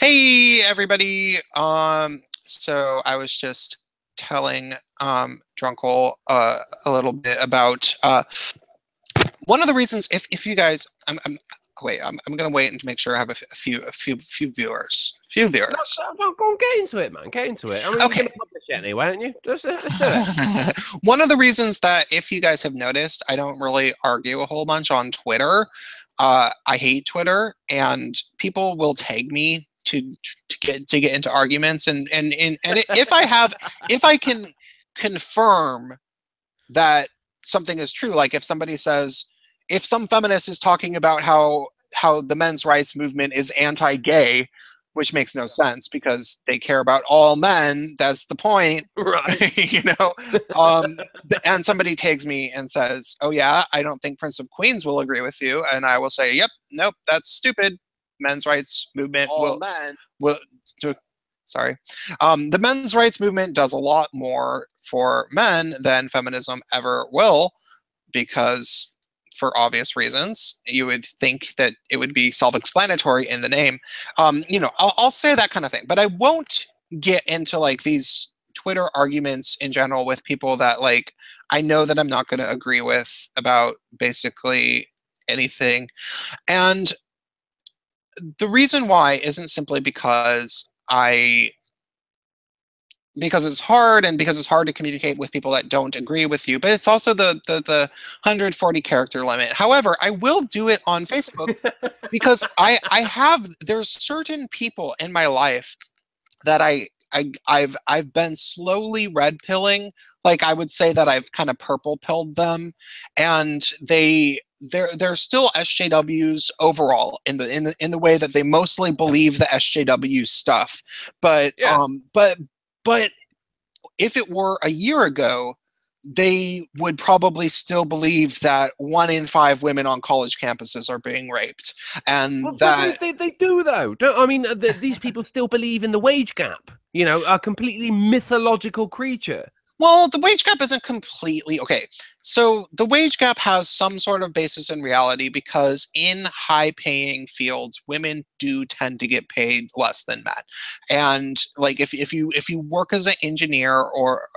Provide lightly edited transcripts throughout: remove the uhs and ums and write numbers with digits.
Hey everybody. So I was just telling Drunkle a little bit about one of the reasons if you guys I'm gonna wait and to make sure I have a few viewers. Few No, viewers. go on, get into it, man. Get into it. I mean, you're Okay. going to publish it anyway, aren't you? Let's do it. One of the reasons that if you guys have noticed, I don't really argue a whole bunch on Twitter. I hate Twitter, and people will tag me to get into arguments, and if I can confirm that something is true, like if somebody says, if some feminist is talking about how the men's rights movement is anti-gay, which makes no sense because they care about all men. That's the point. Right. you know um and somebody tags me and says, oh yeah, I don't think Prince of Queens will agree with you, and I will say, yep, nope, that's stupid. Men's rights movement will sorry. The men's rights movement does a lot more for men than feminism ever will, because for obvious reasons. You would think that it would be self-explanatory in the name. I'll say that kind of thing, but I won't get into like these Twitter arguments in general with people that like I know that I'm not going to agree with about basically anything. And the reason why isn't simply because it's hard, and because it's hard to communicate with people that don't agree with you, but it's also the 140 character limit. However, I will do it on Facebook because there's certain people in my life that I've been slowly red pilling. Like, I would say that I've kind of purple pilled them, and they're still SJWs overall in the way that they mostly believe the SJW stuff. But Yeah. but if it were a year ago, they would probably still believe that 1 in 5 women on college campuses are being raped, and Well, that they do, though. These people still believe in the wage gap, a completely mythological creature. well, the wage gap isn't completely okay. So the wage gap has some sort of basis in reality because in high-paying fields, women do tend to get paid less than men. And like if you work as an engineer or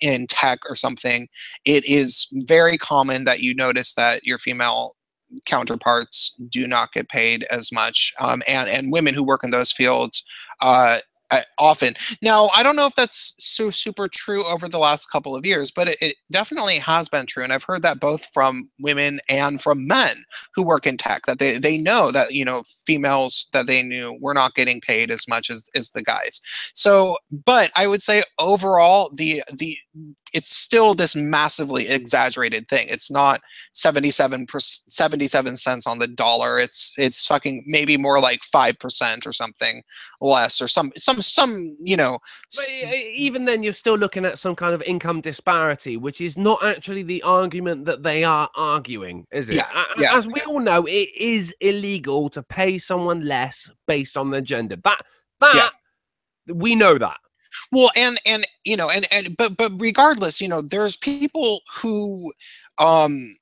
in tech or something, it is very common that you notice that your female counterparts do not get paid as much, and women who work in those fields often. Now, I don't know if that's so super true over the last couple of years, but it definitely has been true. And I've heard that both from women and from men who work in tech, that they know that, females that they knew were not getting paid as much as the guys. So, but I would say overall, it's still this massively exaggerated thing. It's not 77 cents on the dollar. It's fucking maybe more like 5% or something less, or some But even then, you're still looking at some kind of income disparity, which is not actually the argument that they are arguing, is it? yeah. As we all know, it is illegal to pay someone less based on their gender. Yeah. We know that. Well, but regardless, there's people who um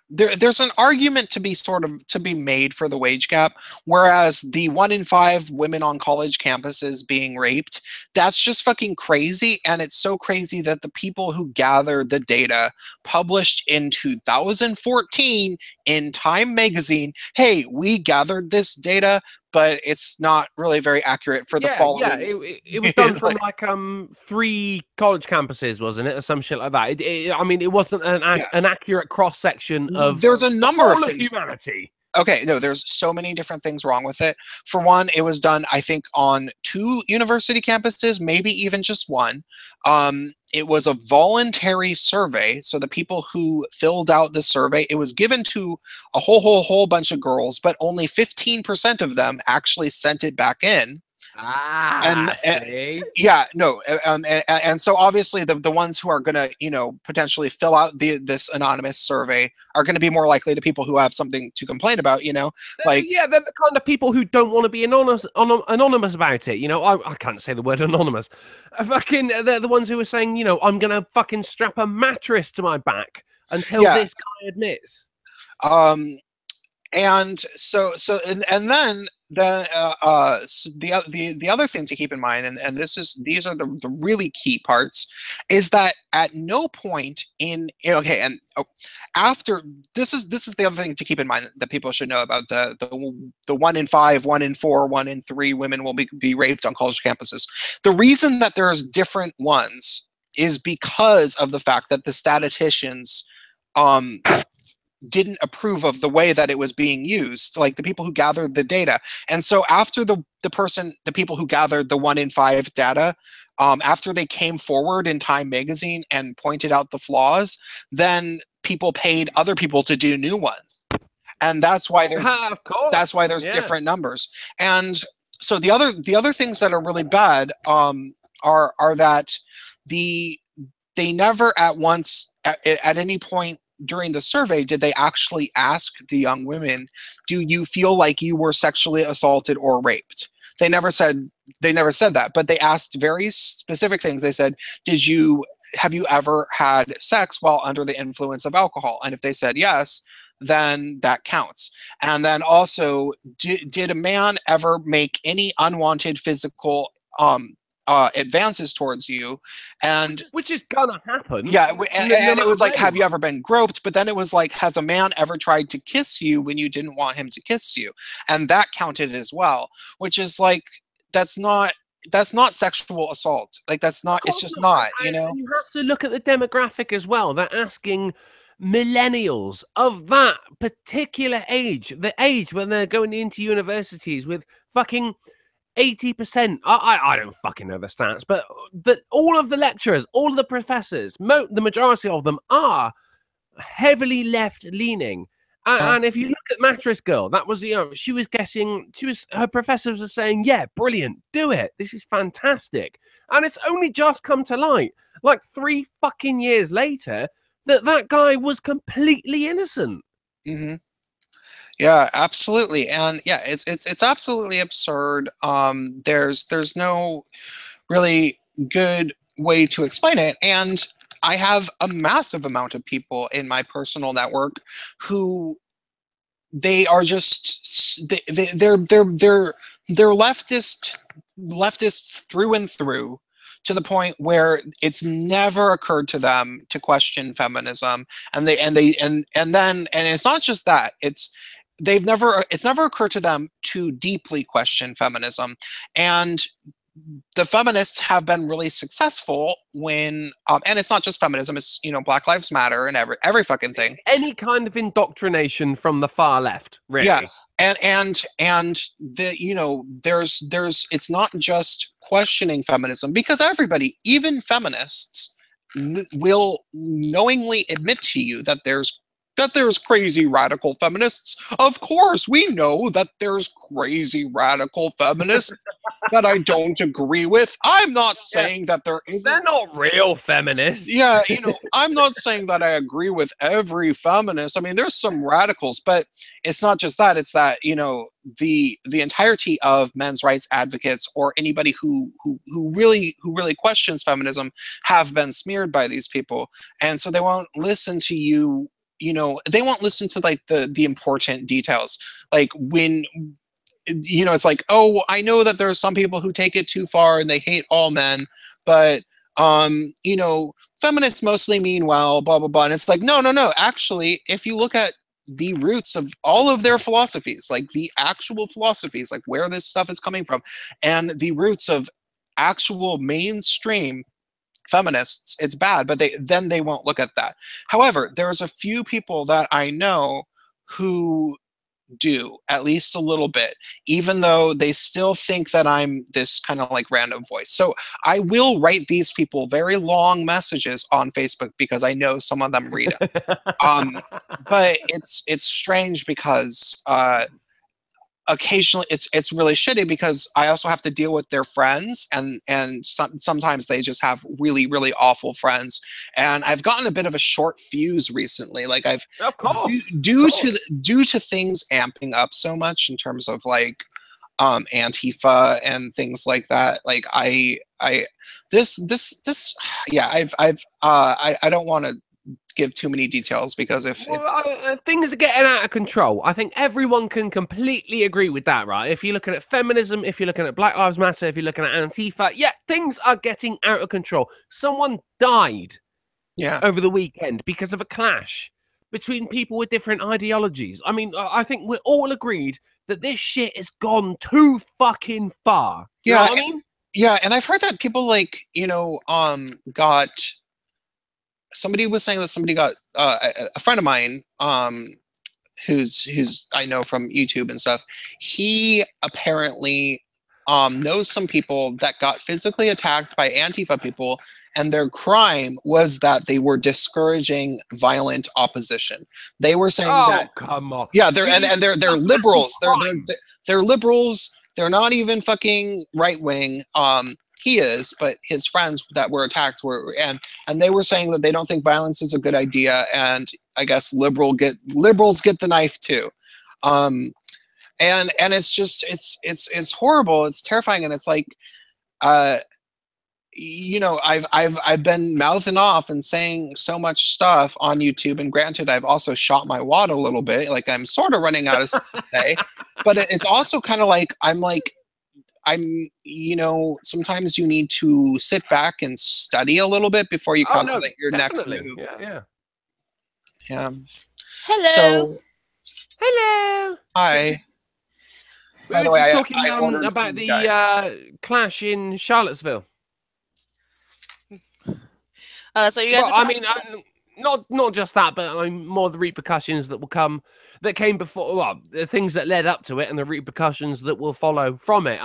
there's an argument to be made for the wage gap, whereas the 1 in 5 women on college campuses being raped, that's just fucking crazy. And it's so crazy that the people who gathered the data published in 2014 in Time magazine, hey, we gathered this data, but it's not really very accurate for the following. Yeah, it was done from like 3 college campuses, wasn't it, or some shit like that. It wasn't an accurate cross section of there's a number of things. Humanity. Okay, no, there's so many different things wrong with it. For one, it was done, I think, on 2 university campuses, maybe even just one. It was a voluntary survey, so the people who filled out the survey, it was given to a whole bunch of girls, but only 15% of them actually sent it back in. See? Yeah, no, and so obviously the ones who are gonna potentially fill out this anonymous survey are going to be more likely to people who have something to complain about. Like, they're the kind of people who don't want to be anonymous about it. I can't say the word anonymous. They're the ones who are saying, I'm gonna fucking strap a mattress to my back until this guy admits. And then then the other thing to keep in mind, and these are the really key parts, is that at no point in okay, and after this is the other thing to keep in mind that people should know about the 1 in 5, 1 in 4, 1 in 3 women will be raped on college campuses. The reason that there's different ones is because of the fact that the statisticians um didn't approve of the way that it was being used, like the people who gathered the data. And so after the people who gathered the 1 in 5 data, after they came forward in Time magazine and pointed out the flaws, then people paid other people to do new ones. And Of that's course. why there's Yeah. different numbers. And so the other things that are really bad are that the they never at any point during the survey did they actually ask the young women, do you feel like you were sexually assaulted or raped? They never said that, but they asked very specific things. They said, have you ever had sex while under the influence of alcohol? And if they said yes, then that counts. And then also, did a man ever make any unwanted physical advances towards you? And Which is gonna happen. yeah, No and it was matter like, where have you you are. ever been groped? But then it was like, has a man ever tried to kiss you when you didn't want him to kiss you? And that counted as well, which is like, that's not that's not sexual assault. Like that's Of not. It's course just not. not. And you have to look at the demographic as well. They're asking millennials of that particular age, the age when they're going into universities with fucking 80%. I don't fucking know the stats, but all of the lecturers, all of the professors, the majority of them are heavily left leaning. And if you look at Mattress Girl, that was, she was guessing, her professors were saying, yeah, brilliant, do it. This is fantastic. And it's only just come to light, like 3 fucking years later, that guy was completely innocent. Mm-hmm. Yeah, absolutely. And yeah, it's absolutely absurd. There's no really good way to explain it. And I have a massive amount of people in my personal network who they are just they're leftists through and through, to the point where it's never occurred to them to question feminism. And it's not just that, it's never occurred to them to deeply question feminism. And the feminists have been really successful when and it's not just feminism, it's Black Lives Matter and every fucking It's thing. any kind of indoctrination from the far left, Yeah. really. And there's it's not just questioning feminism, because everybody, even feminists, will knowingly admit to you that there's crazy radical feminists. Of course, we know that there's crazy radical feminists that I don't agree with. I'm not Yeah. saying that there isn't. They're not real feminists. Yeah, I'm not saying that I agree with every feminist. I mean, there's some radicals, but it's not just that. It's that, the entirety of men's rights advocates, or anybody who really questions feminism, have been smeared by these people. And so they won't listen to you. They won't listen to like the important details. Like when it's like, oh, I know that there's some people who take it too far and they hate all men, but feminists mostly mean well, blah blah blah. And it's like, no, no, no. Actually, if you look at the roots of all of their philosophies, like the actual philosophies, like where this stuff is coming from, and the roots of actual mainstream feminists, it's bad, but they won't look at that. However, there's a few people that I know who do, at least a little bit, even though they still think that I'm this kind of like random voice. So I will write these people very long messages on Facebook, because I know some of them read it. But it's strange, because occasionally it's really shitty, because I also have to deal with their friends, and sometimes they just have really really awful friends. And I've gotten a bit of a short fuse recently. Like I've Of course. due to things amping up so much in terms of like Antifa and things like that. Like I this yeah, I don't want to give too many details because things are getting out of control. I think everyone can completely agree with that, right? If you're looking at feminism, if you're looking at Black Lives Matter, if you're looking at Antifa, yeah, things are getting out of control. Someone died over the weekend because of a clash between people with different ideologies. I mean, I think we're all agreed that this shit has gone too fucking far. You know what I mean? Yeah, and I've heard that people like, got, somebody was saying that somebody got, a friend of mine, who's I know from YouTube and stuff, he apparently knows some people that got physically attacked by Antifa people, and their crime was that they were discouraging violent opposition. They were saying that, come on. Yeah, they're liberals. They're liberals. They're not even fucking right wing. He is, but his friends that were attacked were, and they were saying that they don't think violence is a good idea, and I guess liberals get the knife too. And it's just it's horrible. It's terrifying, and it's like, I've been mouthing off and saying so much stuff on YouTube, and granted, I've also shot my wad a little bit. Like, I'm sort of running out of stuff to say, but it's also kind of like sometimes you need to sit back and study a little bit before you calculate your next move. Yeah. Hello. So, hello. Hi. We were just talking about the clash in Charlottesville. So you guys. Not just that, but I mean more the repercussions that came before. Well, the things that led up to it, and the repercussions that will follow from it.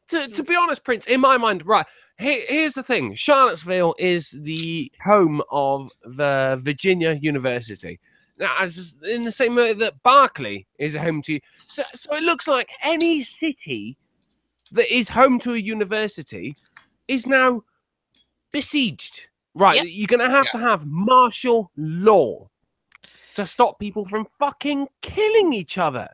To be honest, Prince, in my mind, right. Here's the thing: Charlottesville is the home of the Virginia University. Now, just in the same way that Berkeley is a home to, so it looks like any city that is home to a university is now besieged. Right, you're going to have martial law to stop people from fucking killing each other.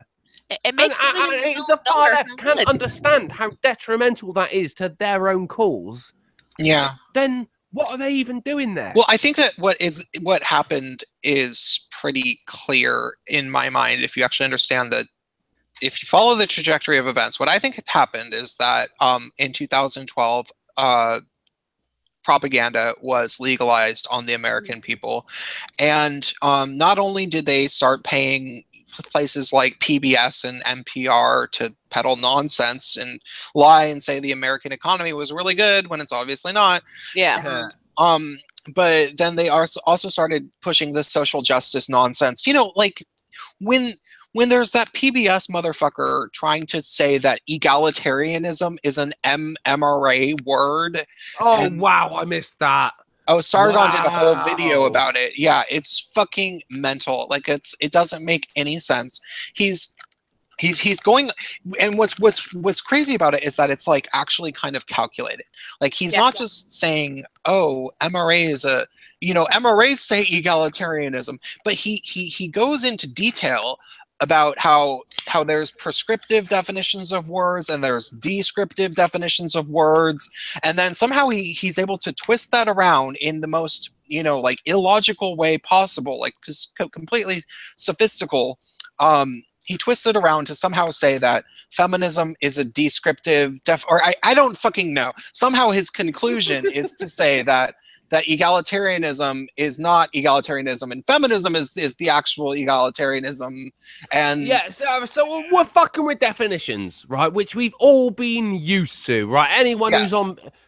It makes the far left can't understand how detrimental that is to their own cause. Yeah. Then what are they even doing there? Well, I think that what happened is pretty clear in my mind. If you actually understand that, if you follow the trajectory of events, what I think had happened is that in 2012. Propaganda was legalized on the American people, and not only did they start paying places like PBS and NPR to peddle nonsense and lie and say the American economy was really good when it's obviously not. Yeah. But then they also started pushing the social justice nonsense. Like when there's that PBS motherfucker trying to say that egalitarianism is an MRA word. Oh, wow, I missed that. Oh, Sargon did a whole video about it. Yeah, it's fucking mental. Like, it doesn't make any sense. He's going, and what's crazy about it is that it's like actually kind of calculated. Like, he's not just saying, oh, MRA is a, MRAs say egalitarianism, but he goes into detail about how there's prescriptive definitions of words and there's descriptive definitions of words, and then somehow he's able to twist that around in the most like illogical way possible, like just completely sophistical. He twists it around to somehow say that feminism is a descriptive or I don't fucking know. Somehow his conclusion is to say that egalitarianism is not egalitarianism and feminism is the actual egalitarianism. And so we're fucking with definitions, right, which we've all been used to, right? Anyone who's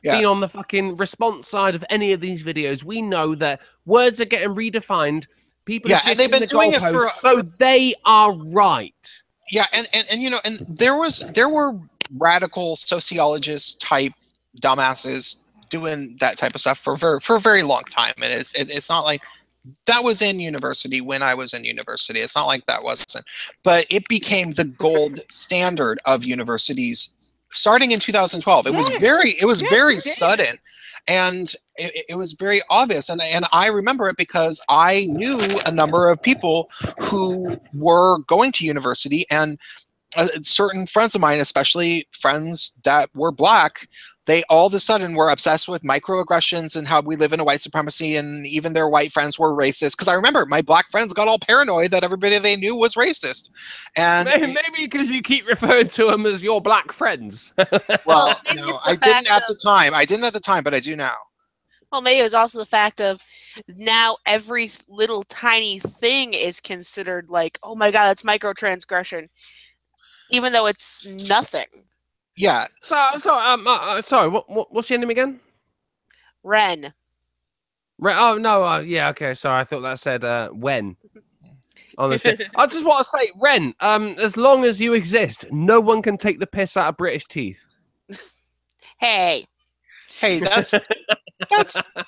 been on the fucking response side of any of these videos, we know that words are getting redefined. People are and they've been doing it for so they are right. And there were radical sociologist type dumbasses doing that type of stuff for a very long time, and it's not like that was in university when I was in university. It's not like that wasn't, but it became the gold standard of universities starting in 2012. It was very sudden, and it was very obvious, and I remember it because I knew a number of people who were going to university, and certain friends of mine, especially friends that were black, they all of a sudden were obsessed with microaggressions and how we live in a white supremacy, and even their white friends were racist. Because I remember my black friends got all paranoid that everybody they knew was racist. And maybe because you keep referring to them as your black friends. well, maybe no, it's the I didn't fact at the time. I didn't at the time, but I do now. Well, maybe it was also the fact of now every little tiny thing is considered like, oh my God, that's microtransgression, even though it's nothing. Yeah. Sorry. What's your name again? Wren. Oh no. Yeah. Okay. Sorry. I thought that said when. Honestly, I just want to say, Wren. As long as you exist, no one can take the piss out of British teeth. Hey. Hey, that's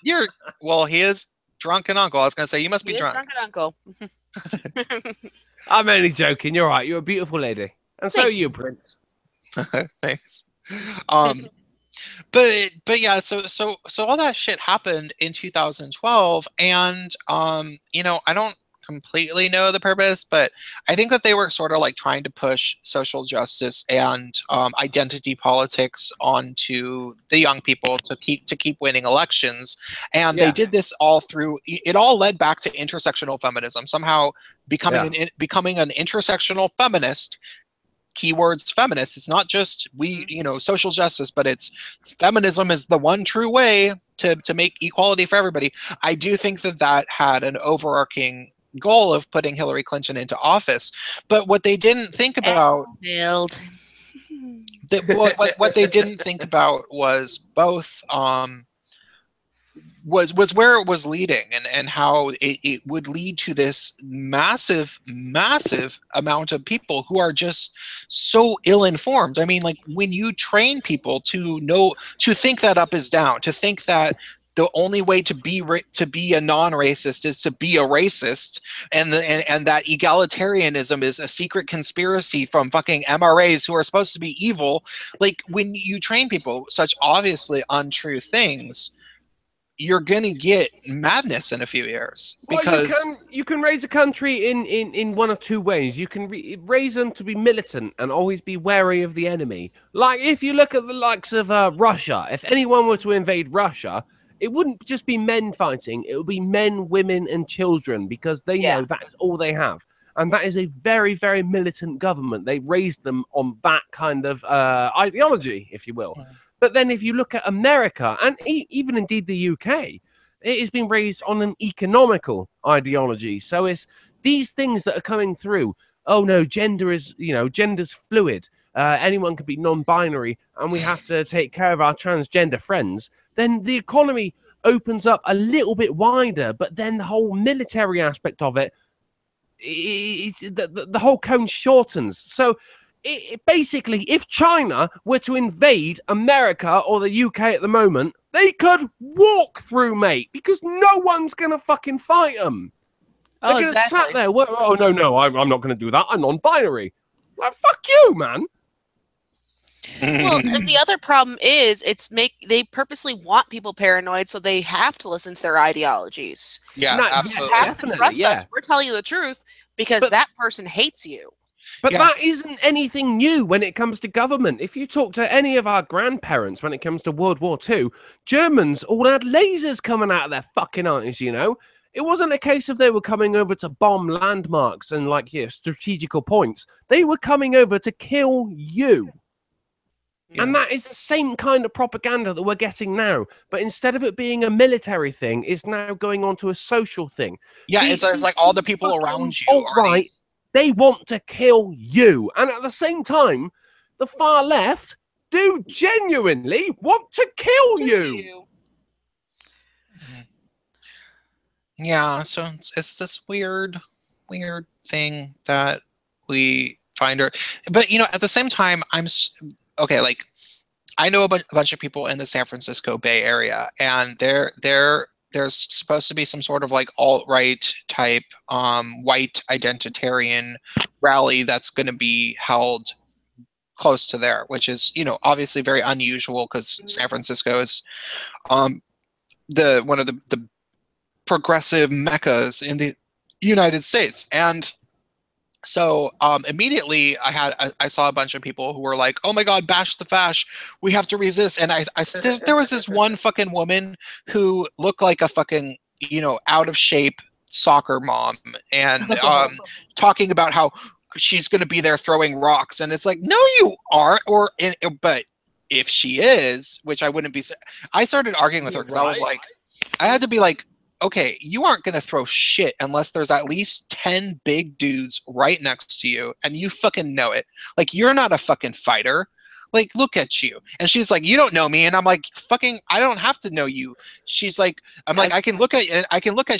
you're. Well, he is drunk and uncle. I was gonna say you must be He is drunk. drunk and uncle. I'm only joking. You're right. You're a beautiful lady, and so are Thank you, Prince. Thanks. But yeah, so all that shit happened in 2012, and you know, I don't completely know the purpose, but I think that they were sort of like trying to push social justice and identity politics onto the young people to keep winning elections, and they did this all through. It all led back to intersectional feminism. Somehow becoming becoming an intersectional feminist, keywords feminist, it's not just social justice, but it's feminism is the one true way to make equality for everybody. I do think that that had an overarching goal of putting Hillary Clinton into office, but what they didn't think about what they didn't think about was both was where it was leading, and how it would lead to this massive amount of people who are just so ill-informed. I mean, like, when you train people to think that up is down, to think that the only way to be a non-racist is to be a racist, and that egalitarianism is a secret conspiracy from fucking MRAs who are supposed to be evil. Like, when you train people such obviously untrue things, you're gonna get madness in a few years, because you can raise a country in one of two ways. You can raise them to be militant and always be wary of the enemy. Like, if you look at the likes of Russia, if anyone were to invade Russia, it wouldn't just be men fighting. It would be men, women, and children, because they know that is all they have. And that is a very, very militant government. They raised them on that kind of ideology, if you will. But then if you look at America, and even indeed the UK, it has been raised on an economical ideology. So it's these things that are coming through. Oh no, gender's fluid. Anyone can be non-binary, and we have to take care of our transgender friends. Then the economy opens up a little bit wider, but then the whole military aspect of it, the whole cone shortens. So basically, if China were to invade America or the UK at the moment, they could walk through, mate, because no one's going to fucking fight them. They're going to sat there. Oh, no, I'm not going to do that. I'm non-binary. Like, fuck you, man. Well, and the other problem is they purposely want people paranoid, so they have to listen to their ideologies. Yeah, absolutely. You have to trust us. We're telling you the truth because that person hates you. But that isn't anything new when it comes to government. If you talk to any of our grandparents when it comes to World War II, Germans all had lasers coming out of their fucking eyes, you know? It wasn't a case of they were coming over to bomb landmarks and, like, strategical points. They were coming over to kill you. Yeah. And that is the same kind of propaganda that we're getting now. But instead of it being a military thing, it's now going on to a social thing. Yeah, it's like all the people around you. Right. They want to kill you. And at the same time, the far left do genuinely want to kill you. Yeah, so it's this weird thing that we find her. But, at the same time, okay, like, I know a bunch of people in the San Francisco Bay Area, and there's supposed to be some sort of like alt-right type white identitarian rally that's going to be held close to there, which is obviously very unusual, because San Francisco is one of the progressive meccas in the United States. And So immediately I saw a bunch of people who were like, "Oh my God, bash the fash! We have to resist." And there was this one fucking woman who looked like a fucking out of shape soccer mom, and talking about how she's going to be there throwing rocks, and it's like, no, you aren't. But if she is, which I wouldn't be, I started arguing with her because I was like, I had to be like, okay, you aren't going to throw shit unless there's at least 10 big dudes right next to you and you fucking know it. Like, you're not a fucking fighter. Like, look at you. And she's like, you don't know me. And I'm like, fucking, I don't have to know you. She's like, I'm like, I can look at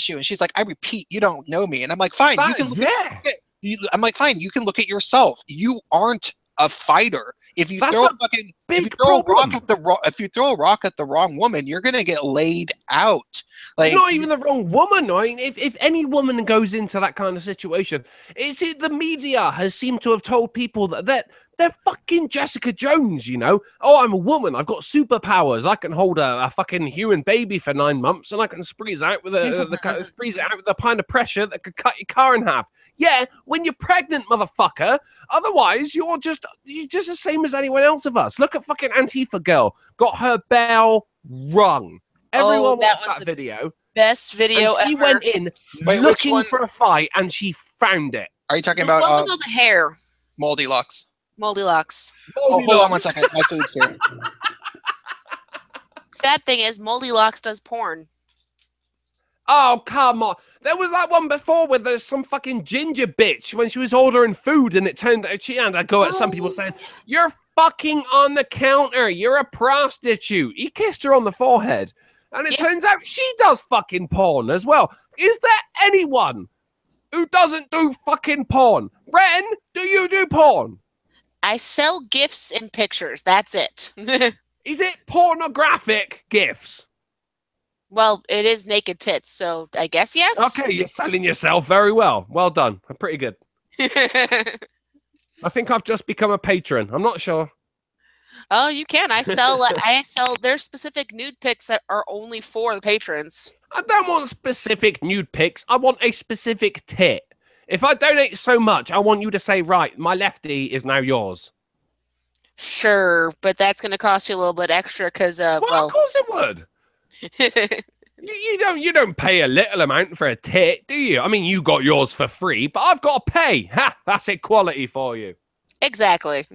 you. And she's like, I repeat, you don't know me. And I'm like, fine, you can look at you. I'm like, fine, you can look at yourself. You aren't a fighter. If you throw a rock at the wrong woman, you're gonna get laid out. Like, not even the wrong woman. I mean, if any woman goes into that kind of situation, it's the media has seemed to have told people that they're fucking Jessica Jones, you know. Oh, I'm a woman. I've got superpowers. I can hold a fucking human baby for 9 months, and I can spreeze out with a pint of pressure that could cut your car in half. Yeah, when you're pregnant, motherfucker. Otherwise, you're just the same as anyone else of us. Look at fucking Antifa girl. Got her bell rung. Everyone watched that video. Best video and she ever. Went in looking for a fight, and she found it. Are you talking about the hair? Moldy Locks. Moldy Locks. Oh, hold on one second. My food's here. Sad thing is, Moldy Locks does porn. Oh, come on. There was that one before where there's some fucking ginger bitch when she was ordering food, and it turned out she had to go at some people saying, "You're fucking on the counter. You're a prostitute." He kissed her on the forehead. And it turns out she does fucking porn as well. Is there anyone who doesn't do fucking porn? Wren, do you do porn? I sell gifts and pictures. That's it. Is it pornographic gifts? Well, it is naked tits, so I guess yes. Okay, you're selling yourself very well. Well done. I'm pretty good. I think I've just become a patron. I'm not sure. Oh, you can. I sell. There's specific nude pics that are only for the patrons. I don't want specific nude pics. I want a specific tit. If I donate so much, I want you to say, right, my lefty is now yours. Sure, but that's going to cost you a little bit extra because, well, of course it would. You don't pay a little amount for a tit, do you? I mean, you got yours for free, but I've got to pay. Ha! That's equality for you. Exactly.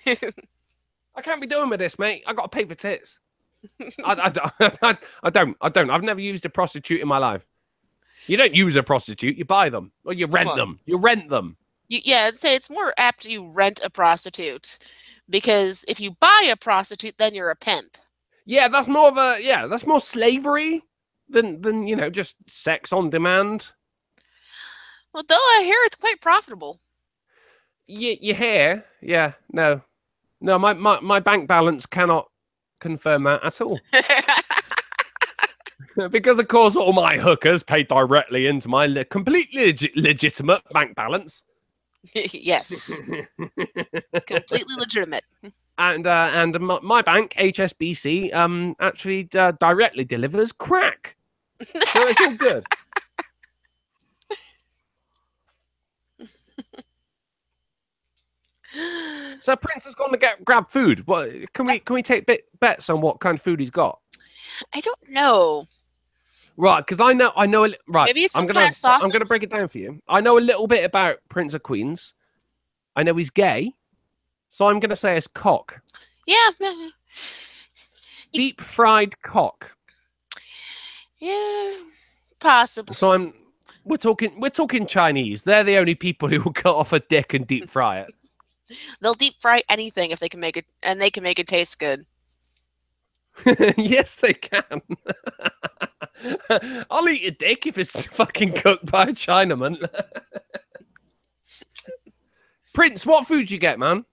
I can't be doing with this, mate. I got to pay for tits. I don't. I've never used a prostitute in my life. You don't use a prostitute. You buy them. Or you rent them. You rent them. Yeah, I'd say it's more apt you rent a prostitute. Because if you buy a prostitute, then you're a pimp. Yeah, that's more of a... Yeah, that's more slavery than just sex on demand. Well, though I hear it's quite profitable. Your hair? Yeah, no. No, my bank balance cannot confirm that at all. Because, of course, all my hookers pay directly into my completely legitimate bank balance. Yes. Completely legitimate. And my bank, HSBC, actually directly delivers crack. So it's all good. So Prince has gone to grab food. What can we take bets on what kind of food he's got? I don't know. Right, because I know. Right, maybe it's some kind of sausage. I'm gonna break it down for you. I know a little bit about Prince of Queens. I know he's gay, so I'm gonna say it's cock. Yeah. Deep fried cock. Yeah, possible. So we're talking Chinese. They're the only people who will cut off a dick and deep fry it. They'll deep fry anything if they can make it, and they can make it taste good. Yes, they can. I'll eat a dick if it's fucking cooked by a Chinaman. Prince, what food you get, man?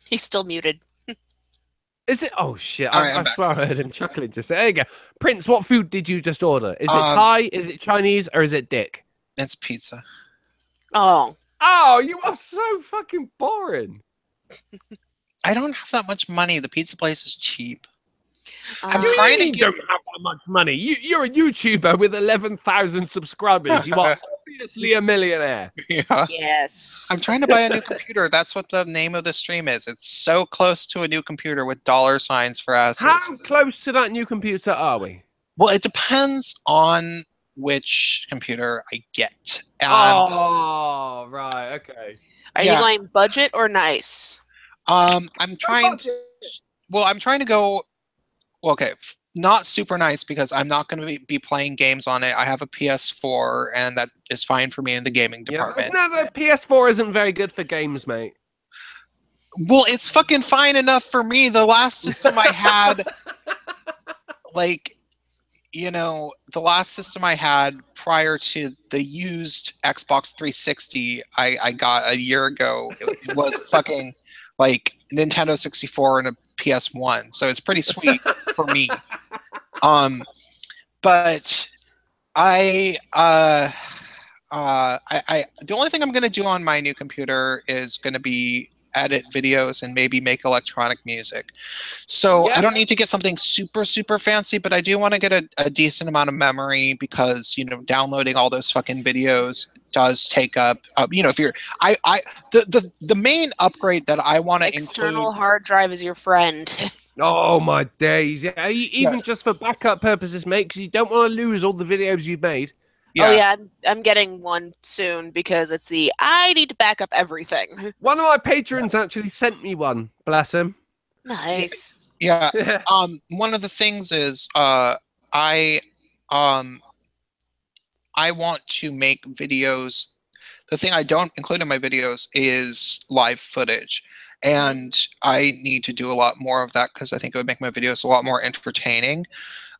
He's still muted. Is it? Oh, shit. I swear I heard him chuckling just there. You go. Prince, what food did you just order? Is it Thai, is it Chinese, or is it dick? It's pizza. Oh. Oh, you are so fucking boring. I don't have that much money. The pizza place is cheap. I'm trying to get... don't have that much money. You're a YouTuber with 11,000 subscribers. You are Obviously a millionaire. Yeah. Yes. I'm trying to buy a new computer. That's what the name of the stream is. It's so close to a new computer with dollar signs for asses. How close to that new computer are we? Well, it depends on which computer I get. Oh, right, okay. Are you going budget or nice? I'm trying to, I'm trying to go, well, okay, not super nice because I'm not going to be playing games on it. I have a PS4 and that is fine for me in the gaming department. No, the PS4 isn't very good for games, mate. Well, it's fucking fine enough for me. The last system I had, like, you know, the last system I had prior to the used Xbox 360 I got a year ago, it was fucking like Nintendo 64 and a PS1. So it's pretty sweet for me. But the only thing I'm going to do on my new computer is going to be edit videos and maybe make electronic music. So I don't need to get something super, super fancy, but I do want to get a decent amount of memory because, you know, downloading all those fucking videos does take up, you know, if you're, the main upgrade that I want to include. External hard drive is your friend. Oh my days! Yeah, even just for backup purposes, mate, because you don't want to lose all the videos you've made. Yeah. Oh yeah, I'm getting one soon because it's I need to back up everything. One of my patrons actually sent me one. Bless him. Nice. Yeah. One of the things is I want to make videos. The thing I don't include in my videos is live footage. And I need to do a lot more of that because I think it would make my videos a lot more entertaining.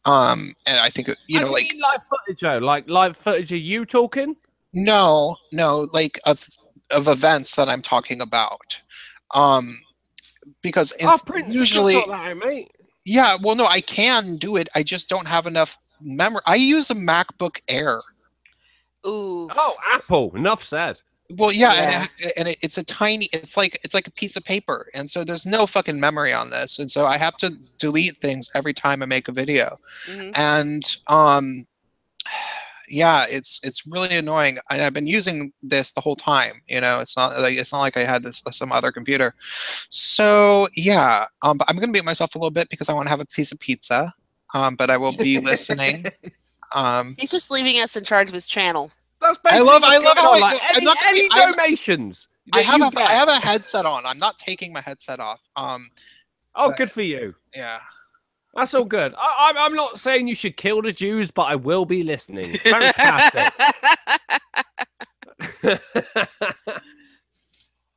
And I think, you know, like live footage, though, like live footage of you talking. No, like of events that I'm talking about. Because it's Prince, usually, sort that out, mate. Yeah, well, no, I can do it. I just don't have enough memory. I use a MacBook Air. Ooh. Oh, Apple. Enough said. Well, yeah. And it's a tiny. It's like a piece of paper, and so there's no fucking memory on this, and so I have to delete things every time I make a video, and yeah, it's really annoying. And I've been using this the whole time. You know, it's not like I had this some other computer. So yeah, but I'm gonna beat myself a little bit because I want to have a piece of pizza. But I will be listening. He's just leaving us in charge of his channel. That's basically I love how like, any donations. I have a headset on. I'm not taking my headset off. Oh, good for you. Yeah. That's all good. I'm not saying you should kill the Jews, but I will be listening. Fantastic.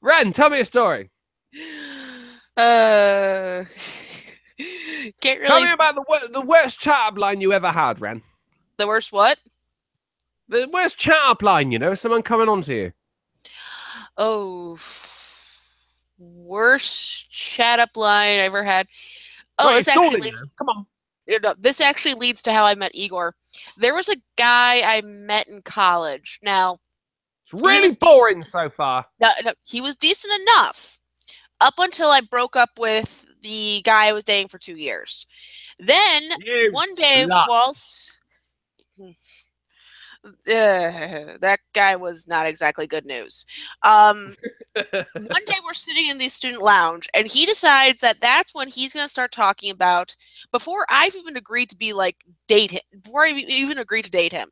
Ren, tell me a story. Can't really. Tell me about the worst chat-up line you ever had, Ren. The worst what? The worst chat-up line, you know, someone coming on to you. Oh, worst chat-up line I ever had. Oh, Wait, this actually leads. Come on. This actually leads to how I met Igor. There was a guy I met in college. Now, it's really boring so far. No, he was decent enough up until I broke up with the guy I was dating for 2 years. Then one day, whilst that guy was not exactly good news. One day we're sitting in the student lounge, and he decides that that's when he's going to start talking about, before I've even agreed to be like date him, before I even agreed to date him,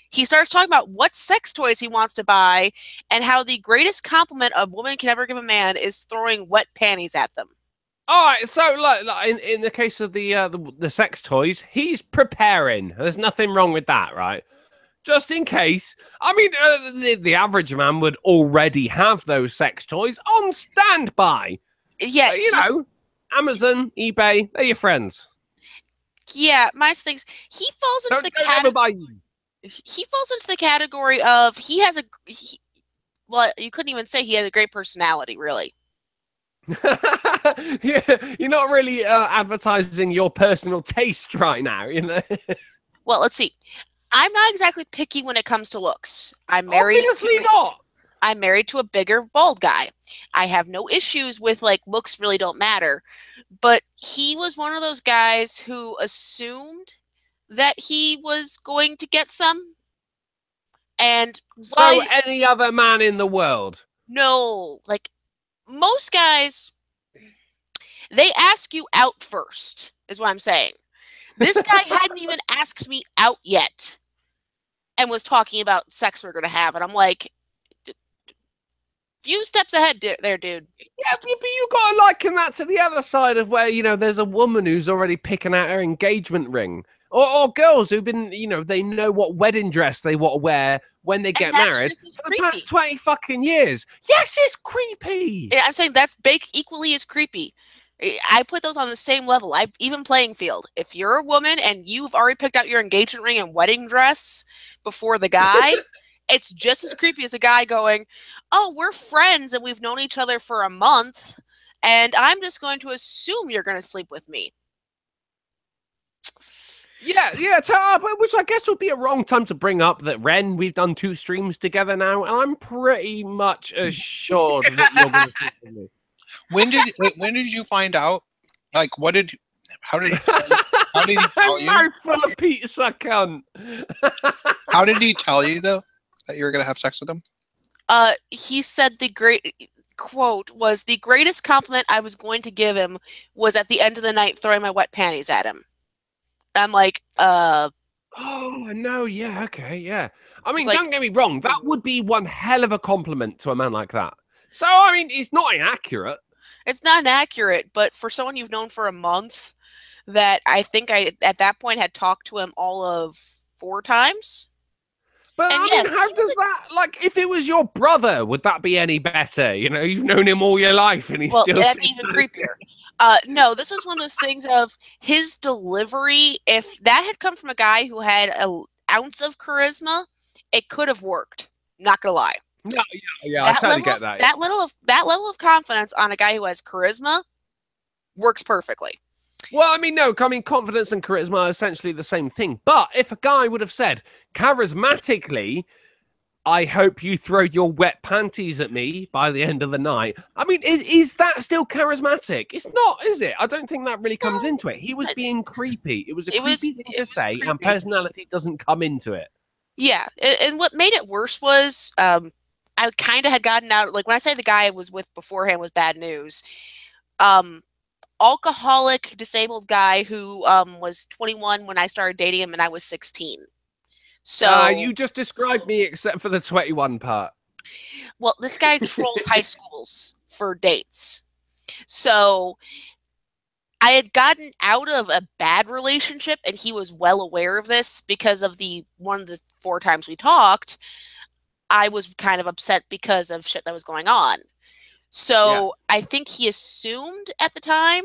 he starts talking about what sex toys he wants to buy and how the greatest compliment a woman can ever give a man is throwing wet panties at them. All right, so like in the case of the sex toys, he's preparing. There's nothing wrong with that, right? Just in case. I mean, the average man would already have those sex toys on standby. Yeah. You know, Amazon, eBay, they're your friends. Yeah, my things. He falls into the category. He falls into the category of well, you couldn't even say he has a great personality, really. Yeah, you're not really advertising your personal taste right now, you know. Well, let's see. I'm not exactly picky when it comes to looks. I'm married. Obviously not. I'm married to a bigger, bald guy. I have no issues with, like, looks really don't matter. But he was one of those guys who assumed that he was going to get some. And So any other man in the world? No, like most guys, they ask you out first, is what I'm saying. This guy hadn't even asked me out yet and was talking about sex we're going to have. And I'm like, few steps ahead there, dude. Yeah, but you got to liken that to the other side of where, you know, there's a woman who's already picking out her engagement ring. Or girls who've been, you know, they know what wedding dress they want to wear when they get married for the past 20 fucking years. Yes, it's creepy. Yeah, I'm saying that's equally as creepy. I put those on the same level. Even playing field. If you're a woman and you've already picked out your engagement ring and wedding dress before the guy, it's just as creepy as a guy going, "Oh, we're friends and we've known each other for a month, and I'm just going to assume you're going to sleep with me." Yeah, which I guess would be a wrong time to bring up that, Wren, we've done 2 streams together now, and I'm pretty much assured that you're going to sleep with me. When did you find out? Like, how did he tell you? Mouthful of pizza, cunt. How did he tell you, though, that you were going to have sex with him? He said the great quote was, "The greatest compliment I was going to give him was at the end of the night throwing my wet panties at him." I'm like, oh, no, yeah, okay, yeah. I mean, don't get me wrong, that would be one hell of a compliment to a man like that. So, I mean, it's not inaccurate. It's not inaccurate, but for someone you've known for a month, that I think I, at that point, had talked to him all of 4 times. But, I mean, how does that, like, if it was your brother, would that be any better? You know, you've known him all your life, and he's still... that'd be even creepier. No, this was one of those things of his delivery. If that had come from a guy who had an ounce of charisma, it could have worked. Not gonna lie. No, yeah, I totally get that. That level of confidence on a guy who has charisma works perfectly. Well, I mean, no, confidence and charisma are essentially the same thing. But if a guy would have said, charismatically, "I hope you throw your wet panties at me by the end of the night." I mean, is that still charismatic? It's not, is it? I don't think that really comes into it. He was being creepy. It was a creepy thing to say, and personality doesn't come into it. Yeah, and what made it worse was I kind of had gotten out, like when I say the guy I was with beforehand was bad news, alcoholic, disabled guy who was 21 when I started dating him and I was 16. So you just described me except for the 21 part. Well, this guy trolled high schools for dates. So I had gotten out of a bad relationship, and he was well aware of this because of one of the 4 times we talked. I was kind of upset because of shit that was going on. So I think he assumed at the time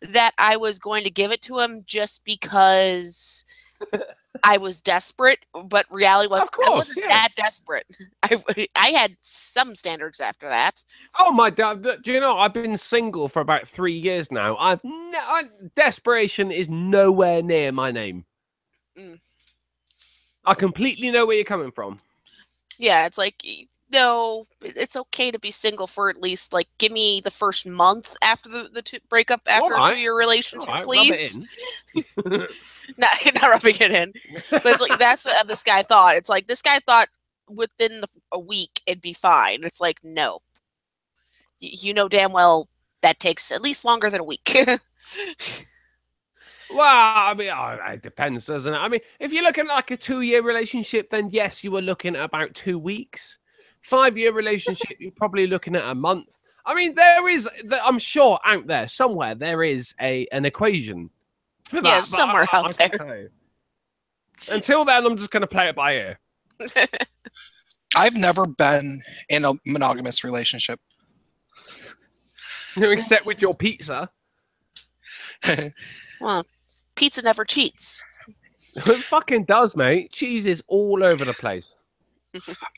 that I was going to give it to him just because I was desperate, but reality was I wasn't that desperate. I had some standards after that. Oh my God! Do you know I've been single for about 3 years now? Desperation is nowhere near my name. I completely know where you're coming from. Yeah, it's like, no, it's okay to be single for at least, like, give me the first month after the breakup after a 2-year relationship, please. Rub it in. not rubbing it in. But it's like, that's what this guy thought. It's like, this guy thought within a week it'd be fine. It's like, no. You know damn well that takes at least longer than a week. Well, I mean, it depends, doesn't it? I mean, if you're looking at like a 2-year relationship, then yes, you were looking at about 2 weeks. 5-year relationship, you're probably looking at a month. I mean, I'm sure out there, somewhere, there is an equation for that. Yeah, somewhere out there. Until then, I'm just going to play it by ear. I've never been in a monogamous relationship. Except with your pizza. Well, pizza never cheats. It fucking does, mate. Cheese is all over the place.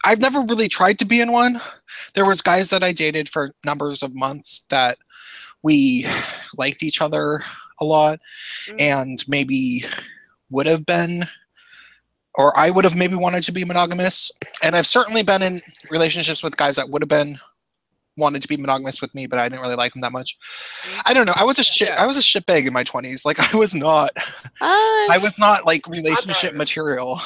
I've never really tried to be in one. There was guys that I dated for numbers of months that we liked each other a lot and maybe would have been, or I would have maybe wanted to be monogamous. And I've certainly been in relationships with guys that would have been wanted to be monogamous with me, but I didn't really like them that much. I don't know. I was a shitbag in my 20s. Like I was not like relationship material.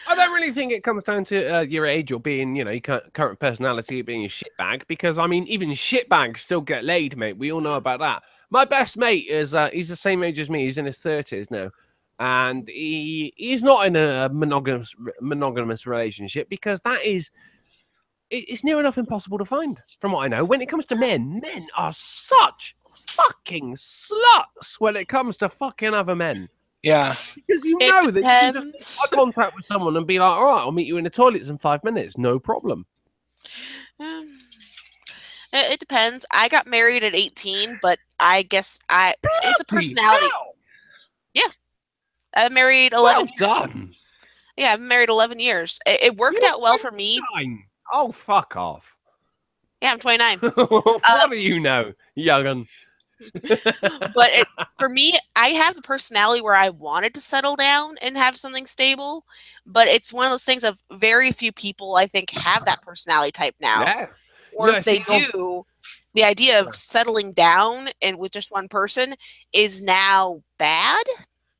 I don't really think it comes down to your age or being, your current personality being a shitbag, because I mean, even shitbags still get laid, mate. We all know about that. My best mate is he's the same age as me. He's in his 30s now, and he's not in a monogamous relationship because it's near enough impossible to find, from what I know. When it comes to men are such fucking sluts when it comes to fucking other men. Yeah. Because you know that you can just make contact with someone and be like, all right, I'll meet you in the toilets in 5 minutes. No problem. It depends. I got married at 18, but I guess it's a personality. Hell. Yeah. I married 11 years. Done. Yeah, I've been married 11 years. It worked out well for me. Oh, fuck off. Yeah, I'm 29. What do you know, young'un? But for me, I have the personality where I wanted to settle down and have something stable, but it's one of those things of very few people I think have that personality type now. Yeah. Or if they do, the idea of settling down and with just one person is now bad.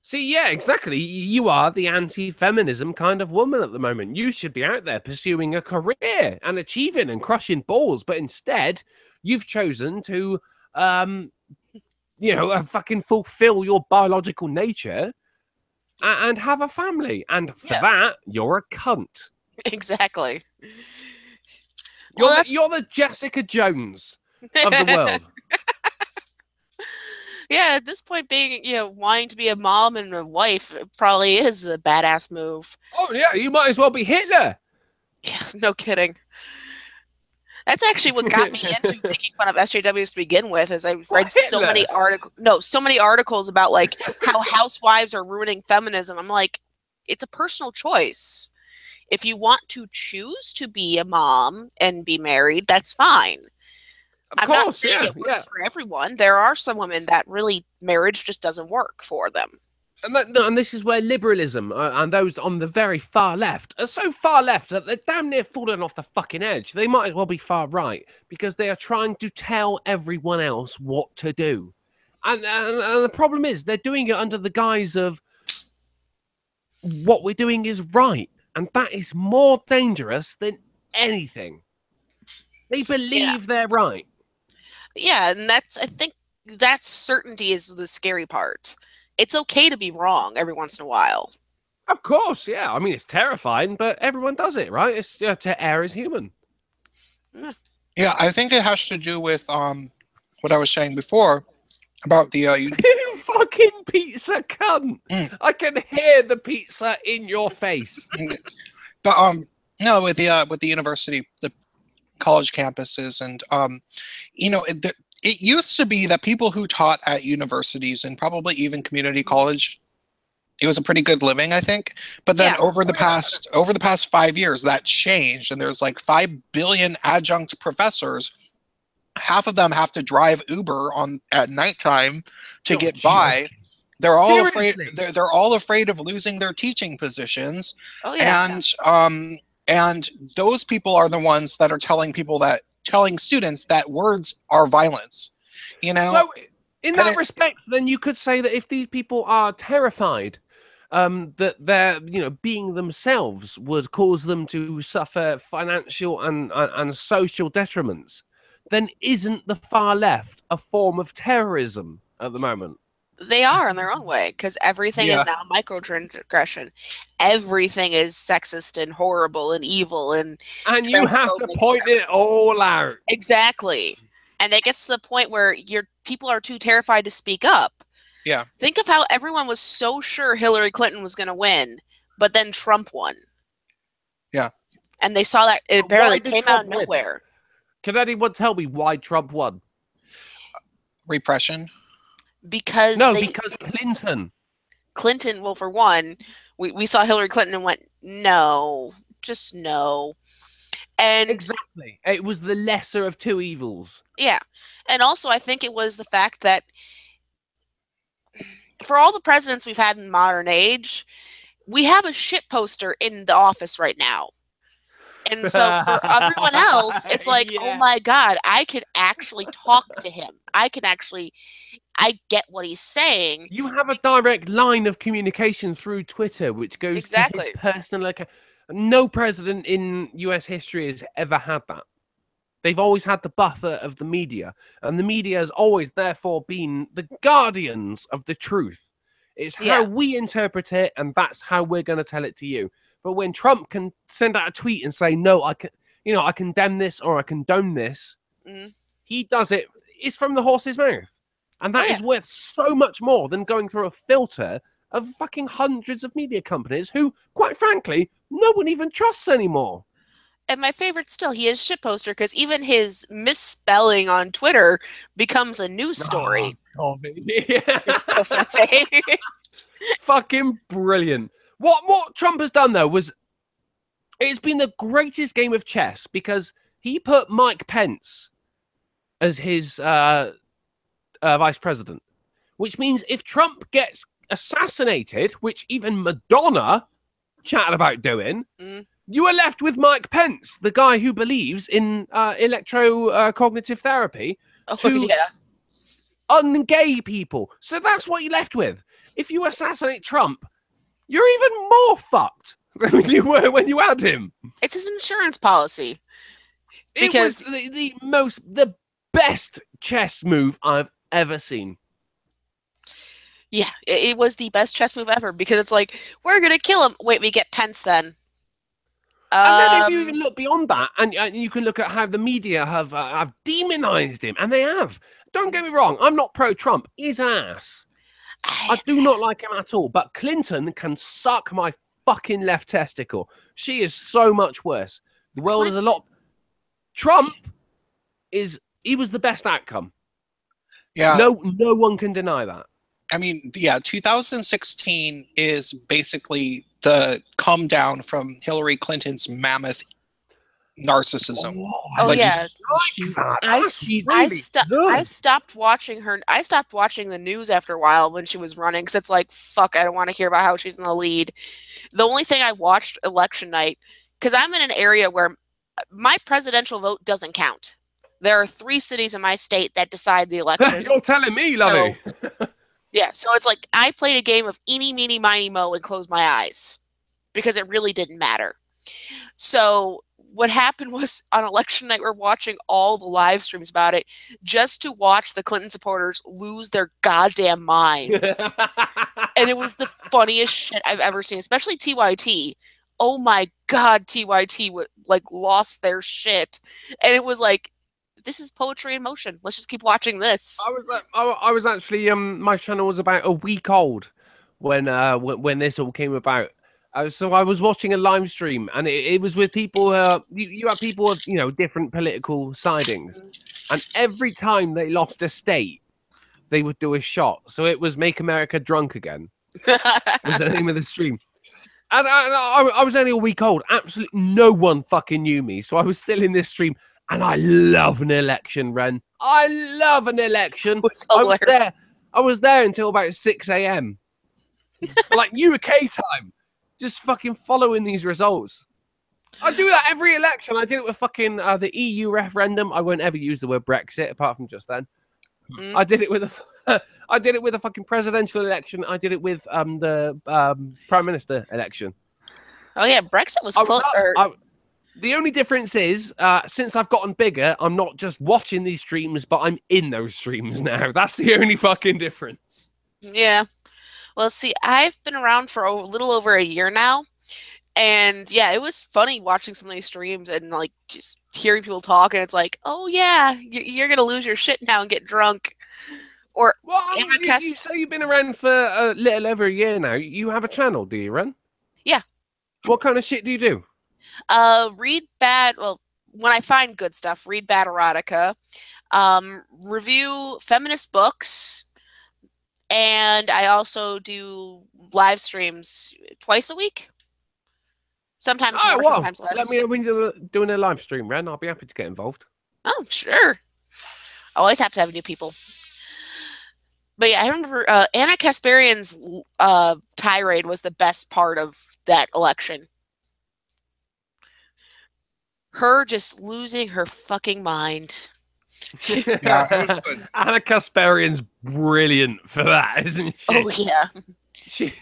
See, yeah, exactly. You are the anti-feminism kind of woman at the moment. You should be out there pursuing a career and achieving and crushing balls, but instead, you've chosen to fucking fulfill your biological nature and have a family. And for that, you're a cunt. Exactly. You're the Jessica Jones of the world. Yeah, at this point, being, wanting to be a mom and a wife probably is a badass move. Oh, yeah, you might as well be Hitler. Yeah, no kidding. That's actually what got me into making fun of SJWs to begin with, is I read so many articles about like how housewives are ruining feminism. I'm like, it's a personal choice. If you want to choose to be a mom and be married, that's fine. I'm not saying it works for everyone. There are some women that really marriage just doesn't work for them. And this is where liberalism and those on the very far left are so far left that they're damn near falling off the fucking edge. They might as well be far right because they are trying to tell everyone else what to do. And the problem is they're doing it under the guise of what we're doing is right. And that is more dangerous than anything. They believe they're right. Yeah, and I think that certainty is the scary part. It's okay to be wrong every once in a while. Of course, yeah. I mean, it's terrifying, but everyone does it, right? It's to err is human. Yeah, I think it has to do with what I was saying before about the you fucking pizza cunt. I can hear the pizza in your face. But no, with the university, the college campuses, and it used to be that people who taught at universities and probably even community college, it was a pretty good living, I think. But then over the past 5 years, that changed, and there's like 5 billion adjunct professors. Half of them have to drive Uber at nighttime to get by. They're all afraid. They're all afraid of losing their teaching positions. Oh, yeah. And those people are the ones that are telling students that words are violence. So in that respect, then you could say that if these people are terrified that their being themselves would cause them to suffer financial and social detriments, then isn't the far left a form of terrorism at the moment? They are in their own way, because everything is now microaggression. Everything is sexist and horrible and evil and you have to point it all out. Exactly. And it gets to the point where people are too terrified to speak up. Yeah. Think of how everyone was so sure Hillary Clinton was going to win, but then Trump won. Yeah. And they saw that it barely came out of nowhere. Can anyone tell me why Trump won? Repression. Because Clinton, well, for one, we saw Hillary Clinton and went, no, just no. And exactly. It was the lesser of two evils. Yeah. And also, I think it was the fact that for all the presidents we've had in modern age, we have a shit poster in the office right now. And so for everyone else, it's like, oh my God, I could actually talk to him. I get what he's saying. You have a direct line of communication through Twitter, which goes to his Exactly. personal account. No president in US history has ever had that. They've always had the buffer of the media, and the media has always, therefore, been the guardians of the truth. It's how we interpret it, and that's how we're going to tell it to you. But when Trump can send out a tweet and say, "No, I condemn this or I condone this," he does it. It's from the horse's mouth, and that is worth so much more than going through a filter of fucking hundreds of media companies who, quite frankly, no one even trusts anymore. And my favorite still, he is shitposter because even his misspelling on Twitter becomes a news story. Oh, fucking brilliant. What Trump has done, though, was it's been the greatest game of chess because he put Mike Pence as his vice president, which means if Trump gets assassinated, which even Madonna chatted about doing, you are left with Mike Pence, the guy who believes in electrocognitive therapy to ungay people. So that's what you're left with. If you assassinate Trump, you're even more fucked than you were when you had him. It's his insurance policy. Because it was the best chess move I've ever seen. Yeah, it was the best chess move ever because it's like, we're going to kill him. Wait, we get Pence then. And then if you even look beyond that, and you can look at how the media have demonized him, and they have. Don't get me wrong, I'm not pro-Trump. He's an ass. I do not like him at all. But Clinton can suck my fucking left testicle. She is so much worse. The world is a lot. Trump he was the best outcome. Yeah. No one can deny that. I mean, 2016 is basically the come down from Hillary Clinton's mammoth narcissism. I stopped watching her. I stopped watching the news after a while when she was running because it's like, fuck, I don't want to hear about how she's in the lead. The only thing I watched election night, because I'm in an area where my presidential vote doesn't count. There are 3 cities in my state that decide the election. You're telling me, lovey. Yeah, so it's like I played a game of eeny, meeny, miny, mo and closed my eyes because it really didn't matter. So what happened was on election night, we're watching all the live streams about it just to watch the Clinton supporters lose their goddamn minds. And it was the funniest shit I've ever seen, especially TYT. Oh my God, TYT lost their shit. And it was like, this is poetry in motion. Let's just keep watching this. I was actually my channel was about a week old when this all came about. So I was watching a live stream, and it was with people. You have people of different political sidings, and every time they lost a state, they would do a shot. So it was "Make America Drunk Again" was the name of the stream. And I was only a week old. Absolutely no one fucking knew me, so I was still in this stream. And I love an election, Wren. I love an election. I was there until about 6 a.m. like UK time. Just fucking following these results. I do that every election. I did it with fucking the EU referendum. I won't ever use the word Brexit apart from just then. I did it with a fucking presidential election. I did it with the prime minister election. Oh yeah, Brexit was close. The only difference is, since I've gotten bigger, I'm not just watching these streams, but I'm in those streams now. That's the only fucking difference. Yeah. Well, see, I've been around for a little over a year now. And yeah, it was funny watching some of these streams and like just hearing people talk. And it's like, oh yeah, you're going to lose your shit now and get drunk. Or you say you've been around for a little over a year now. You have a channel, do you, Ren? Yeah. What kind of shit do you do? When I find good stuff, read bad erotica, review feminist books, and I also do live streams twice a week. Sometimes more, sometimes less. Let me know when you're doing a live stream, Ren. I'll be happy to get involved. Oh, sure. Always have to have new people. But yeah, I remember Anna Kasparian's tirade was the best part of that election. Her just losing her fucking mind. Yeah, it was good. Anna Kasparian's brilliant for that, isn't she? Oh yeah, She-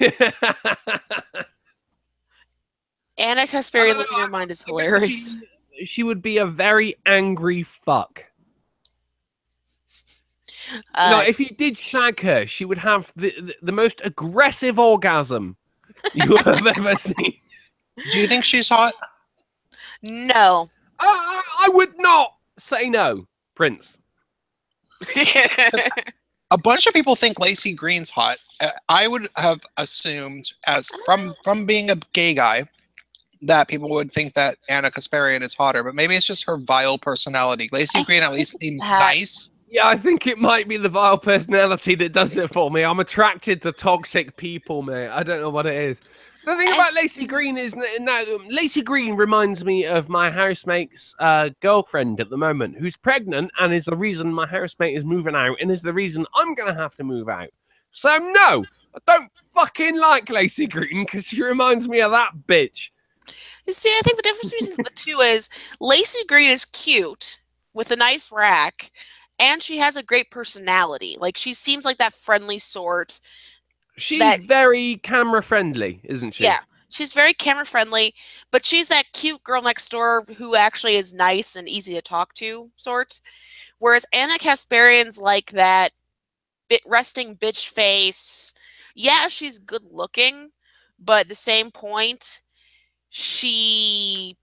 Anna Kasparian losing her mind is hilarious. She would be a very angry fuck. No, if you did shag her, she would have the most aggressive orgasm you have ever seen. Do you think she's hot? No. I would not say no, Prince. A bunch of people think Lacey Green's hot. I would have assumed, as from being a gay guy, that people would think that Anna Kasparian is hotter, but maybe it's just her vile personality. Lacey Green at least seems nice. Yeah, I think it might be the vile personality that does it for me. I'm attracted to toxic people, mate. I don't know what it is. The thing about Lacey Green is now Lacey Green reminds me of my housemate's girlfriend at the moment, who's pregnant and is the reason my housemate is moving out and is the reason I'm going to have to move out. So no, I don't fucking like Lacey Green because she reminds me of that bitch. You see, I think the difference between the two is Lacey Green is cute with a nice rack, and she has a great personality. Like, she seems like that friendly sort. She's very camera friendly, isn't she? Yeah, she's very camera friendly, but she's that cute girl next door who actually is nice and easy to talk to sort. Whereas Anna Kasparian's like that resting bitch face. Yeah, she's good looking, but at the same point, she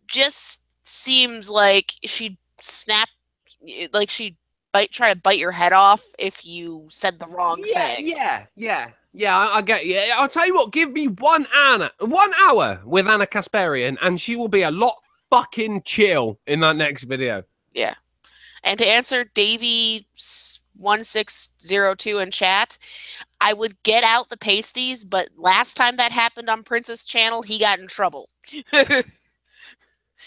just seems like she'd try to bite your head off if you said the wrong thing. Yeah, I get you. I'll tell you what, give me 1 hour with Anna Kasparian, and she will be a lot fucking chill in that next video. Yeah. And to answer Davey1602 in chat, I would get out the pasties, but last time that happened on Prince's channel, he got in trouble.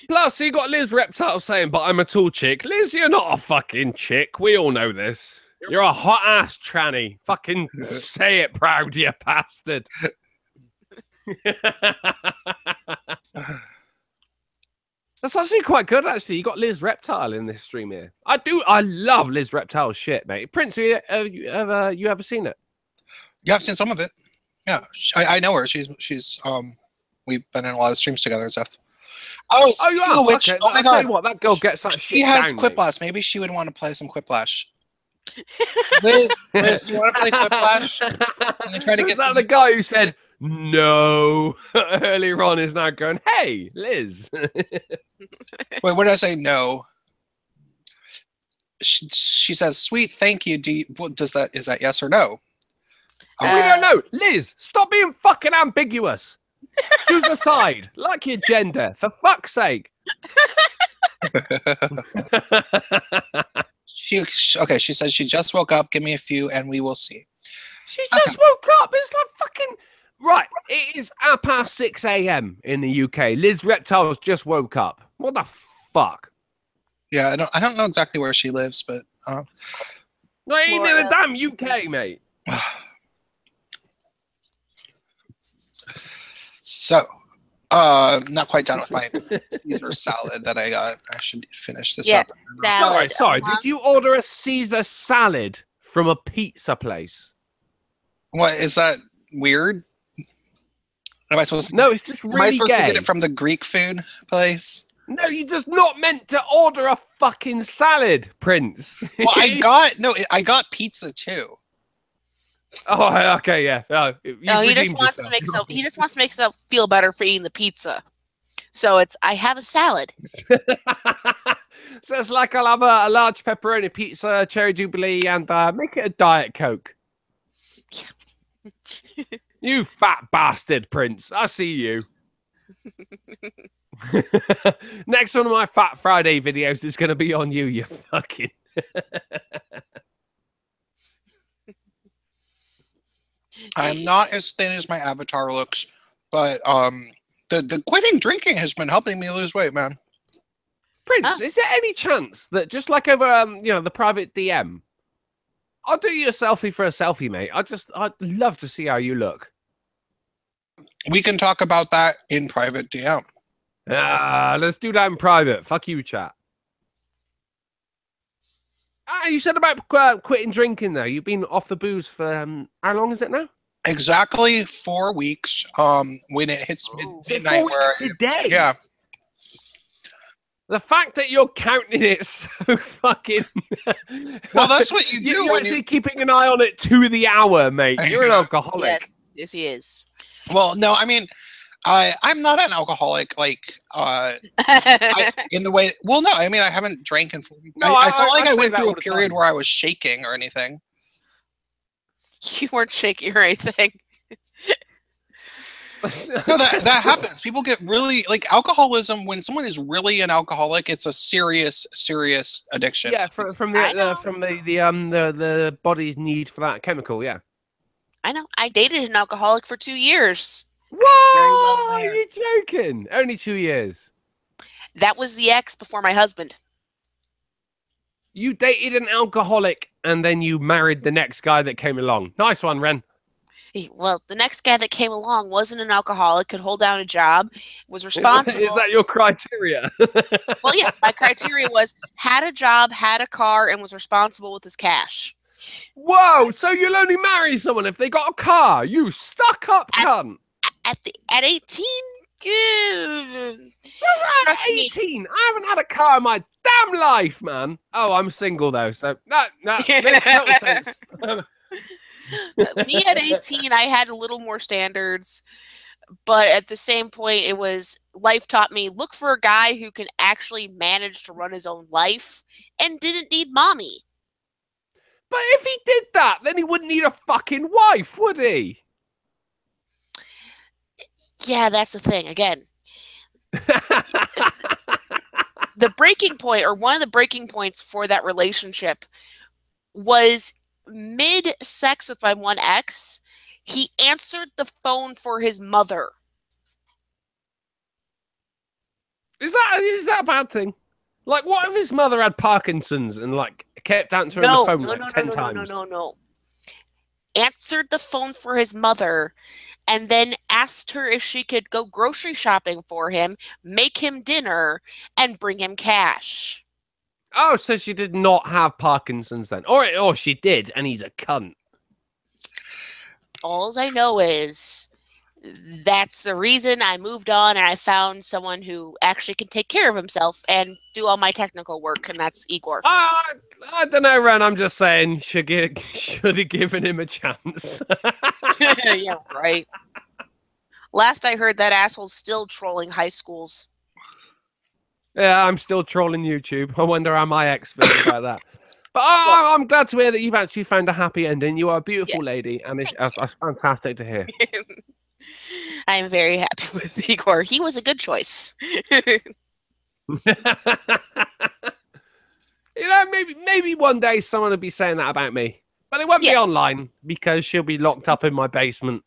Plus, you got Liz Reptile saying, but I'm a tall chick. Liz, you're not a fucking chick. We all know this. You're a hot-ass tranny. Fucking say it proud, you bastard. That's actually quite good, actually. You got Liz Reptile in this stream here. I love Liz Reptile's shit, mate. Prince, have you ever seen it? Yeah, I've seen some of it. Yeah, I know her. She's we've been in a lot of streams together and stuff. Oh, you are? which, Okay. oh my I'll tell god, you what, that girl gets that shit. She has down, Quiplash. Maybe she would want to play some Quiplash. Liz, do you want to play Quiplash? Is that the guy who said no earlier on is now going, hey, Liz? Wait, what did I say? No. She says, sweet, thank you. Is that yes or no? We don't know. Liz, stop being fucking ambiguous. Choose a side. Like your gender. For fuck's sake. She says she just woke up. Give me a few and we will see. She just woke up. It's like fucking... Right, it is 6 a.m. in the UK. Liz Reptiles just woke up. What the fuck? Yeah, I don't know exactly where she lives, but... No, ain't in the damn UK, mate. So, not quite done with my Caesar salad that I got. I should finish this up. Sorry. Did you order a Caesar salad from a pizza place? What, is that weird? Am I supposed to? No, it's just really Am I supposed gay. to get it from the Greek food place? No, you're just not meant to order a fucking salad, Prince. Well, I got pizza too. Oh, okay, yeah. He just wants to make himself feel better for eating the pizza. So I have a salad. So it's like I'll have a large pepperoni pizza, cherry jubilee, and make it a Diet Coke. You fat bastard, Prince. I see you. Next one of my Fat Friday videos is going to be on you, you fucking... I'm not as thin as my avatar looks, but the quitting drinking has been helping me lose weight, man. Prince, is there any chance that just like over the private DM, I'll do you a selfie for a selfie, mate? I'd love to see how you look. We can talk about that in private DM. Let's do that in private. Fuck you, chat. You said about quitting drinking, though. You've been off the booze for how long is it now? Exactly 4 weeks. When it hits midnight, 4 weeks today. Yeah. The fact that you're counting it so fucking... Well, that's what you do You're when actually keeping an eye on it to the hour, mate. You're an alcoholic. Yes, he is. Well, no, I mean, I'm not an alcoholic, like, in the way... Well, no, I mean, I haven't drank in 4 weeks. No, I felt like I went through a all the period time. where I was shaking or anything. You weren't shaking or anything. No, that happens. People get really, like, alcoholism, when someone is really an alcoholic, it's a serious addiction. Yeah, from the body's need for that chemical, yeah. I know. I dated an alcoholic for 2 years. What? Are you joking? Only 2 years. That was the ex before my husband. You dated an alcoholic and then you married the next guy that came along. Nice one, Wren. Well, the next guy that came along wasn't an alcoholic, could hold down a job, was responsible. Is that your criteria? Well, yeah, my criteria was had a job, had a car, and was responsible with his cash. Whoa, so you'll only marry someone if they got a car, you stuck-up cunt. At 18? At 18? I haven't had a car in my damn life, man. Oh, I'm single, though, so... No, makes total sense. Me at 18, I had a little more standards, but at the same point, it was life taught me look for a guy who can actually manage to run his own life and didn't need mommy. But if he did that, then he wouldn't need a fucking wife, would he? Yeah, that's the thing. Again, the breaking point, or one of the breaking points for that relationship, was mid-sex with my one ex. He answered the phone for his mother. Is that a bad thing? Like, what if his mother had Parkinson's and, like, kept answering the phone 10 times? No. Answered the phone for his mother and then asked her if she could go grocery shopping for him, make him dinner, and bring him cash. Oh, so she did not have Parkinson's then. Or she did, and he's a cunt. All I know is that's the reason I moved on and I found someone who actually can take care of himself and do all my technical work, and that's Igor. I don't know, Ren. I'm just saying, should have given him a chance. Yeah, right. Last I heard, that asshole's still trolling high schools. Yeah, I'm still trolling YouTube. I wonder how my ex feels about that. But I'm glad to hear that you've actually found a happy ending. You are a beautiful lady, and it's fantastic to hear. I'm very happy with Igor. He was a good choice. You know, maybe one day someone will be saying that about me. But it won't be online because she'll be locked up in my basement.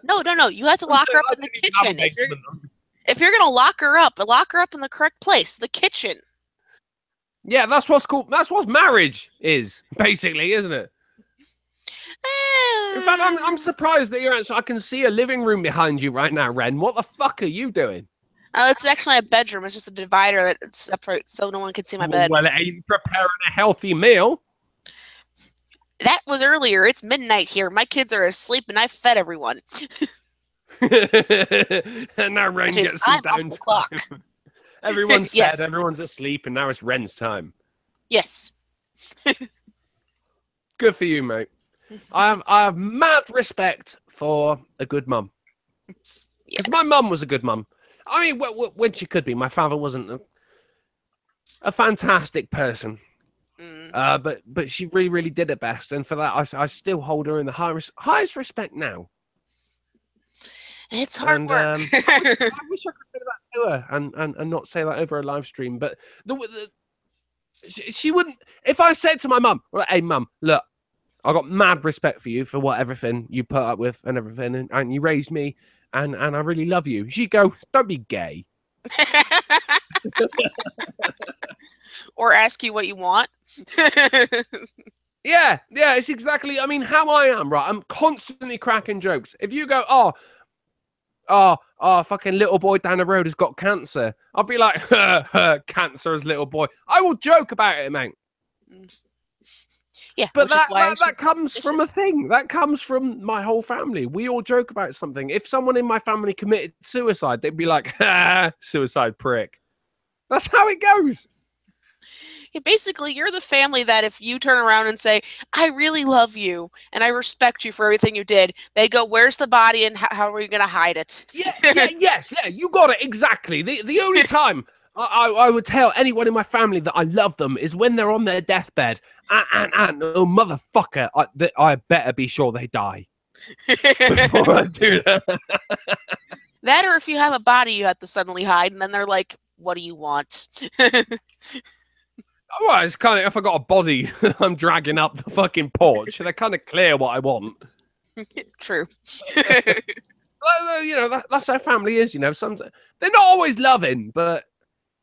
No. You have to lock her up in the kitchen. If you're gonna lock her up in the correct place, the kitchen. Yeah, that's what's called. That's what marriage is, basically, isn't it? In fact, I'm surprised that you're actually. I can see a living room behind you right now, Ren. What the fuck are you doing? Oh, it's actually a bedroom. It's just a divider that separates so no one can see my bed. Well, it ain't preparing a healthy meal. That was earlier. It's midnight here. My kids are asleep, and I fed everyone. And now Ren gets some downtime. Everyone's fed, everyone's asleep, and now it's Ren's time. Yes. Good for you, mate. I have mad respect for a good mum. Because my mum was a good mum. I mean, when she could be. My father wasn't a fantastic person. But she really, really did her best. And for that, I still hold her in the highest respect now. It's hard work. I wish I could say that to her and not say that over a live stream. But she wouldn't. If I said to my mum, "Hey, mum, look, I got mad respect for you for everything you put up with and everything, and you raised me, and I really love you," she'd go, "Don't be gay." Or ask you what you want. Yeah, it's exactly. I mean, how I am, right? I'm constantly cracking jokes. If you go, "Oh, fucking little boy down the road has got cancer. I'll be like, cancer's little boy. I will joke about it, mate. Yeah, but that comes from a thing. That comes from my whole family. We all joke about something. If someone in my family committed suicide, they'd be like, suicide prick. That's how it goes. Yeah, basically, you're the family that if you turn around and say, I really love you and I respect you for everything you did, they go, where's the body and how are we going to hide it? Yeah, you got it, exactly. The only time I would tell anyone in my family that I love them is when they're on their deathbed. And oh, motherfucker, I better be sure they die before I do that. That or if you have a body you have to suddenly hide, and then they're like, what do you want? Well, it's kind of, if I got a body I'm dragging up the fucking porch, they're kind of clear what I want. True. You know, that's how family is, you know. Sometimes they're not always loving, but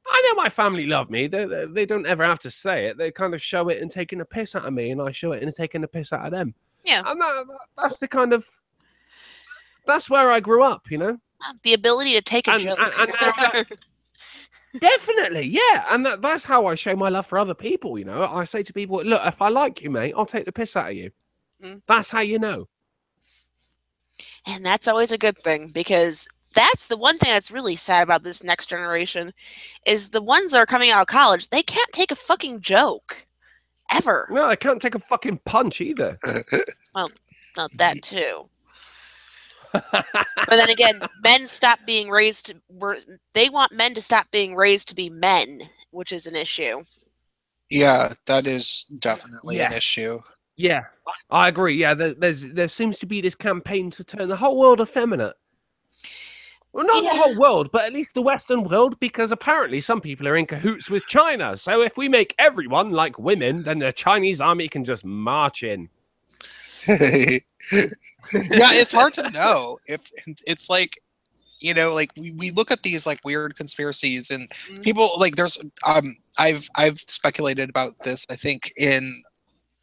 I know my family love me. They don't ever have to say it. They kind of show it in taking a piss out of me, and I show it in taking a piss out of them. Yeah. And that's the kind of, that's where I grew up, you know. The ability to take a joke. Definitely, yeah. And that's how I show my love for other people, you know. I say to people, look, if I like you, mate, I'll take the piss out of you. That's how you know. And that's always a good thing, because that's the one thing that's really sad about this next generation is the ones that are coming out of college, they can't take a fucking joke. Ever. No, they can't take a fucking punch either. Well, not that too. But then again, men stop being raised they want men to stop being raised to be men, which is an issue. Yeah, that is definitely an issue. Yeah, I agree. Yeah, there seems to be this campaign to turn the whole world effeminate. Well, not the whole world, but at least the Western world, because apparently some people are in cahoots with China. So if we make everyone like women, then the Chinese army can just march in. Yeah, it's hard to know if it's like, you know, like we look at these like weird conspiracies and people like there's I've speculated about this, I think, in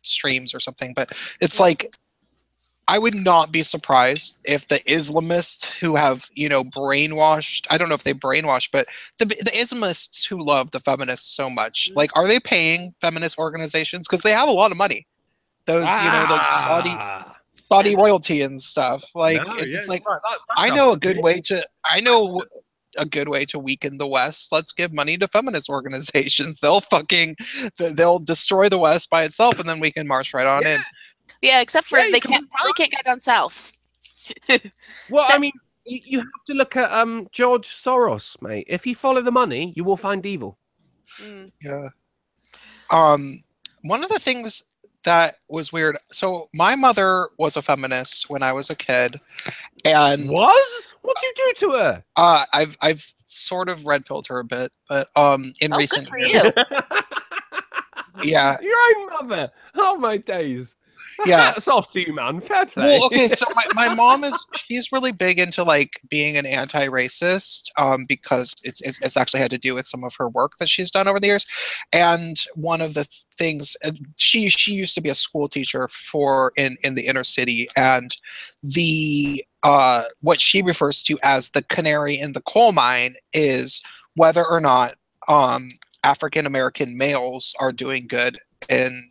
streams or something, but it's like I would not be surprised if the Islamists who have, you know, brainwashed, I don't know if they brainwashed, but the Islamists who love the feminists so much, like, are they paying feminist organizations? Because they have a lot of money. Those, you know, the Saudi royalty and stuff. Like, it's like, I know a good way to weaken the West. Let's give money to feminist organizations. They'll destroy the West by itself, and then we can march right on in. Yeah, except for they probably can't get down south. Well, I mean, you have to look at George Soros, mate. If you follow the money, you will find evil. Yeah. One of the things that was weird. So my mother was a feminist when I was a kid, and what'd you do to her? I've sort of red pilled her a bit, but in recent years. Yeah, your own mother. Oh my days. Yeah, hats off to you, man. Fair play. Well, okay, so my mom she's really big into like being an anti-racist, because it's actually had to do with some of her work that she's done over the years. And one of the things, she used to be a school teacher in the inner city, and the what she refers to as the canary in the coal mine is whether or not African American males are doing good in,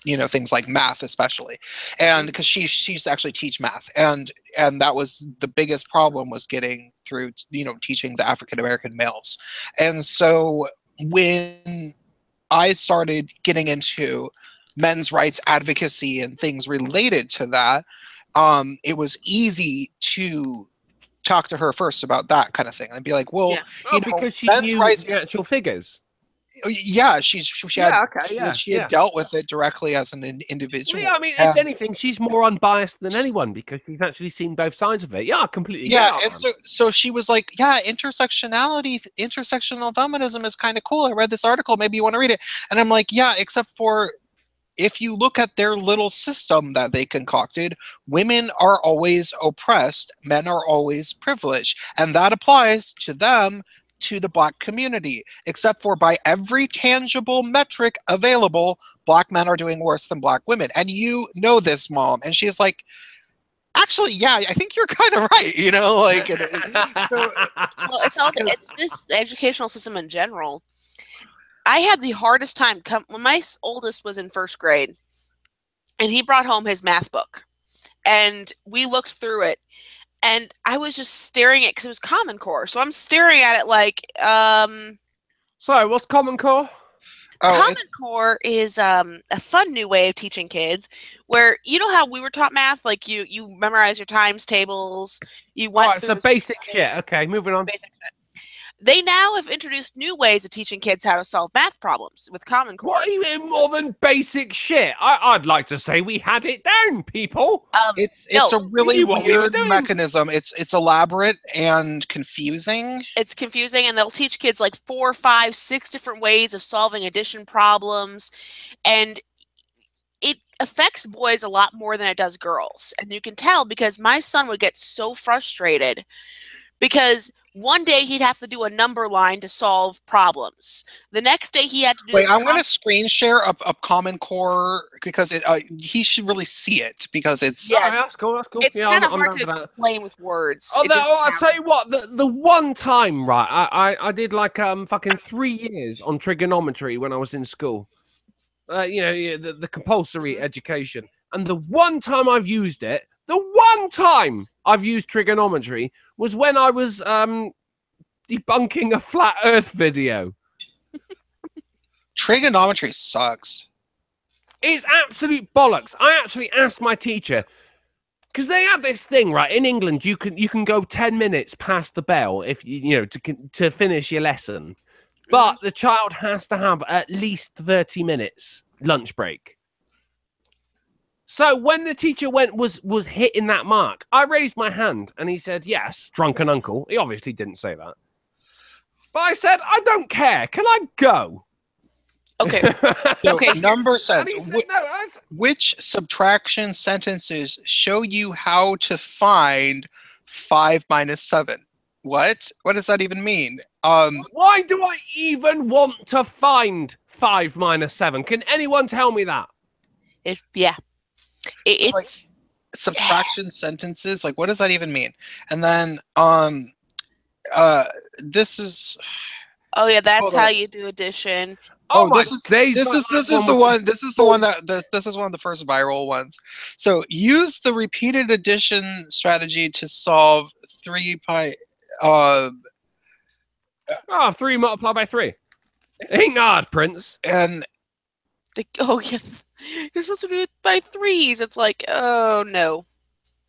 you know, things like math, especially, and because she used to actually teach math, and that was the biggest problem, was getting through, you know, teaching the African American males. And so when I started getting into men's rights advocacy and things related to that, it was easy to talk to her first about that kind of thing and be like, well, you know, because she men's knew rights, the actual figures. Yeah, she had dealt with it directly as an individual. Yeah, I mean, if anything, she's more unbiased than anyone because she's actually seen both sides of it. Yeah, completely. Yeah, and so she was like, yeah, intersectional feminism is kind of cool. I read this article. Maybe you want to read it. And I'm like, yeah, except for if you look at their little system that they concocted, women are always oppressed, men are always privileged, and that applies to them, to the Black community, except for by every tangible metric available, Black men are doing worse than Black women. And you know this, Mom. And she's like, Actually, yeah, I think you're kind of right. You know, like so Well, it's also it's just the educational system in general. I had the hardest time when my oldest was in first grade, and he brought home his math book, and we looked through it, and I was just staring at because it was Common Core, so I'm staring at it like, So, what's Common Core? Common Core is a fun new way of teaching kids, where you know how we were taught math, like you memorize your times tables, you went Right, through so basic shit. Okay, moving on. basic shit. They now have introduced new ways of teaching kids how to solve math problems with Common Core. What do you mean more than basic shit? I'd like to say we had it down, people. It's no, a really what we were weird doing. mechanism. It's elaborate and confusing. It's confusing, and they'll teach kids like 4, 5, 6 different ways of solving addition problems, and it affects boys a lot more than it does girls. And you can tell because my son would get so frustrated because one day he'd have to do a number line to solve problems. The next day he had to do. Wait, I'm going to screen share up Common Core because he should really see it because it's. Yes. Oh, that's cool. That's cool. It's yeah, kind of I'm hard down to for that. explain with words. I'll tell you what. The one time, right? I did like fucking 3 years on trigonometry when I was in school. You know, the compulsory education, and the one time I've used it. The one time I've used trigonometry was when I was debunking a flat Earth video. Trigonometry sucks. It's absolute bollocks. I actually asked my teacher because they had this thing right in England. You can go 10 minutes past the bell if you know to finish your lesson, but the child has to have at least 30 minutes lunch break. So when the teacher was hitting that mark, I raised my hand and he said, "Yes, drunken uncle." He obviously didn't say that. But I said, "I don't care. Can I go?" Okay. So Okay. number says, And he said, "No, which subtraction sentences show you how to find 5 minus 7? What? What does that even mean? Why do I even want to find 5 minus 7? Can anyone tell me that?" Yeah. It's like subtraction sentences. Like, what does that even mean? And then, this is. oh yeah, that's Hold how on. you do addition. Oh, my this is days, this my is this last is the was- one. This is the one that this is one of the first viral ones. So use the repeated addition strategy to solve 3 pi. 3 multiplied by 3. Ain't hard, Prince. And Oh yeah, you're supposed to do it by 3s. It's like, oh no.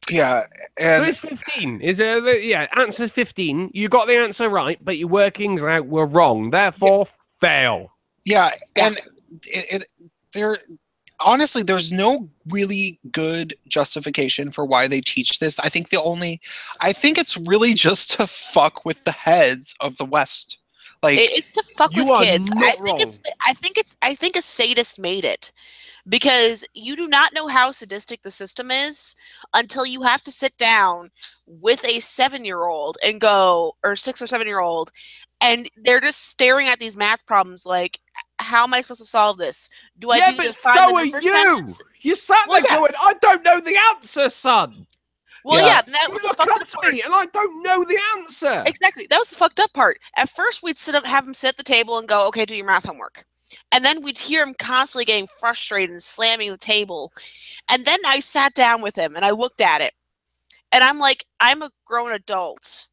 yeah, So and it's 15. Yeah, answer's 15. You got the answer right, but your workings out were wrong. Therefore, fail. yeah, and there. Honestly, there's no really good justification for why they teach this. I think it's really just to fuck with the heads of the West. Like, It's to fuck You with are kids. not wrong. I think a sadist made it because you do not know how sadistic the system is until you have to sit down with a 7-year-old and go, or 6 or 7-year-old, and they're just staring at these math problems like, how am I supposed to solve this? Do I Yeah, do but the find so the are number you. sentence? You sat Well, there yeah. going, "I don't know the answer, son." Well, Yeah. yeah, and that You was the look fucked up up to part. me, and I don't know the answer. Exactly. That was the fucked up part. At first, we'd have him sit at the table and go, "Okay, do your math homework." And then we'd hear him constantly getting frustrated and slamming the table. And then I sat down with him and I looked at it. And I'm like, I'm a grown adult.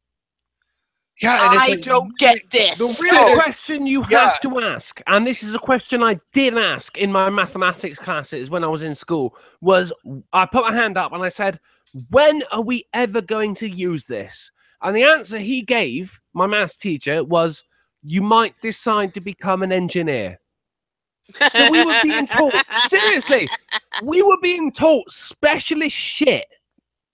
yeah, and it's I like, don't get this. The real question you Yeah. have to ask, and this is a question I did ask in my mathematics classes when I was in school, was I put my hand up and I said, "When are we ever going to use this?" And the answer he gave, my maths teacher, was, "You might decide to become an engineer." So we were being taught, seriously, we were being taught specialist shit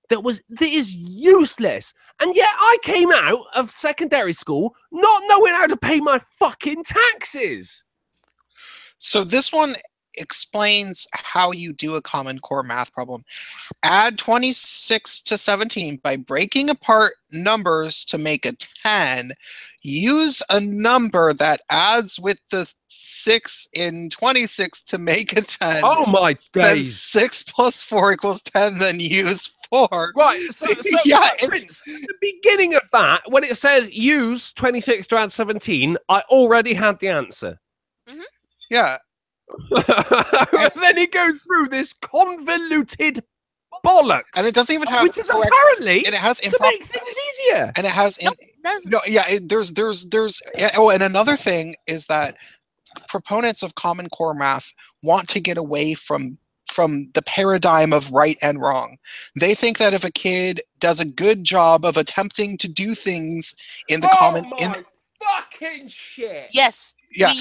that is useless. And yet I came out of secondary school not knowing how to pay my fucking taxes. So this one explains how you do a Common Core math problem. Add 26 to 17 by breaking apart numbers to make a 10. Use a number that adds with the 6 in 26 to make a 10. Oh my Then days. 6 plus 4 equals 10. Then use 4. Right, so Yeah, Prince, at the beginning of that, when it said use 26 to add 17, I already had the answer. Yeah. And then he goes through this convoluted bollocks, And it doesn't even have which is apparently and it has to make things easier. And it has and another thing is that proponents of Common Core math want to get away from the paradigm of right and wrong. They think that if a kid does a good job of attempting to do things in the fucking shit. Yes. Yeah.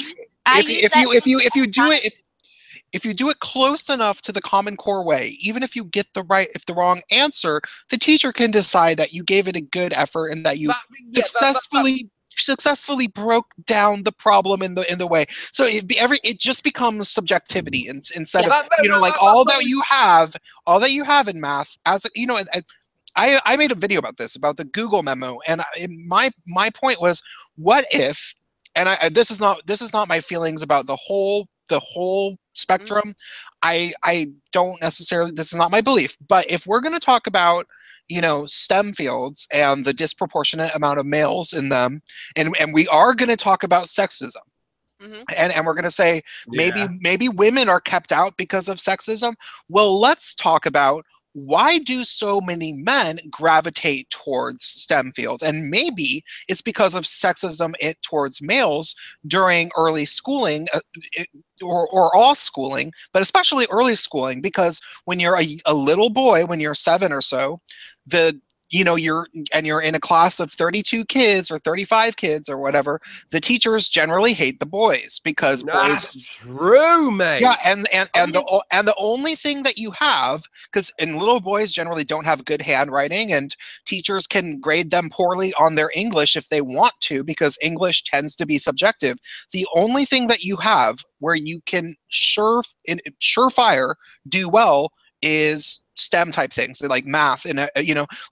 If you do it close enough to the Common Core way, even if you get the wrong answer, the teacher can decide that you gave it a good effort and that you successfully broke down the problem in the way. So it just becomes subjectivity instead of all that you have in math. As you know, I made a video about this, about the Google memo, and my point was, what if? And this is not my feelings about the whole spectrum. I don't necessarily, this is not my belief, but if we're going to talk about STEM fields and the disproportionate amount of males in them, and we are going to talk about sexism, and we're going to say maybe women are kept out because of sexism. Well, let's talk about, why do so many men gravitate towards STEM fields? And maybe it's because of sexism towards males during early schooling, or all schooling, but especially early schooling, because when you're a little boy, when you're 7 or so, you're in a class of 32 kids or 35 kids or whatever, the teachers generally hate the boys because That's true, mate. Yeah, and the only thing that you have, because little boys generally don't have good handwriting, and teachers can grade them poorly on their English if they want to, because English tends to be subjective. The only thing that you have where you can surefire do well is STEM type things, like math, and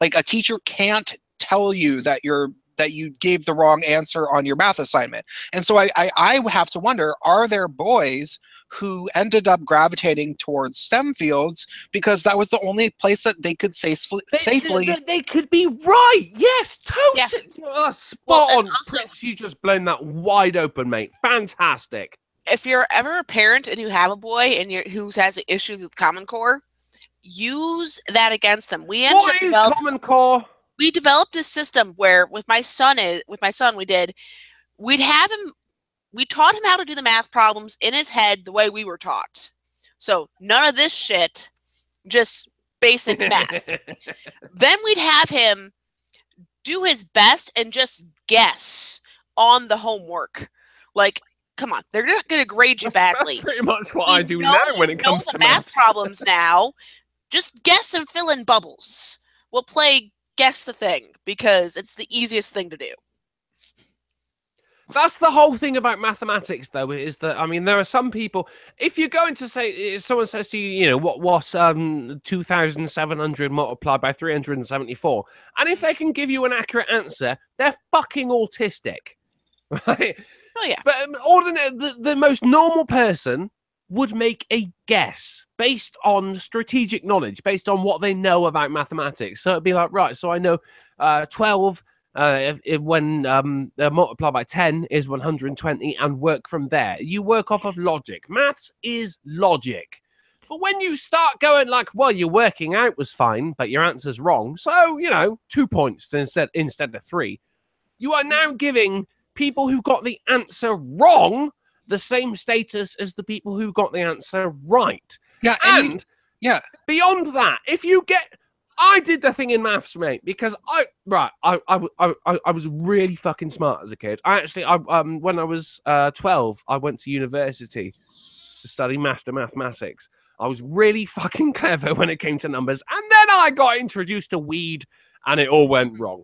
like a teacher can't tell you that you gave the wrong answer on your math assignment. And so I have to wonder, are there boys who ended up gravitating towards STEM fields because that was the only place that they could safely. They could be right. Yes, totally. Yeah. Spot on. Also, you just blown that wide open, mate. Fantastic. If you're ever a parent and you have a boy and who has issues with Common Core, use that against them. What is Common Core? We developed this system where with my son we'd have him, we taught him how to do the math problems in his head the way we were taught. So none of this shit, just basic math. Then we'd have him do his best and just guess on the homework. Like, come on, they're not going to grade you badly. That's pretty much what I do now when it comes to math problems now. Just guess and fill in bubbles. We'll play guess the thing because it's the easiest thing to do. That's the whole thing about mathematics, though, is that, I mean, there are some people, if you're going to say, if someone says to you, what's 2,700 multiplied by 374, and if they can give you an accurate answer, they're fucking autistic, right? Oh, yeah. But the most normal person would make a guess based on strategic knowledge, based on what they know about mathematics. So it'd be like, right, so I know 12 when multiplied by 10 is 120, and work from there. You work off of logic. Maths is logic. But when you start going like, well, your working out was fine, but your answer's wrong, so, 2 points instead of 3, you are now giving people who got the answer wrong the same status as the people who got the answer right. Yeah, and beyond that, if you get, I did the thing in maths, mate, because I was really fucking smart as a kid. When I was 12, I went to university to study master mathematics. I was really fucking clever when it came to numbers, and then I got introduced to weed, and it all went wrong.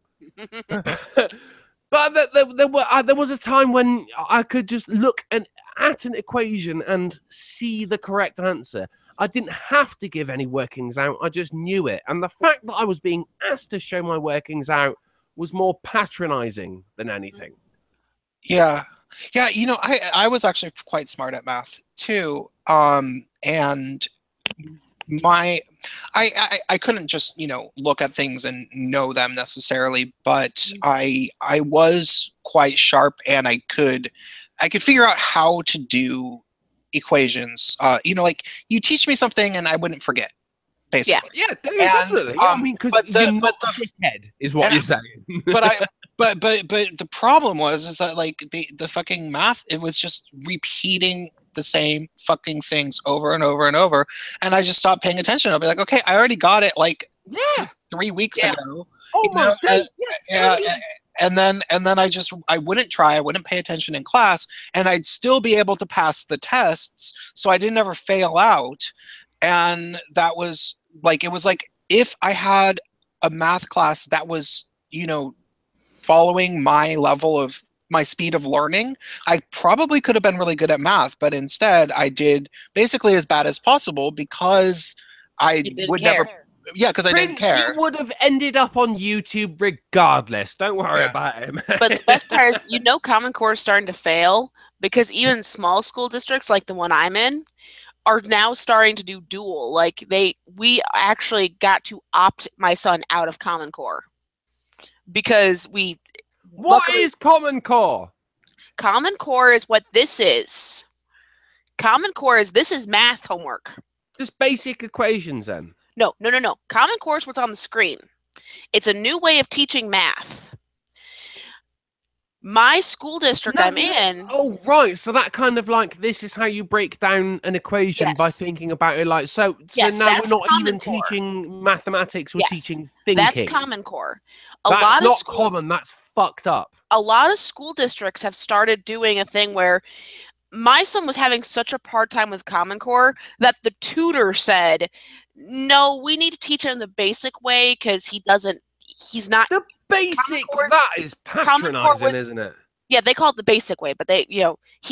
But there was a time when I could just look at an equation and see the correct answer. I didn't have to give any workings out. I just knew it. And the fact that I was being asked to show my workings out was more patronizing than anything. Yeah. Yeah, I was actually quite smart at math too. And I couldn't just, look at things and know them necessarily, but I was quite sharp, and I could figure out how to do equations. Like, you teach me something and I wouldn't forget, basically. Yeah, definitely. I mean, because you're not a dickhead, is what you're saying. But the problem is that, like, the fucking math, it was just repeating the same fucking things over and over and over, and I just stopped paying attention. I'll be like, okay, I already got it, like, 3 weeks ago. Oh my god! Yes, and then I wouldn't try, I wouldn't pay attention in class, and I'd still be able to pass the tests, so I didn't ever fail out. And that was like, it was like, if I had a math class that was, following my speed of learning, I probably could have been really good at math, but instead I did basically as bad as possible because I would never. Yeah, because I didn't care. You would have ended up on YouTube regardless. Don't worry about him. But the best part is, Common Core is starting to fail because even small school districts like the one I'm in are now starting to do dual. Like, we actually got to opt my son out of Common Core because What is Common Core? Common Core is what this is. Common Core is math homework. Just basic equations, then. No. Common Core is what's on the screen. It's a new way of teaching math. My school district I'm in. Oh, right. So that kind of like, this is how you break down an equation by thinking about it. Like, so now we're not even teaching mathematics, we're teaching thinking. That's Common Core. That's not common. That's fucked up. A lot of school districts have started doing a thing where my son was having such a hard time with Common Core that the tutor said, no, we need to teach him the basic way because he's not. The basic, that is patronizing, isn't it? Yeah, they call it the basic way, but he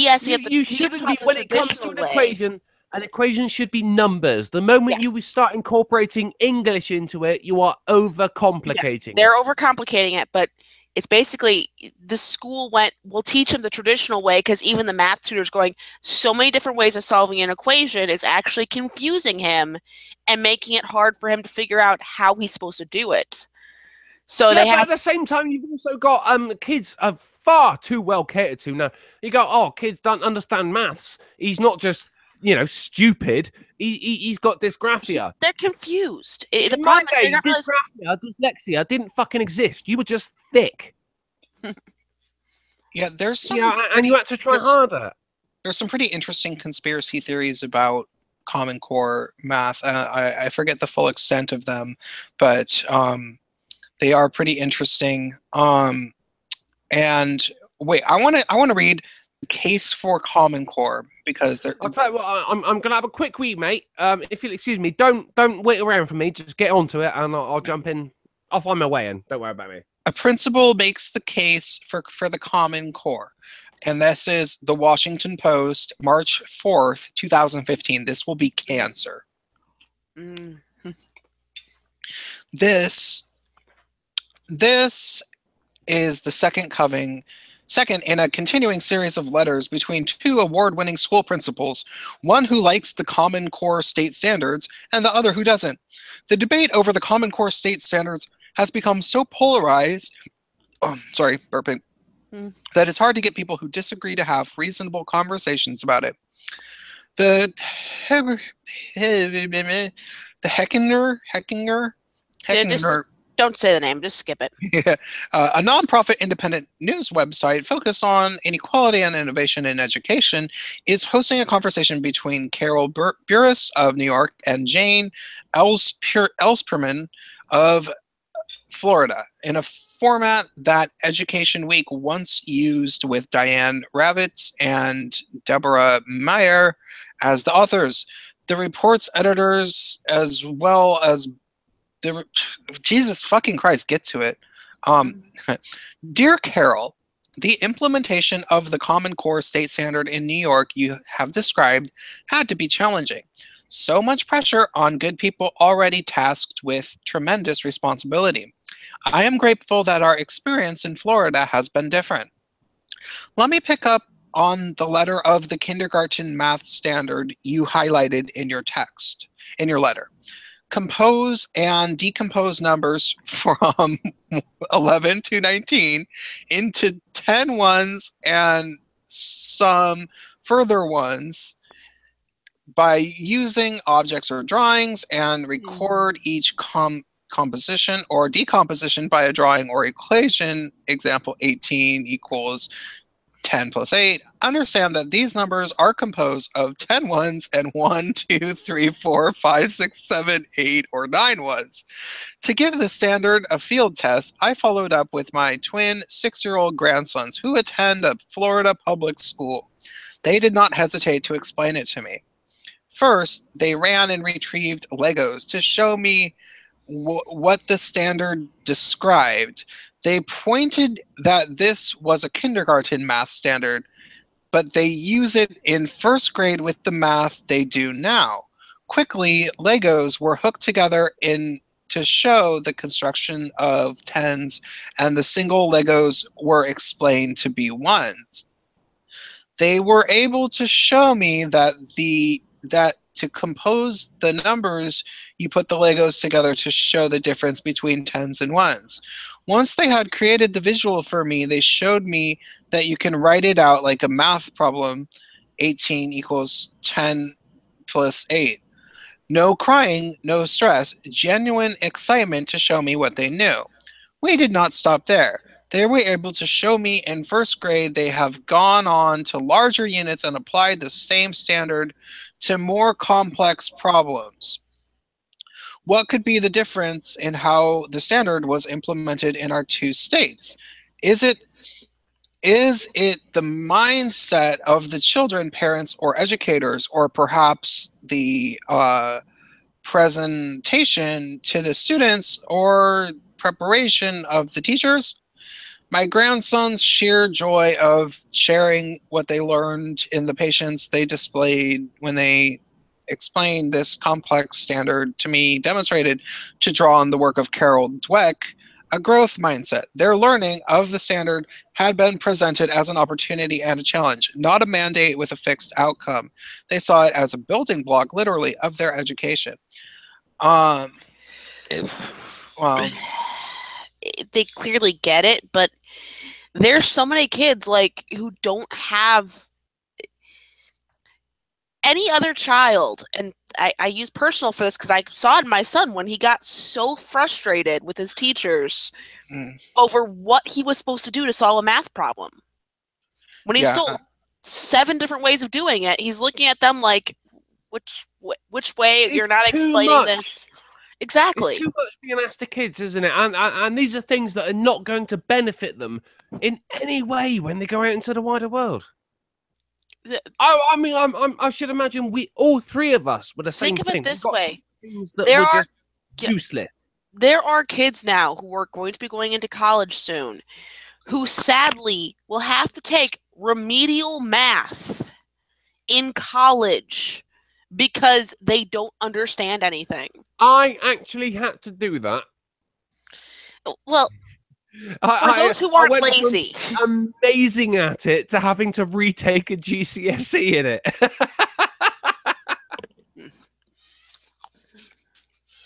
has to get the. You shouldn't be, when it comes to an equation should be numbers. The moment you start incorporating English into it, you are overcomplicating. They're overcomplicating it, but it's basically the school we'll teach him the traditional way because even the math tutor's going, so many different ways of solving an equation is actually confusing him and making it hard for him to figure out how he's supposed to do it. So but at the same time, you've also got kids are far too well catered to now. You go, oh, kids don't understand maths. He's not just stupid. He's got dysgraphia. They're confused. In my day, dyslexia didn't fucking exist. You were just thick. Yeah, there's some. And you had to try harder. There's some pretty interesting conspiracy theories about Common Core math. I forget the full extent of them, but they are pretty interesting. And wait, I want to read the case for Common Core because they're. I'll tell you what, I'm gonna have a quick wee, mate. If you'll excuse me, don't wait around for me. Just get onto it, and I'll jump in. I'll find my way in. Don't worry about me. A principal makes the case for the Common Core, and this is the Washington Post, March 4th, 2015. This will be cancer. This is the second in a continuing series of letters between two award-winning school principals, one who likes the Common Core state standards and the other who doesn't. The debate over the Common Core state standards has become so polarized, that it's hard to get people who disagree to have reasonable conversations about it. The Heckinger. Don't say the name, just skip it. Yeah. A nonprofit independent news website focused on inequality and innovation in education is hosting a conversation between Carol Burris of New York and Jane Ellspermann of Florida in a format that Education Week once used with Diane Ravitz and Deborah Meyer as the authors. The report's editors, as well as Jesus fucking Christ, get to it. Dear Carol, the implementation of the Common Core state standard in New York you have described had to be challenging. So much pressure on good people already tasked with tremendous responsibility. I am grateful that our experience in Florida has been different. Let me pick up on the letter of the kindergarten math standard you highlighted in your text, in your letter. Compose and decompose numbers from 11 to 19 into 10 ones and some further ones by using objects or drawings, and record each composition or decomposition by a drawing or equation. Example 18 equals 10 plus 8. Understand that these numbers are composed of 10 ones and 1, 2, 3, 4, 5, 6, 7, 8, or 9 ones. To give the standard a field test, I followed up with my twin 6-year-old grandsons who attend a Florida public school. They did not hesitate to explain it to me. First, they ran and retrieved Legos to show me what the standard described. They pointed that this was a kindergarten math standard, but they use it in first grade with the math they do now. Quickly, Legos were hooked together to show the construction of tens, and the single Legos were explained to be ones. They were able to show me that to compose the numbers, you put the Legos together to show the difference between tens and ones. Once they had created the visual for me, they showed me that you can write it out like a math problem. 18 equals 10 plus 8. No crying, no stress, genuine excitement to show me what they knew. We did not stop there. They were able to show me in first grade they have gone on to larger units and applied the same standard to more complex problems. What could be the difference in how the standard was implemented in our two states? Is it the mindset of the children, parents, or educators, or perhaps the presentation to the students or preparation of the teachers? My grandson's sheer joy of sharing what they learned in the patience they displayed when they explained this complex standard to me demonstrated, to draw on the work of Carol Dweck, a growth mindset. Their learning of the standard had been presented as an opportunity and a challenge, not a mandate with a fixed outcome. They saw it as a building block, literally, of their education. Well, they clearly get it, but there's so many kids like who don't have any other child, and I use personal for this because I saw it in my son when he got so frustrated with his teachers over what he was supposed to do to solve a math problem. When he saw 7 different ways of doing it, he's looking at them like, which way? You're not explaining this. Exactly. It's too much being asked to kids, isn't it? And these are things that are not going to benefit them in any way when they go out into the wider world. I mean, I should imagine all 3 of us were the same thing. Think of it this way: things that were just useless. There are kids now who are going to be going into college soon, who sadly will have to take remedial math in college because they don't understand anything. I actually had to do that. Well, for those who aren't lazy. Amazing at it to having to retake a GCSE in it.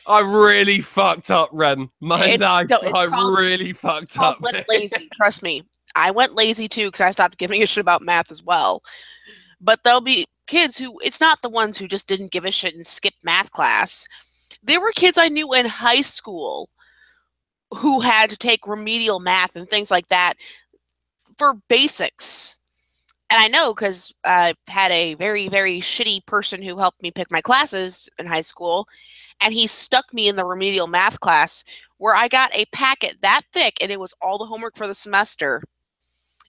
I really fucked up, Ren. I really fucked up. Went lazy. Trust me. I went lazy too because I stopped giving a shit about math as well. But there'll be kids who, it's not the ones who just didn't give a shit and skipped math class. There were kids I knew in high school who had to take remedial math and things like that for basics. And I know because I had a very, very shitty person who helped me pick my classes in high school, and he stuck me in the remedial math class where I got a packet that thick, and it was all the homework for the semester.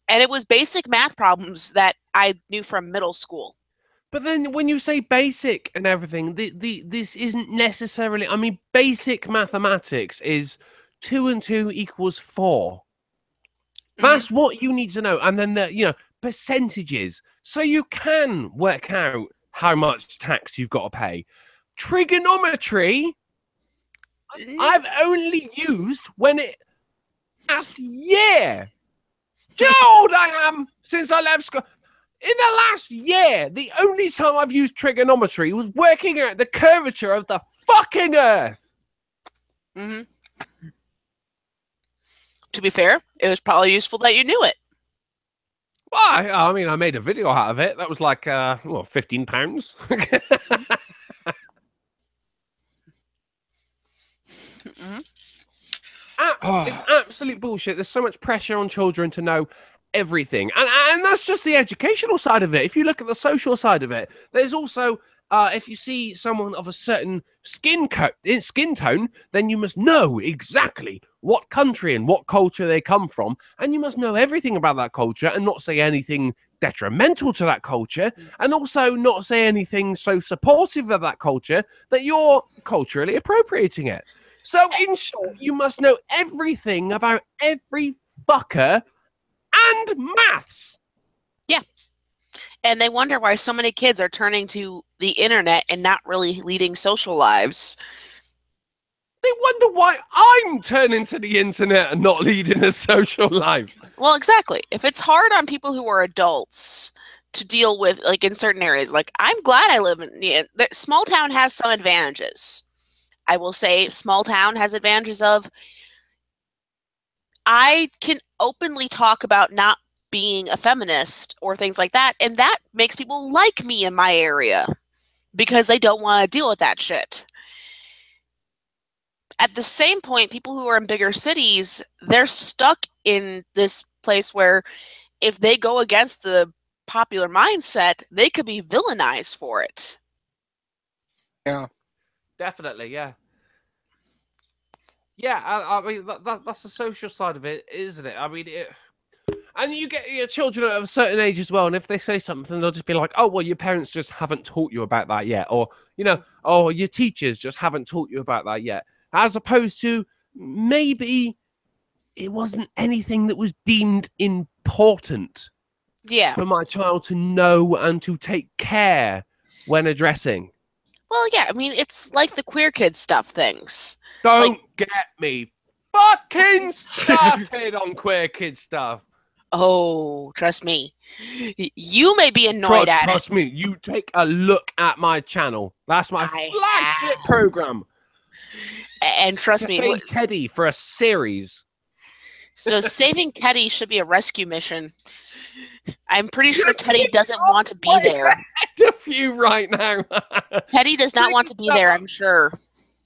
And it was basic math problems that I knew from middle school. But then when you say basic and everything, this isn't necessarily... I mean, basic mathematics is 2 and 2 equals 4. That's what you need to know. And then, percentages. So you can work out how much tax you've got to pay. Trigonometry, I've only used when last year. Do you know how old I am since I left school? In the last year, the only time I've used trigonometry was working out the curvature of the fucking Earth. Mm-hmm. To be fair, it was probably useful that you knew it. Well, I mean, I made a video out of it. That was like, well, £15. Mm-hmm. It's absolute bullshit. There's so much pressure on children to know everything, and that's just the educational side of it. If you look at the social side of it, there's also if you see someone of a certain skin tone, then you must know exactly what country and what culture they come from, and you must know everything about that culture and not say anything detrimental to that culture, and also not say anything so supportive of that culture that you're culturally appropriating it. So, in short, you must know everything about every fucker and maths. Yeah. And they wonder why so many kids are turning to the internet and not really leading social lives. They wonder why I'm turning to the internet and not leading a social life. Well, exactly. If it's hard on people who are adults to deal with, like in certain areas, like I'm glad I live in small town has some advantages. I will say small town has advantages of I can openly talk about not being a feminist or things like that, and that makes people like me in my area because they don't want to deal with that shit. At the same point, people who are in bigger cities, they're stuck in this place where if they go against the popular mindset, they could be villainized for it. Yeah. Definitely, yeah. Yeah, I mean, that's the social side of it, isn't it? I mean, and you get your children at a certain age as well, and if they say something, they'll just be like, oh, well, your parents just haven't taught you about that yet. Or, you know, oh, your teachers just haven't taught you about that yet. As opposed to maybe it wasn't anything that was deemed important for my child to know and to take care when addressing. Well, yeah, I mean, it's like the queer kid stuff things. Don't get me fucking started on queer kid stuff. Oh, trust me. You may be annoyed at it. Trust me, you take a look at my channel. That's my flagship program. And trust me, save Teddy for a series. So saving Teddy should be a rescue mission. I'm pretty sure Teddy doesn't want to be there. A few right now. Teddy does not want to be there, I'm sure.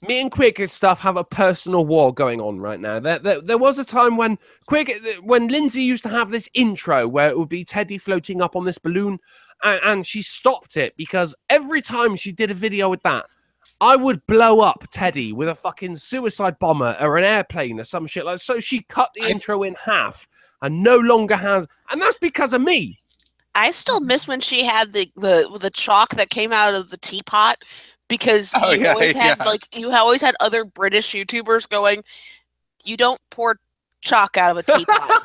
Me and Queer Kid Stuff have a personal war going on right now. There was a time when Lindsay used to have this intro where it would be Teddy floating up on this balloon, and she stopped it because every time she did a video with that, I would blow up Teddy with a fucking suicide bomber or an airplane or some shit like that. So she cut the intro in half and no longer has, and that's because of me. I still miss when she had the chalk that came out of the teapot. Because you always had other British YouTubers going, you don't pour chalk out of a teapot.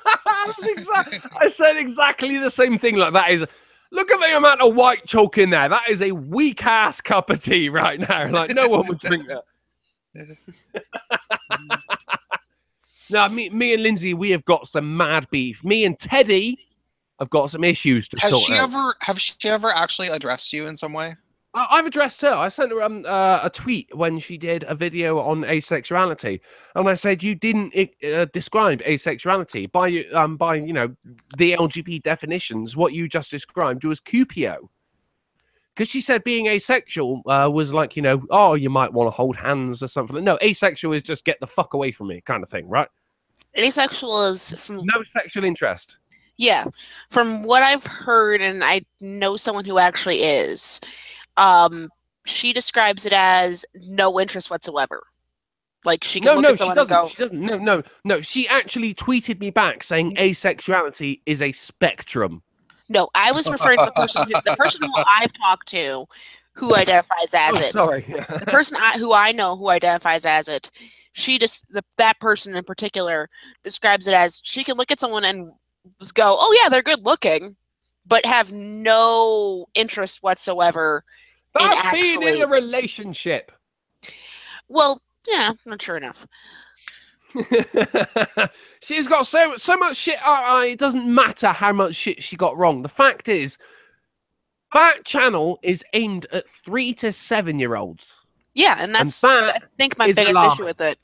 I said exactly the same thing. Like that is, look at the amount of white chalk in there. That is a weak ass cup of tea right now. Like no one would drink that. Now, me and Lindsay, we have got some mad beef. Me and Teddy have got some issues to sort out. Has she ever actually addressed you in some way? I've addressed her. I sent her a tweet when she did a video on asexuality, and I said you didn't describe asexuality by the LGBT definitions. What you just described was Cupio, because she said being asexual was like oh, you might want to hold hands or something. No, asexual is just get the fuck away from me kind of thing, right? Asexual is from no sexual interest. Yeah, from what I've heard, and I know someone who actually is. She describes it as no interest whatsoever. Like she can look at someone and go, she doesn't. No. She actually tweeted me back saying asexuality is a spectrum. No, I was referring to the person who I've talked to, who identifies as it. Sorry, the person who I know who identifies as it. That person in particular describes it as she can look at someone and just go, oh yeah, they're good looking, but have no interest whatsoever. That's being in a relationship. Well, yeah, not sure enough. She's got so much shit. It doesn't matter how much shit she got wrong. The fact is, That channel is aimed at 3 to 7-year-olds. Yeah, and that's I think my biggest issue with it.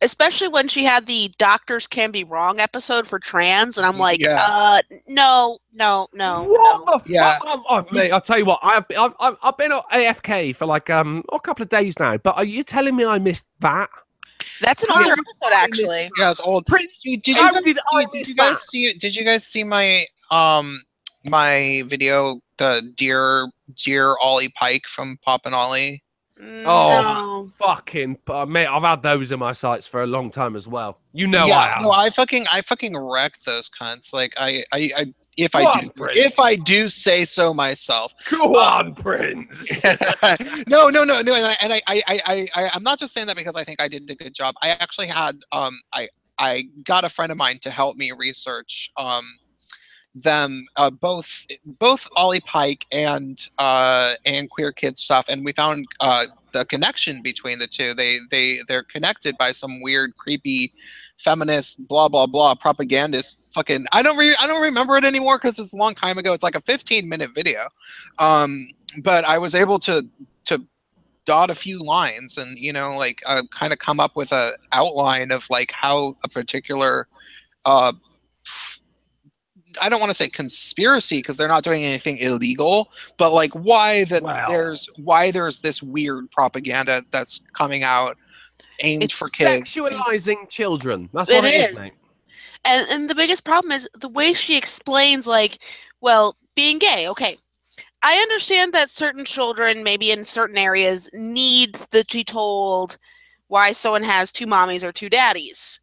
Especially when she had the "Doctors Can Be Wrong" episode for trans, and I'm like, no. What the fuck? Mate, I'll tell you what. I've been AFK for like a couple of days now. But are you telling me I missed that? That's an older episode, actually. Yeah, it's old. Did you guys see my my video, the dear Ollie Pike from Pop and Ollie? No. Fucking mate, I've had those in my sights for a long time as well. You know, I fucking wreck those cunts. Like if I do say so myself. Go on, Prince. No, and I'm not just saying that because I think I did a good job. I actually had I got a friend of mine to help me research them both Ollie Pike and Queer Kid stuff, and we found the connection between the two. They're connected by some weird, creepy, feminist, blah blah blah propagandist. Fucking I don't remember it anymore because it's a long time ago. It's like a 15-minute video, but I was able to dot a few lines and like kind of come up with a outline of like how a particular I don't want to say conspiracy because they're not doing anything illegal, but like why there's this weird propaganda that's coming out aimed for kids. Sexualizing children. That's what it is, mate. And the biggest problem is the way she explains, like, well, being gay. Okay, I understand that certain children, maybe in certain areas, need to be told why someone has 2 mommies or 2 daddies.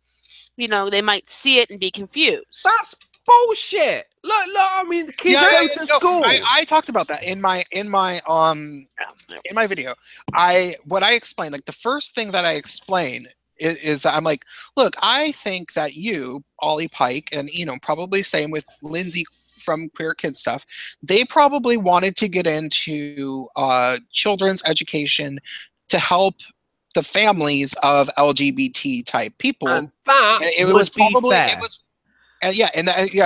They might see it and be confused. That's bullshit. Look, I mean, the kids go to school. I talked about that in my video. What I explained, like the first thing that I explain is I'm like, look, I think that you, Ollie Pike, and probably same with Lindsay from Queer Kid stuff, they probably wanted to get into children's education to help the families of LGBT type people. And that it was probably fair.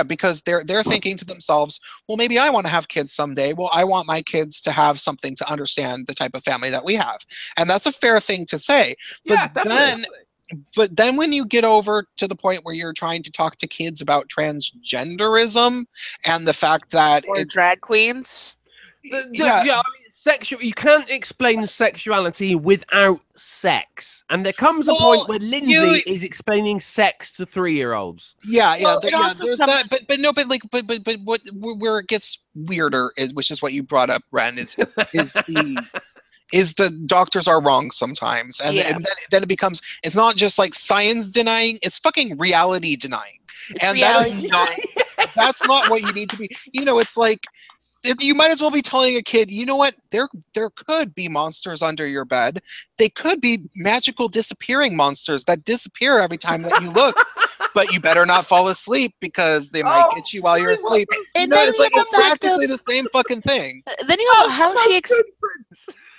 Because they're thinking to themselves, well, maybe I want to have kids someday. Well, I want my kids to have something to understand the type of family that we have, and that's a fair thing to say. But then when you get over to the point where you're trying to talk to kids about transgenderism and the fact that drag queens. Sexual. You can't explain sexuality without sex, and there comes a point where Lindsay is explaining sex to 3-year-olds. There's that, but where it gets weirder is, which is what you brought up, Ren, is the doctors are wrong sometimes, and then it becomes, it's not just like science denying, it's fucking reality denying, that's not what you need to be. It's like, you might as well be telling a kid, you know what, there could be monsters under your bed. They could be magical disappearing monsters that disappear every time that you look, but you better not fall asleep because they might get you while you're asleep. It's practically the same fucking thing. Then you have how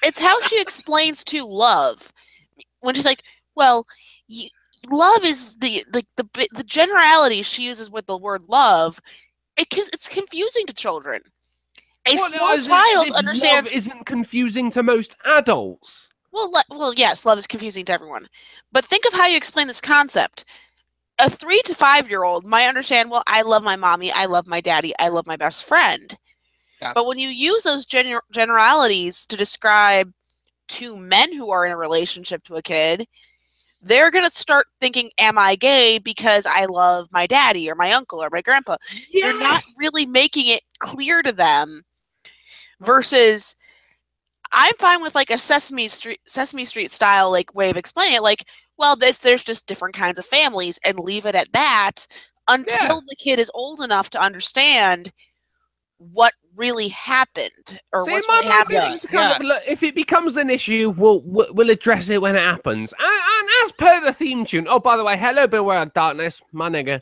it's how she explains to love when she's like, well, love is the generality she uses with the word love. It's confusing to children. A small child understands. Love isn't confusing to most adults. Well, yes, love is confusing to everyone. But think of how you explain this concept. A 3 to 5-year-old might understand, well, I love my mommy, I love my daddy, I love my best friend. Yeah. But when you use those generalities to describe 2 men who are in a relationship to a kid, they're going to start thinking, am I gay because I love my daddy or my uncle or my grandpa? Yes. You're not really making it clear to them. Versus, I'm fine with like a Sesame Street style like way of explaining it. Like, well, there's just different kinds of families, and leave it at that until the kid is old enough to understand what really happened or what's really happening. If it becomes an issue, we'll address it when it happens. And as per the theme tune. Oh, by the way, hello, Beware of Darkness, my nigga.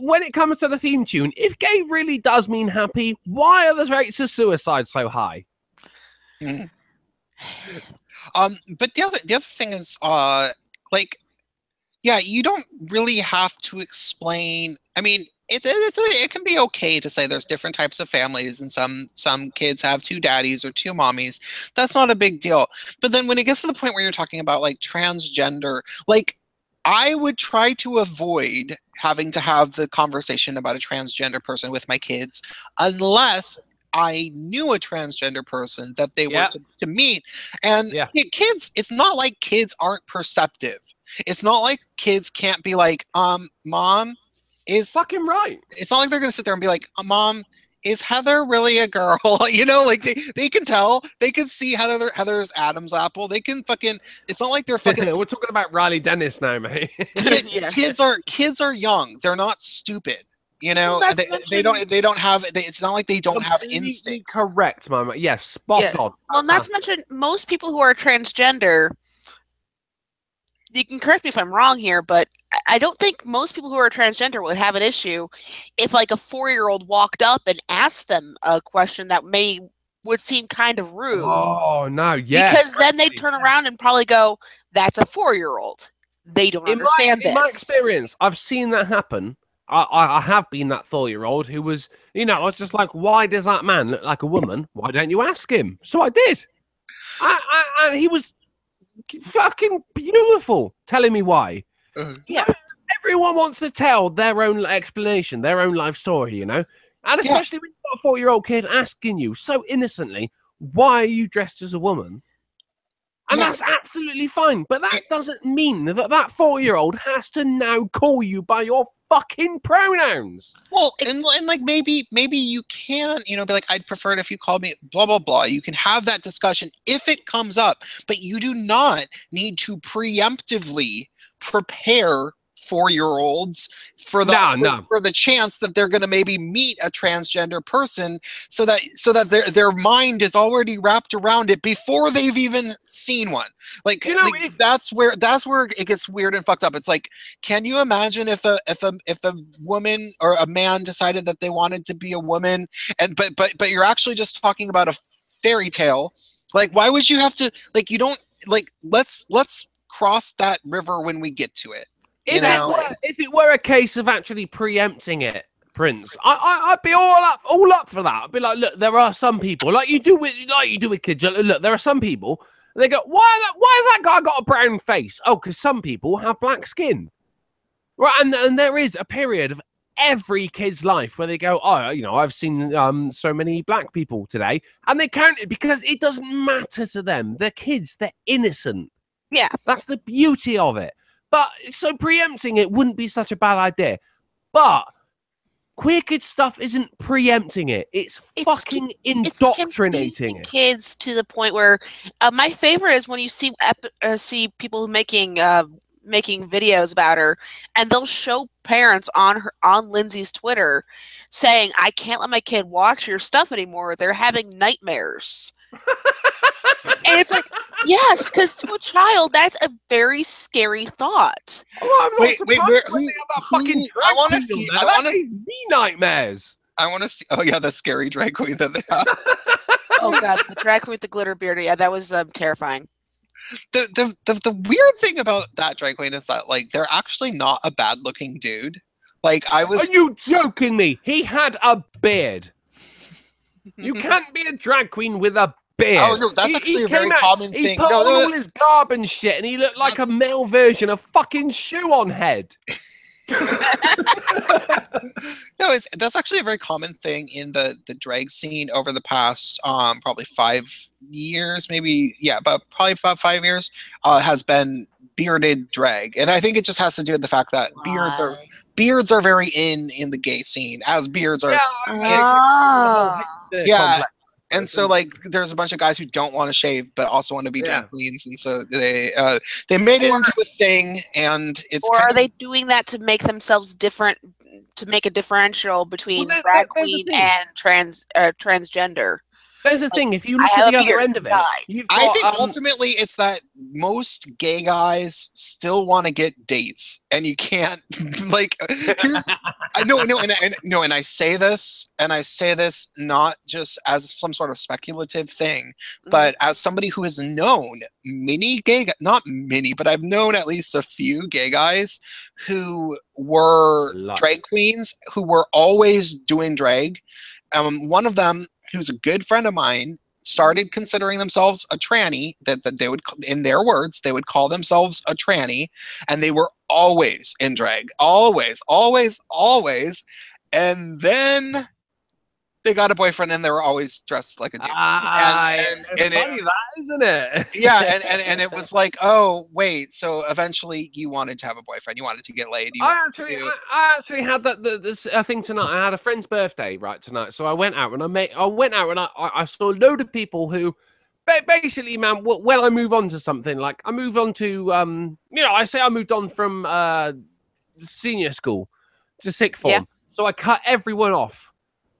When it comes to the theme tune, if gay really does mean happy, why are the rates of suicide so high? Mm. But the other thing is, you don't really have to explain. I mean, it can be okay to say there's different types of families, and some kids have two daddies or two mommies. That's not a big deal. But then when it gets to the point where you're talking about like transgender, like I would try to avoid having to have the conversation about a transgender person with my kids unless I knew a transgender person that they were to meet. And kids, it's not like kids aren't perceptive. It's not like kids can't be like, Mom, is fucking right. It's not like they're gonna sit there and be like, Mom, is Heather really a girl? You know, like they can tell. They can see Heather's Adam's apple. They can fucking. It's not like they're fucking. We're talking about Riley Dennis now, mate. Kids are young. They're not stupid. You know, they don't have. It's not like they don't have instincts. Correct, Mama. Yes, spot on. Well, not to mention most people who are transgender. You can correct me if I'm wrong here, but I don't think most people who are transgender would have an issue if like a 4-year-old walked up and asked them a question that would seem kind of rude. Oh, no, yes. Because then they'd turn around and probably go, that's a 4-year-old. They don't understand this. In my experience, I've seen that happen. I have been that 4-year-old who was, you know, I was just like, why does that man look like a woman? Why don't you ask him? So I did. And he was fucking beautiful telling me why. Yeah, everyone wants to tell their own explanation, their own life story, you know, and especially when you've got a 4-year-old kid asking you so innocently, why are you dressed as a woman? And that's absolutely fine, but that doesn't mean that 4-year-old has to now call you by your fucking pronouns. Well, and like maybe you can, you know, be like, I'd prefer it if you called me blah blah blah. You can have that discussion if it comes up, but you do not need to preemptively prepare 4-year-olds for the chance that they're going to maybe meet a transgender person, so that their mind is already wrapped around it before they've even seen one. Like, you know, that's where it gets weird and fucked up. It's like, can you imagine if a woman or a man decided that they wanted to be a woman, and but you're actually just talking about a fairy tale? Like, why would you have to, like, you don't, like, let's cross that river when we get to it. If it were a case of actually preempting it, Prince, I'd be all up for that. I'd be like, look, there are some people like you do with kids. Look, there are some people. They go, why has that guy got a brown face? Oh, because some people have black skin, right? And there is a period of every kid's life where they go, oh, you know, I've seen so many black people today, and they count it because it doesn't matter to them. They're kids. They're innocent. Yeah, that's the beauty of it. But so preempting it wouldn't be such a bad idea. But queer kid stuff isn't preempting it. It's fucking indoctrinating it. Kids to the point where my favorite is when you see people making videos about her, and they'll show parents on Lindsay's Twitter saying, I can't let my kid watch your stuff anymore. They're having nightmares. And it's like, yes, because to a child, that's a very scary thought. Oh, I'm not I want to see. I want to see nightmares. I want to see. Oh yeah, that scary drag queen that they have. Oh god, the drag queen with the glitter beard. Yeah, that was terrifying. The weird thing about that drag queen is that, like, they're actually not a bad looking dude. Like, I was. Are you joking me? He had a beard. You can't be a drag queen with a beard. Oh no, that's actually a very common thing. He put on all his garb and shit, and he looked like a male version of fucking Shoe on Head. No, that's actually a very common thing in the drag scene over the past probably 5 years, maybe, yeah, but probably about 5 years, has been bearded drag, and I think it just has to do with the fact that beards are very in the gay scene, as beards are. Yeah. And so, like, there's a bunch of guys who don't want to shave but also want to be drag queens, and so they made it into a thing, and it's. Or are they doing that to make themselves different, to make a differential between drag queen and transgender? There's the thing. If you look at the other end of it, I think ultimately it's that most gay guys still want to get dates, and you can't like. I know, and I say this, not just as some sort of speculative thing, but as somebody who has known not many, but I've known at least a few gay guys who were drag queens who were always doing drag. One of them, who's a good friend of mine, started considering themselves a tranny, that they would, in their words, they would call themselves a tranny, and they were always in drag. Always. And then they got a boyfriend and they were always dressed like a dude. It's funny that, isn't it? Yeah, and it was like, oh, wait, so eventually you wanted to have a boyfriend, you wanted to get laid. I actually had this thing tonight. I had a friend's birthday tonight, so I went out and I saw a load of people who, basically, man, when I move on to something, like I move on to, I moved on from senior school to sixth form, so I cut everyone off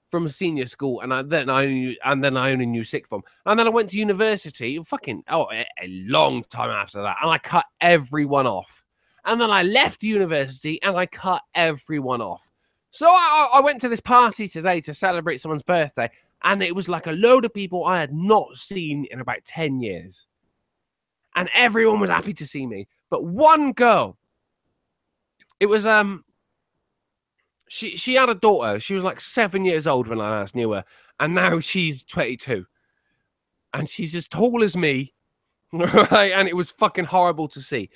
from senior school, and then I only knew sixth form, and then I went to university. A long time after that, and I cut everyone off. And then I left university, and I cut everyone off. So I went to this party today to celebrate someone's birthday, and it was like a load of people I had not seen in about 10 years, and everyone was happy to see me. But one girl, it was She had a daughter. She was like 7 years old when I last knew her, and now she's 22, and she's as tall as me, right? And it was fucking horrible to see.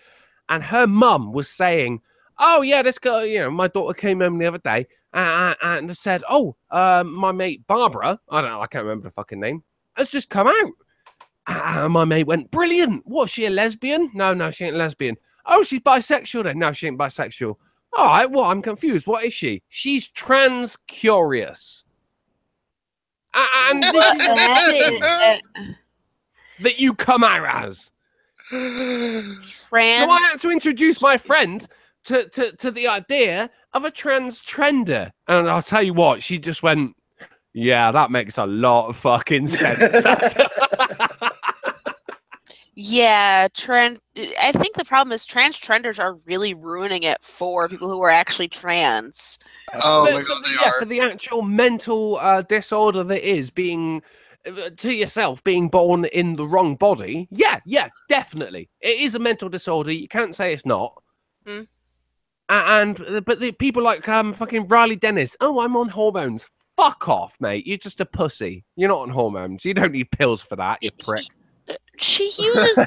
And her mum was saying, "Oh yeah, this girl, my daughter came home the other day and said, oh, my mate Barbara, I can't remember the fucking name, has just come out." And my mate went, "Brilliant. What? She a lesbian? No, she ain't lesbian. Oh, she's bisexual then? No, she ain't bisexual. All right, well, I'm confused. What is she? She's trans curious." And this is the thing that you come out as. Trans. So I had to introduce my friend to the idea of a trans trender. And I'll tell you what, she just went, "Yeah, that makes a lot of fucking sense." Yeah, I think the problem is trans trenders are really ruining it for people who are actually trans. Oh my God, they are. For the actual mental disorder that is being, to yourself, being born in the wrong body. Yeah, definitely. It is a mental disorder. You can't say it's not. But the people like fucking Riley Dennis, "Oh, I'm on hormones." Fuck off, mate. You're just a pussy. You're not on hormones. You don't need pills for that, you prick. She uses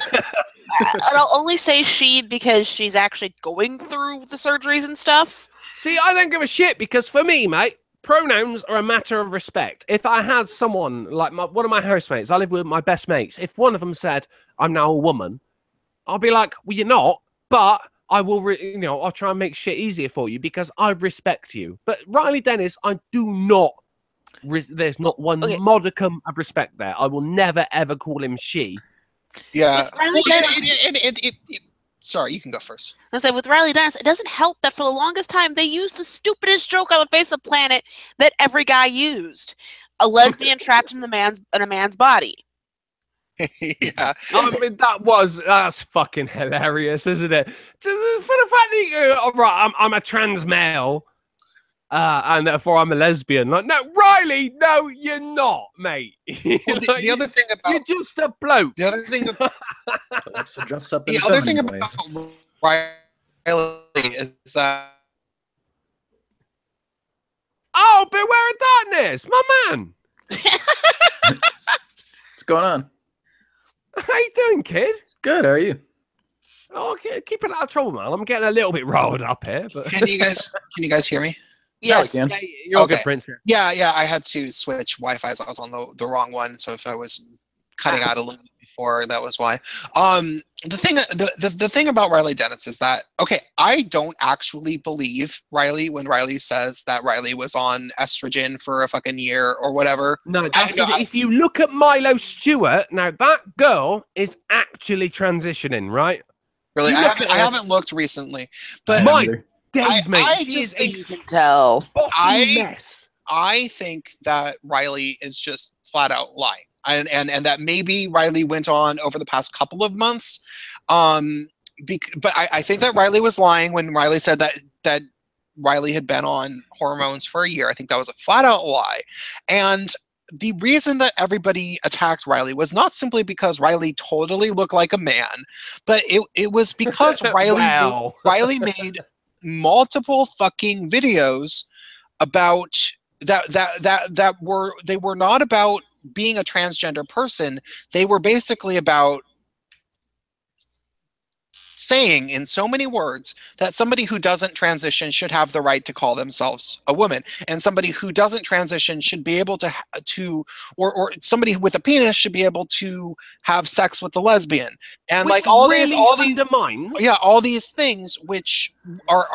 I'll only say she because she's actually going through the surgeries and stuff. See, I don't give a shit, because for me, mate, pronouns are a matter of respect. If I had someone like one of my housemates, I live with my best mates, if one of them said, "I'm now a woman," I'll be like, "Well, you're not, but I will, I'll try and make shit easier for you because I respect you." But Riley Dennis, I do not. There's not one modicum of respect there. I will never ever call him she. Yeah. Sorry, you can go first. I say with Riley Dennis, it doesn't help that for the longest time they used the stupidest joke on the face of the planet that every guy used: a lesbian trapped in a man's body. Yeah. I mean, that's fucking hilarious, isn't it? For the fact that you go, "Right, I'm a trans male, and therefore I'm a lesbian." Like, no, Riley, no, you're not, mate. Well, the other thing about you're just a bloke. The other thing about Let's dress up in the other thing about Riley is that Oh, Beware of Darkness, my man. What's going on? How you doing, kid? Good. How are you? Oh, keep it out of trouble, man. I'm getting a little bit riled up here. But can you guys hear me? Yes. Yeah, you're okay. Good, Prince. Here. Yeah. I had to switch Wi-Fi's. I was on the wrong one, so if I was cutting out a little bit before, that was why. The thing about Riley Dennis is that, okay, I don't actually believe Riley when Riley says that Riley was on estrogen for a fucking year or whatever. No, if you look at Milo Stewart, now that girl is actually transitioning, right? Really, I haven't looked recently, but Mike. Days, mate. I just think I think that Riley is just flat out lying, and that maybe Riley went on over the past couple of months But I think that Riley was lying when Riley said that Riley had been on hormones for a year. I think that was a flat out lie. And the reason that everybody attacked Riley was not simply because Riley totally looked like a man, but it was because Wow. Riley made multiple fucking videos about that were not about being a transgender person. They were basically about saying in so many words that somebody who doesn't transition should have the right to call themselves a woman, and somebody who doesn't transition should be able to or somebody with a penis should be able to have sex with a lesbian, and Which like all really these undermines. yeah, all these things which are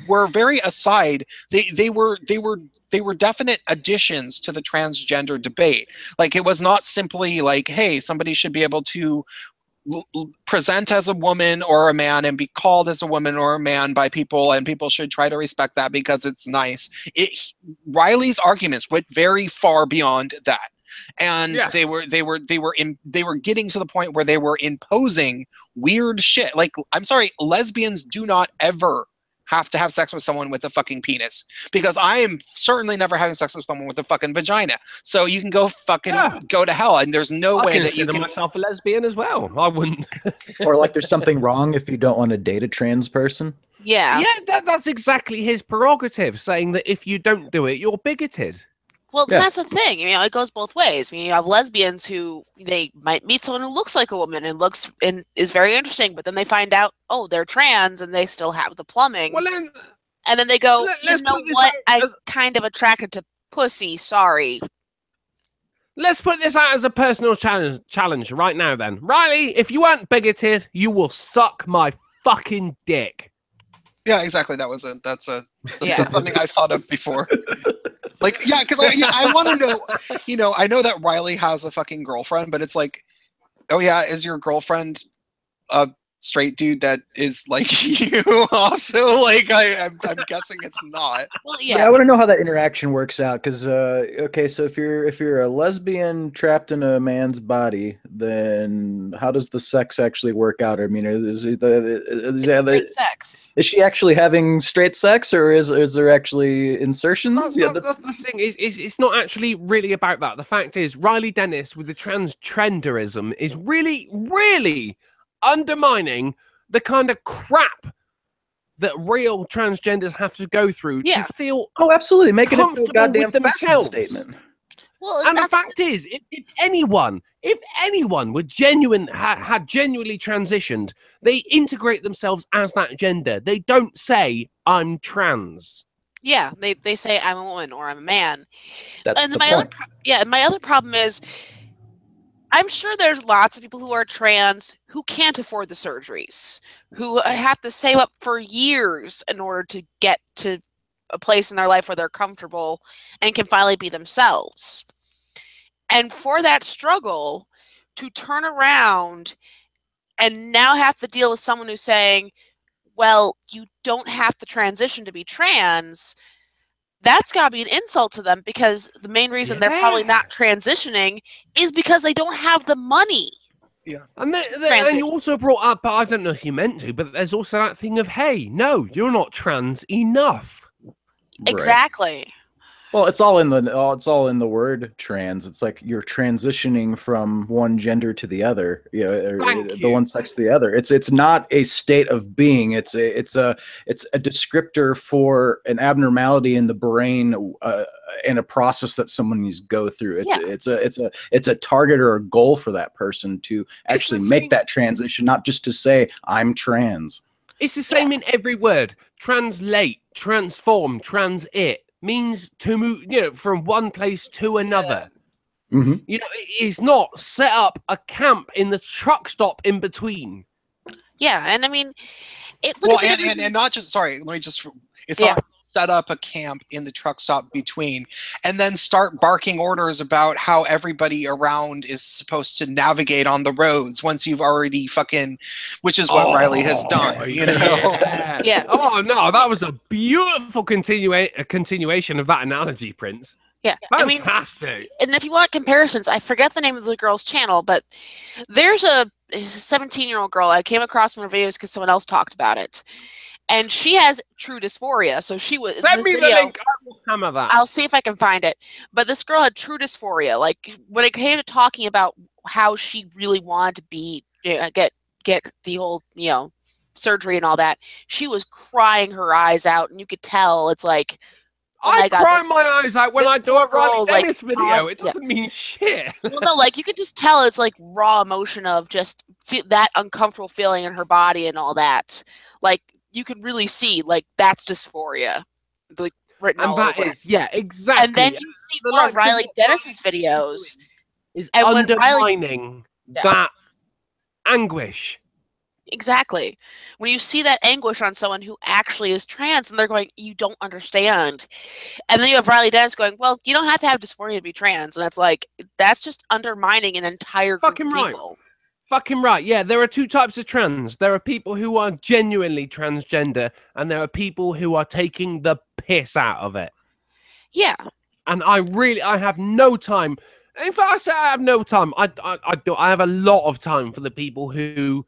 were very aside. They were definite additions to the transgender debate. Like, it was not simply like, hey, somebody should be able to present as a woman or a man and be called as a woman or a man by people, and people should try to respect that because it's nice. Riley's arguments went very far beyond that, and Yes. they were getting to the point where they were imposing weird shit. Like, I'm sorry, lesbians do not ever have to have sex with someone with a fucking penis, because I am certainly never having sex with someone with a fucking vagina. So you can go fucking go to hell, and there's no way that you consider can. myself a lesbian as well. I wouldn't. Or like there's something wrong if you don't want to date a trans person. Yeah. Yeah, that's exactly his prerogative, saying that if you don't do it, you're bigoted. Well, Yeah. that's the thing. You know, it goes both ways. I mean, you have lesbians who they might meet someone who looks like a woman and is very interesting, but then they find out, oh, they're trans, and they still have the plumbing. Well, then, And then they go, let's you know put this what? out I'm as- kind of attracted to pussy. Sorry. let's put this out as a personal challenge right now. Then, Riley, if you weren't bigoted, you will suck my fucking dick. Yeah, exactly. That's Yeah. something I thought of before. Like, yeah, because I want to know. You know, I know that Riley has a fucking girlfriend, but it's like, oh yeah, is your girlfriend a straight dude that is like you also? Like, I'm guessing it's not. Well, Yeah, I yeah. want to know how that interaction works out. Because okay, so if you're a lesbian trapped in a man's body, then how does the sex actually work out? I mean, It's straight sex. is she actually having straight sex, or is there actually insertions? That's the thing. It's not actually really about that. The fact is, Riley Dennis with the transgenderism is really, really undermining the kind of crap that real transgenders have to go through Yeah. to feel. Oh, absolutely, making it a comfortable goddamn with fashion themselves. statement. Well, And the that's- fact is, if anyone would had genuinely transitioned, they integrate themselves as that gender. They don't say, I'm trans. yeah, they say I'm a woman or I'm a man. That's And the my point. my other problem is, I'm sure there's lots of people who are trans who can't afford the surgeries, who have to save up for years in order to get to a place in their life where they're comfortable and can finally be themselves. And for that struggle to turn around and now have to deal with someone who's saying, well, you don't have to transition to be trans, that's got to be an insult to them, because the main reason they're probably Yeah. not transitioning is because they don't have the money. And Transition. you also brought up, I don't know if you meant to, but there's also that thing of, hey, no, you're not trans enough. Right. Exactly. Well, it's all in the word trans. It's like you're transitioning from one gender to the other, you know, or Thank the you. one sex to the other. It's not a state of being. It's a descriptor for an abnormality in the brain and a process that someone needs to go through. It's a target or a goal for that person to actually the make same- that transition, not just to say I'm trans. It's the same in every word. Translate, transform, transit means to move, you know, from one place to another. Mm-hmm. You know, it's not set up a camp in the truck stop in between. Yeah, and I mean, Well, and not just, sorry, let me just, it's Yeah. not set up a camp in the truck stop between and then start barking orders about how everybody around is supposed to navigate on the roads once you've already fucking, which is what Riley has done, you know? Yeah. Yeah. Oh no, that was a beautiful continuation of that analogy, Prince. yeah, I mean, Fantastic. and if you want comparisons, I forget the name of the girl's channel, but there's a a 17-year-old girl. I came across one of her videos because someone else talked about it. And she has true dysphoria. So she was Send me the link. I will hammer that. I'll see if I can find it. But this girl had true dysphoria. Like when it came to talking about how she really wanted to be get the whole surgery and all that, she was crying her eyes out, and you could tell it's like. Oh I cry my eyes out when I do a Riley Dennis video. It doesn't mean shit. Well, no, like you could just tell it's like raw emotion of just that uncomfortable feeling in her body and all that. Like you can really see, like that's dysphoria, like written all over it. Yeah, exactly. And then you see more of Riley Dennis's videos is undermining that anguish. Exactly. When you see that anguish on someone who actually is trans and they're going, you don't understand. And then you have Riley Dennis going, well, you don't have to have dysphoria to be trans. And it's like, that's just undermining an entire group of people. Fucking right. Yeah, there are two types of trans. There are people who are genuinely transgender, and there are people who are taking the piss out of it. Yeah. And I have no time. In fact, I say I have no time. I have a lot of time for the people who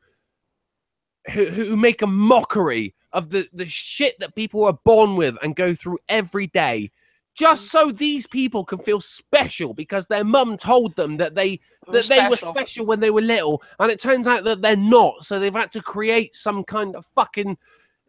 make a mockery of the shit that people are born with and go through every day, just so these people can feel special because their mum told them that they were special when they were little, and it turns out that they're not. So they've had to create some kind of fucking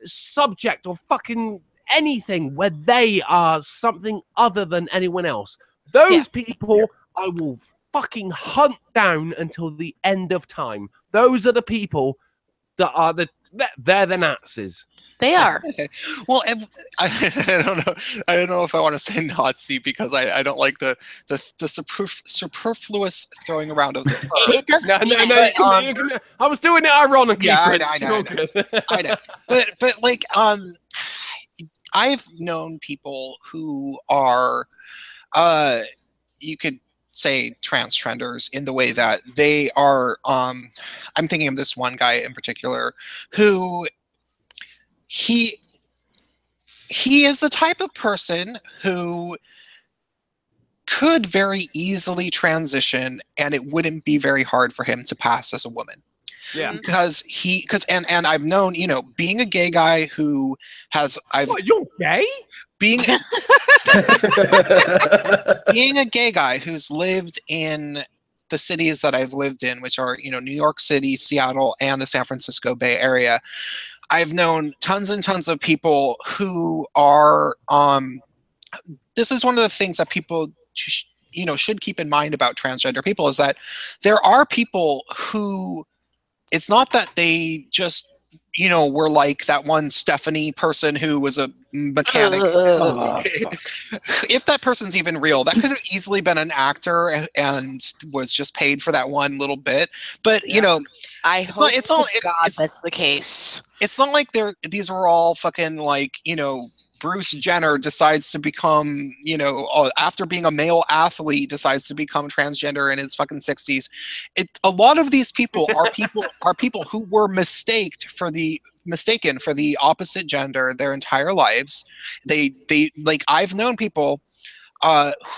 subject or fucking anything where they are something other than anyone else. Those people I will fucking hunt down until the end of time. Those are the people that are they're the Nazis. They are. Well, I don't know. I don't know if I want to say Nazi because I don't like the superfluous throwing around of the. It doesn't. No, I was doing it ironically. Yeah, I know. But like I've known people who are, you could say transgenders in the way that they are. I'm thinking of this one guy in particular who he is the type of person who could very easily transition, and it wouldn't be very hard for him to pass as a woman. Yeah, because and I've known, being a gay guy who has What, you're gay? Being a gay guy who's lived in the cities that I've lived in, which are, New York City, Seattle, and the San Francisco Bay Area, I've known tons and tons of people who are, this is one of the things that people, should keep in mind about transgender people, is that there are people who, it's not that they just, were like that one Stephanie person who was a mechanic. If that person's even real, that could have easily been an actor and was just paid for that one little bit. But I hope that's the case. It's not like these were all fucking like, Bruce Jenner decides to become, after being a male athlete, decides to become transgender in his fucking 60s. A lot of these people are people who were mistaken for the opposite gender their entire lives. They like, I've known people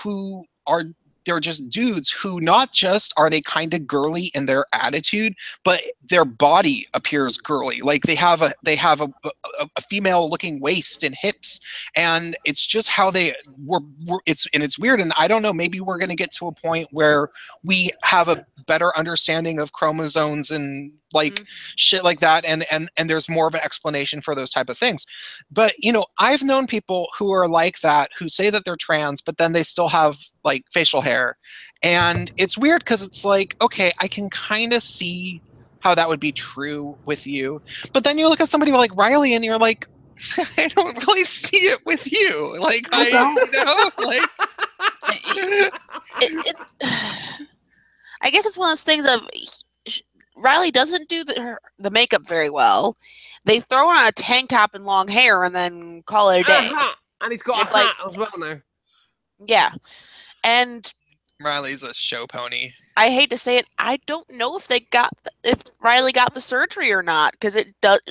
who are, they're just dudes who not just are they kind of girly in their attitude, but their body appears girly. Like they have a female looking waist and hips, and it's just how they were. It's weird, and I don't know. Maybe we're going to get to a point where we have a better understanding of chromosomes and shit like that, and there's more of an explanation for those type of things. But I've known people who are like that, who say that they're trans, but then they still have like facial hair, and it's weird because it's like, okay, I can kind of see how that would be true with you, but then you look at somebody like Riley and you're like, I don't really see it with you. Like I guess it's one of those things of Riley doesn't do the makeup very well. They throw on a tank top and long hair and then call it a day. And he's got a hat as well now. Yeah. And Riley's a show pony. I hate to say it, I don't know if Riley got the surgery or not, because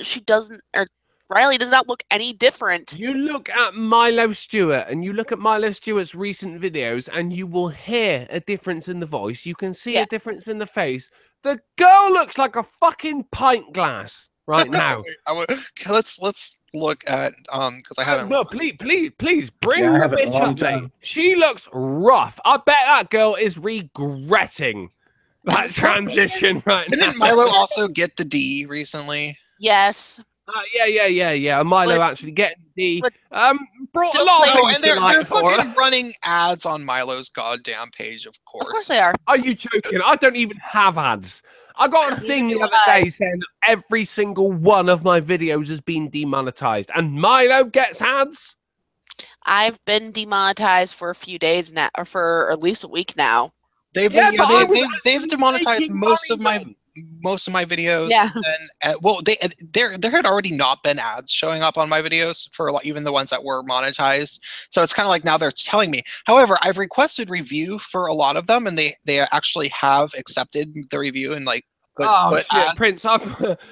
she doesn't, or Riley does not look any different. You look at Milo Stewart and you look at Milo Stewart's recent videos and you will hear a difference in the voice. You can see a difference in the face. The girl looks like a fucking pint glass right now. Let's look at because I haven't. No, please bring I the haven't in a bitch long up, mate. time. She looks rough. I bet that girl is regretting that transition right now. Didn't Milo also get the D recently? Yes. Yeah. Milo But- actually getting the brought a still lot of playing- things And they're to light for her. fucking running ads on Milo's goddamn page, of Of course. course they are. Are you joking? I don't even have ads. I got a thing the other day saying that every single one of my videos has been demonetized, and Milo gets ads. I've been demonetized for a few days now, or for at least a week now. They've Yeah, been, but I was they've actually demonetized making most of money my videos. Yeah. And well, there had already not been ads showing up on my videos for even the ones that were monetized. So it's kind of like now they're telling me. However, I've requested review for a lot of them, and they actually have accepted the review and like. Put Shit, ads. Prince! I've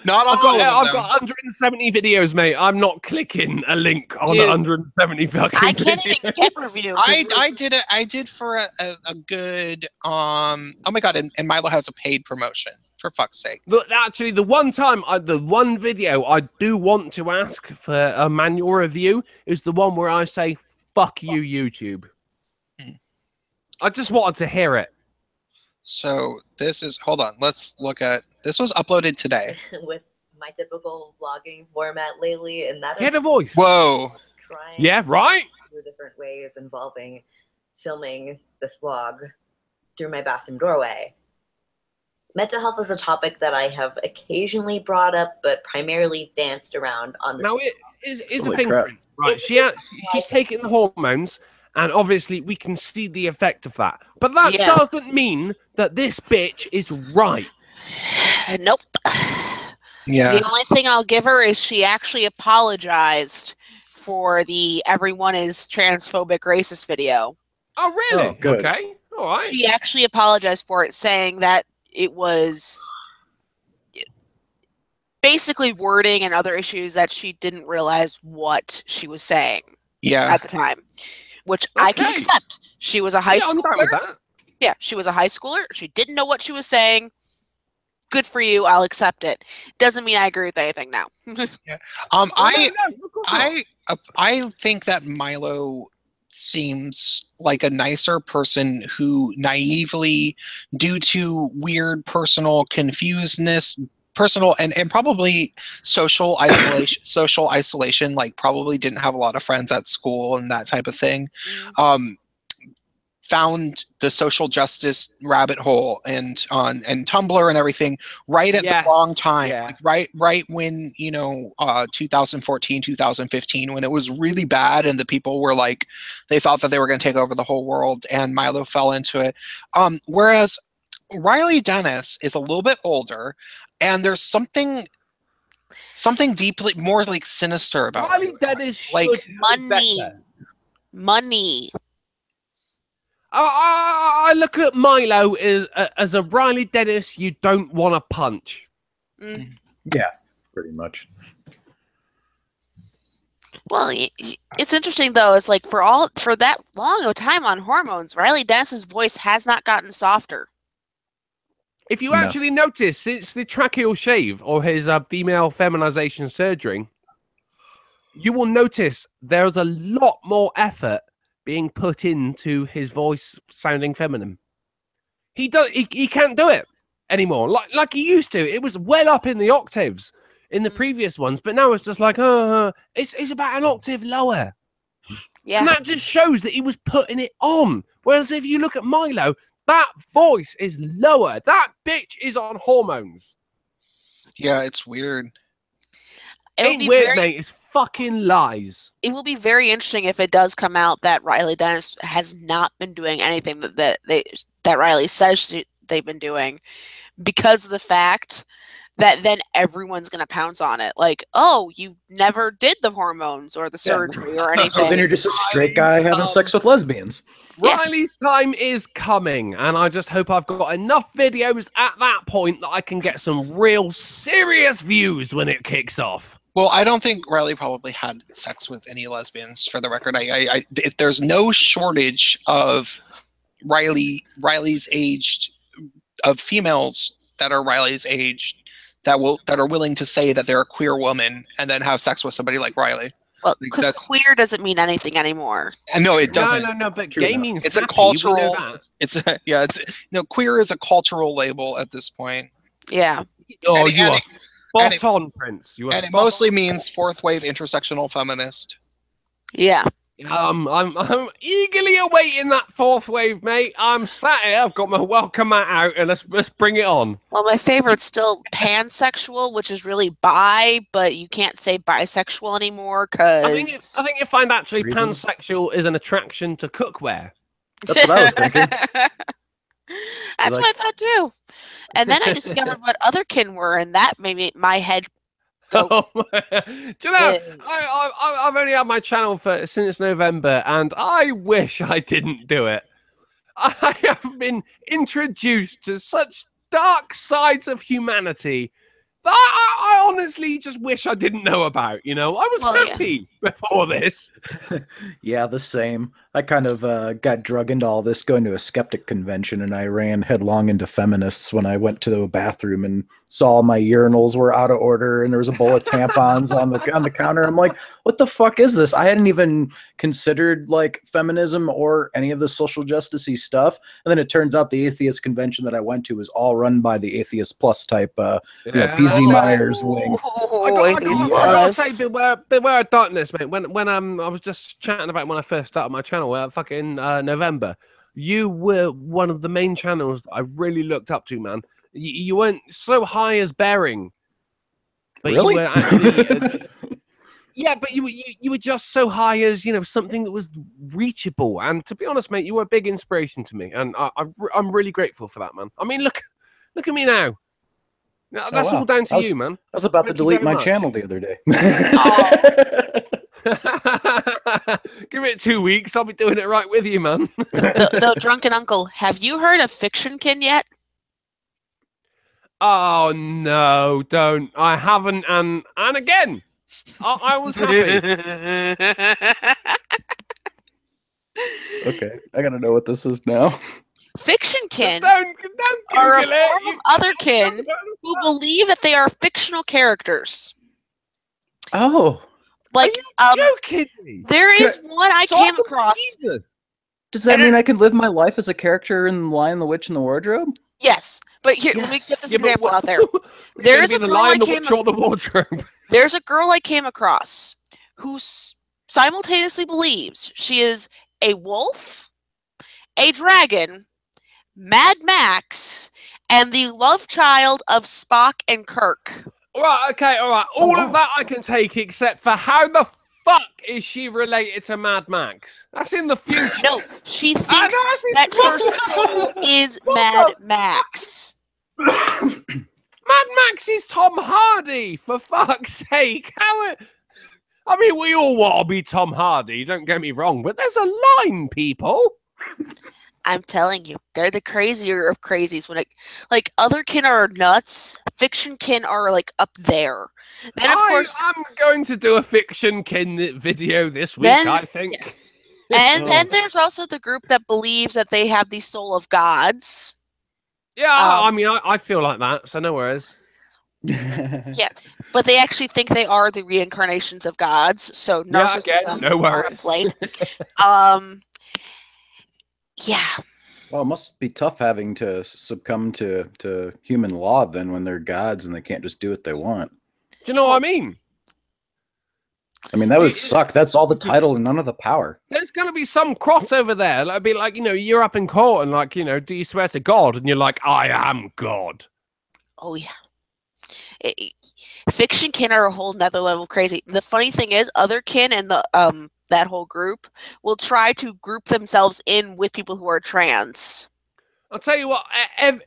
Not on got all of them. I've got 170 videos, mate. I'm not clicking a link on Dude, 170 fucking I can't videos. even get review. I did for a good oh my god, and Milo has a paid promotion, for fuck's sake. Look, actually, the one video I do want to ask for a manual review is the one where I say "fuck you, YouTube." I just wanted to hear it. So this is, hold on, let's look at, this was uploaded today. With my typical vlogging format lately, and that Hear the voice. Whoa. trying Yeah, right. through different ways involving filming this vlog through my bathroom doorway. Mental health is a topic that I have occasionally brought up, but primarily danced around on the Now it is a Holy thing, crap. Prince, right? She's taking the hormones, and obviously we can see the effect of that. But that Yeah. doesn't mean that this bitch is right. Nope. Yeah. The only thing I'll give her is she actually apologized for the "everyone is transphobic racist" video. Oh, really? Oh, good. Okay. All right. She actually apologized for it, saying that it was basically wording and other issues that she didn't realize what she was saying Yeah. at the time, which I can Okay. accept. She was a high Yeah, I'm down with schooler. that. Yeah, she was a high schooler. She didn't know what she was saying. Good for you. I'll accept it. Doesn't mean I agree with anything now. Oh, no, of course not. I think that Milo seems like a nicer person who naively, due to weird personal confusedness, personal and probably social isolation, like probably didn't have a lot of friends at school and that type of thing, found the social justice rabbit hole and Tumblr and everything right at Yes, the wrong time. yeah. Like right when 2014, 2015, when it was really bad and the people were like, they thought that they were going to take over the whole world, and Milo fell into it. Whereas Riley Dennis is a little bit older, and there's something deeply more like sinister about Riley her. Dennis Like, should know money. better. Money. I look at Milo as a Riley Dennis you don't want to punch. Mm. Yeah, pretty much. Well, it's interesting though. It's like for that long of a time on hormones, Riley Dennis's voice has not gotten softer. If you No. actually notice, since the tracheal shave or his female feminization surgery, you will notice there's a lot more effort being put into his voice sounding feminine. He can't do it anymore like he used to. It was well up in the octaves in the previous ones, but now it's just like it's about an octave lower. Yeah. And that just shows that he was putting it on. Whereas if you look at Milo, that voice is lower. That bitch is on hormones. Yeah, it's weird. It'll Ain't be weird, very- mate. It's fucking lies. It will be very interesting if it does come out that Riley Dennis has not been doing anything that Riley says they've been doing, because of the fact that then everyone's going to pounce on it. Like, oh, you never did the hormones or the surgery or anything. So then you're just a straight guy having sex with lesbians. Yeah. Riley's time is coming, and I just hope I've got enough videos at that point that I can get some real serious views when it kicks off. Well, I don't think Riley probably had sex with any lesbians. For the record, there's no shortage of Riley's aged of females that are Riley's age that are willing to say that they're a queer woman and then have sex with somebody like Riley. Well, because queer doesn't mean anything anymore. And no, it doesn't. No. But gay means it's happy. A cultural. Queer is a cultural label at this point. Yeah. Oh, you are spot on, Prince. You are and it mostly means fourth wave intersectional feminist. Yeah. I'm eagerly awaiting that fourth wave, mate. I'm sat here. I've got my welcome mat out, and let's bring it on. Well, my favorite's still pansexual, which is really bi, but you can't say bisexual anymore because I think you find actually pansexual is an attraction to cookware. That's what I was thinking. That's what I thought too. And then I discovered what otherkin were, and that made my head go. Do you know, I've only had my channel since November, and I wish I didn't do it. I have been introduced to such dark sides of humanity that I honestly just wish I didn't know about. You know, I was happy before this. Yeah, the same. I kind of got drug into all this going to a skeptic convention, and I ran headlong into feminists when I went to the bathroom and saw my urinals were out of order and there was a bowl of tampons on the counter. I'm like, what the fuck is this? I hadn't even considered like feminism or any of the social justice-y stuff. And then it turns out the atheist convention that I went to was all run by the Atheist Plus type PZ Myers wing. I gotta say, beware of darkness, mate. When I was just chatting about when I first started my channel, fucking November, you were one of the main channels that I really looked up to, man. You weren't so high as Bearing, but really? you were actually yeah, but you were just so high as, you know, something that was reachable. And to be honest, mate, you were a big inspiration to me, and I'm really grateful for that, man. I mean, look at me now. That's all down to you, man. I was about to delete my channel the other day. Give it 2 weeks, I'll be doing it right with you, man. Though, Drunken Uncle, have you heard of Fictionkin yet? Oh no, don't. I haven't, and again, I was happy. Okay, I gotta know what this is now. Fictionkin don't are a Google it. form of otherkin who believe that they are fictional characters. Oh, like joking me? There is one I came across. Does that mean I can live my life as a character in Lion, the Witch, and the Wardrobe? Yes, but here, let me get this example out there. There's a girl There's a girl I came across who simultaneously believes she is a wolf, a dragon, Mad Max, and the love child of Spock and Kirk. All right, okay, all right. All of that I can take, except for how the fuck is she related to Mad Max? That's in the future. No, she thinks that her soul is Mad Max. Mad Max is Tom Hardy, for fuck's sake. I mean, we all want to be Tom Hardy, don't get me wrong, but there's a line, people. I'm telling you, they're the crazier of crazies. When like otherkin are nuts, fictionkin are like up there. Then of course I'm going to do a fictionkin video this week, I think. Yes. And then there's also the group that believes that they have the soul of gods. Yeah, I mean, I feel like that, so no worries. Yeah, but they actually think they are the reincarnations of gods. So narcissism, no worries. Yeah. Well, it must be tough having to succumb to human law then when they're gods and they can't just do what they want. Do you know what I mean? I mean, that would suck. That's all the title and none of the power. There's going to be some crossover there. It'd be like, you know, you're up in court and like, you know, do you swear to God? And you're like, I am God. Oh, yeah. Fictionkin are a whole nother level of crazy. The funny thing is, otherkin and the that whole group will try to group themselves in with people who are trans. I'll tell you what,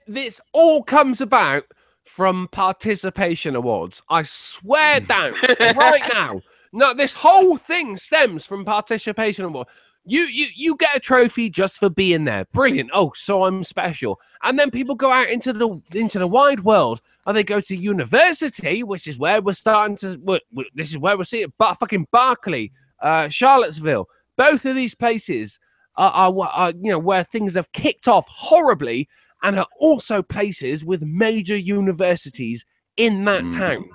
this all comes about from participation awards. I swear down right now. No, this whole thing stems from participation awards. You get a trophy just for being there. Brilliant. Oh, so I'm special. And then people go out into the wide world, and they go to university, which is where we're starting to. This is where we're seeing it. But fucking Berkeley, Charlottesville, both of these places are where things have kicked off horribly, and are also places with major universities in that town.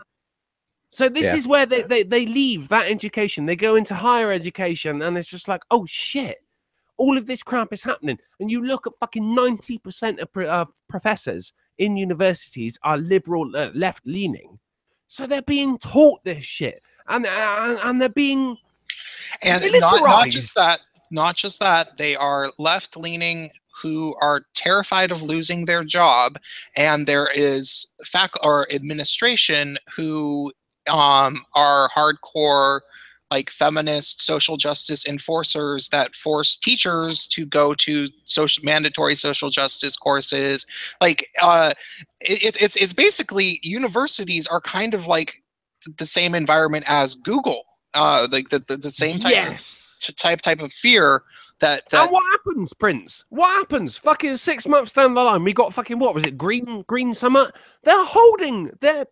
So this is where they leave that education. They go into higher education, and it's just like, oh shit, all of this crap is happening. And you look at fucking 90% of professors in universities are liberal, left-leaning. So they're being taught this shit, and they're being not just that, they are left-leaning who are terrified of losing their job, and there is administration who are hardcore, like, feminist social justice enforcers that force teachers to go to mandatory social justice courses. Like, it's basically, universities are kind of like the same environment as Google, like the same type of fear. That and what happens, Prince? What happens? Fucking 6 months down the line, we got fucking, what was it, Green Summit? They're holding their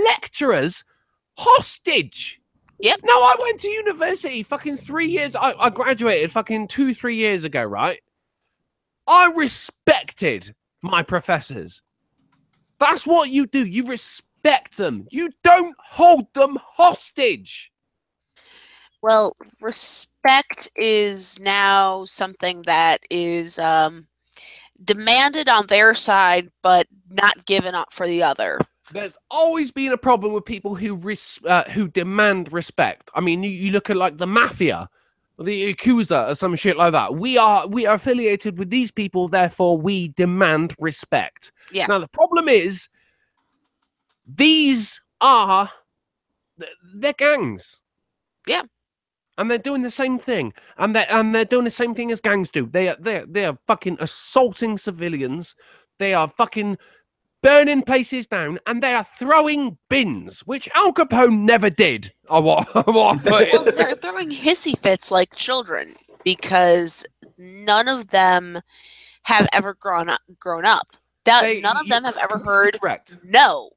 lecturers hostage. Yep. No, I went to university fucking 3 years. I graduated fucking 2-3 years ago, right? I respected my professors. That's what you do. You respect them. You don't hold them hostage. Well, respect is now something that is demanded on their side, but not given up for the other. There's always been a problem with people who demand respect. I mean, you look at like the mafia, the Yakuza, or some shit like that. We are affiliated with these people, therefore we demand respect. Yeah. Now the problem is, they're gangs. Yeah. And they're doing the same thing, and they're doing the same thing as gangs do. They are fucking assaulting civilians. They are fucking burning places down, and they are throwing bins, which Al Capone never did. Well, they're throwing hissy fits like children because none of them have ever grown up. None of them have ever heard no.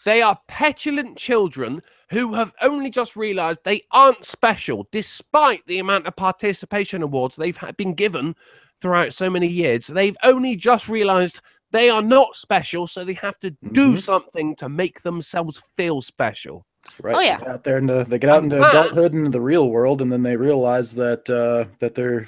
They are petulant children who have only just realized they aren't special, despite the amount of participation awards they've been given throughout so many years. They've only just realized they are not special, so they have to do something to make themselves feel special. Right. Oh yeah. They get out into adulthood and the real world, and then they realize that that they're,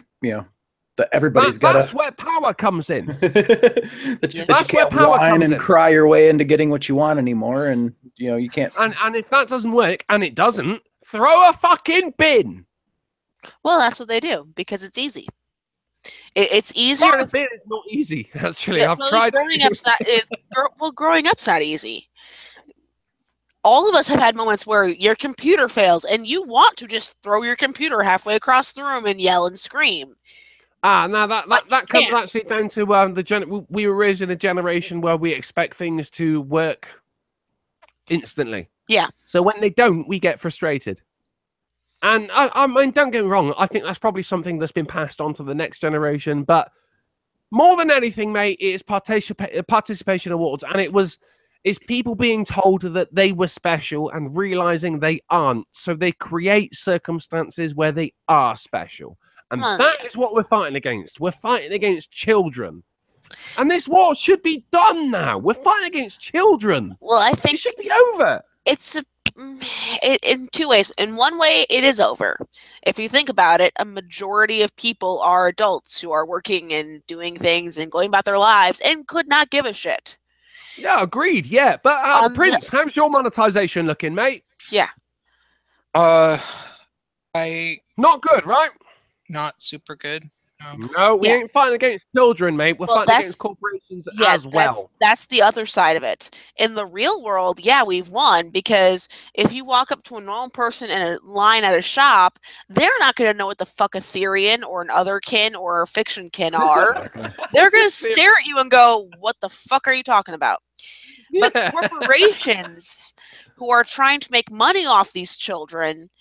that everybody's got. That's where power comes in. that you can't whine and cry your way into getting what you want anymore, and you can't. And if that doesn't work, and it doesn't, throw a fucking bin. Well, that's what they do because it's easy. It's easier. A bin is not easy. Actually, I've tried. Growing up's not easy. All of us have had moments where your computer fails, and you want to just throw your computer halfway across the room and yell and scream. Now that comes actually down to we were raised in a generation where we expect things to work instantly. Yeah. So when they don't, we get frustrated. And I mean, don't get me wrong, I think that's probably something that's been passed on to the next generation. But more than anything, mate, it's participation awards, and it's people being told that they were special and realizing they aren't. So they create circumstances where they are special. And that is what we're fighting against. We're fighting against children. And this war should be done now. We're fighting against children. Well, I think it should be over. It's in two ways. In one way, it is over. If you think about it, a majority of people are adults who are working and doing things and going about their lives and could not give a shit. Yeah, agreed. Yeah. But Prince, how's your monetization looking, mate? Yeah. Not good, right? Not super good. No, we ain't fighting against children, mate. We're fighting against corporations as well. That's the other side of it. In the real world, yeah, we've won, because if you walk up to a normal person in a line at a shop, they're not going to know what the fuck a Therian or an otherkin or a fiction kin are. They're going to stare at you and go, what the fuck are you talking about? Yeah. But corporations who are trying to make money off these children,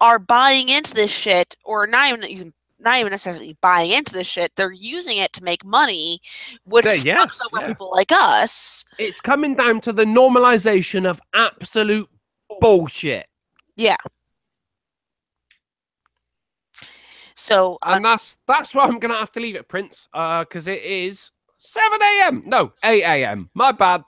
are buying into this shit, or not even necessarily buying into this shit. They're using it to make money, which fucks over people like us. It's coming down to the normalization of absolute bullshit. Yeah. So, and that's why I'm gonna have to leave it, Prince, because it is 7 a.m. No, 8 a.m. My bad.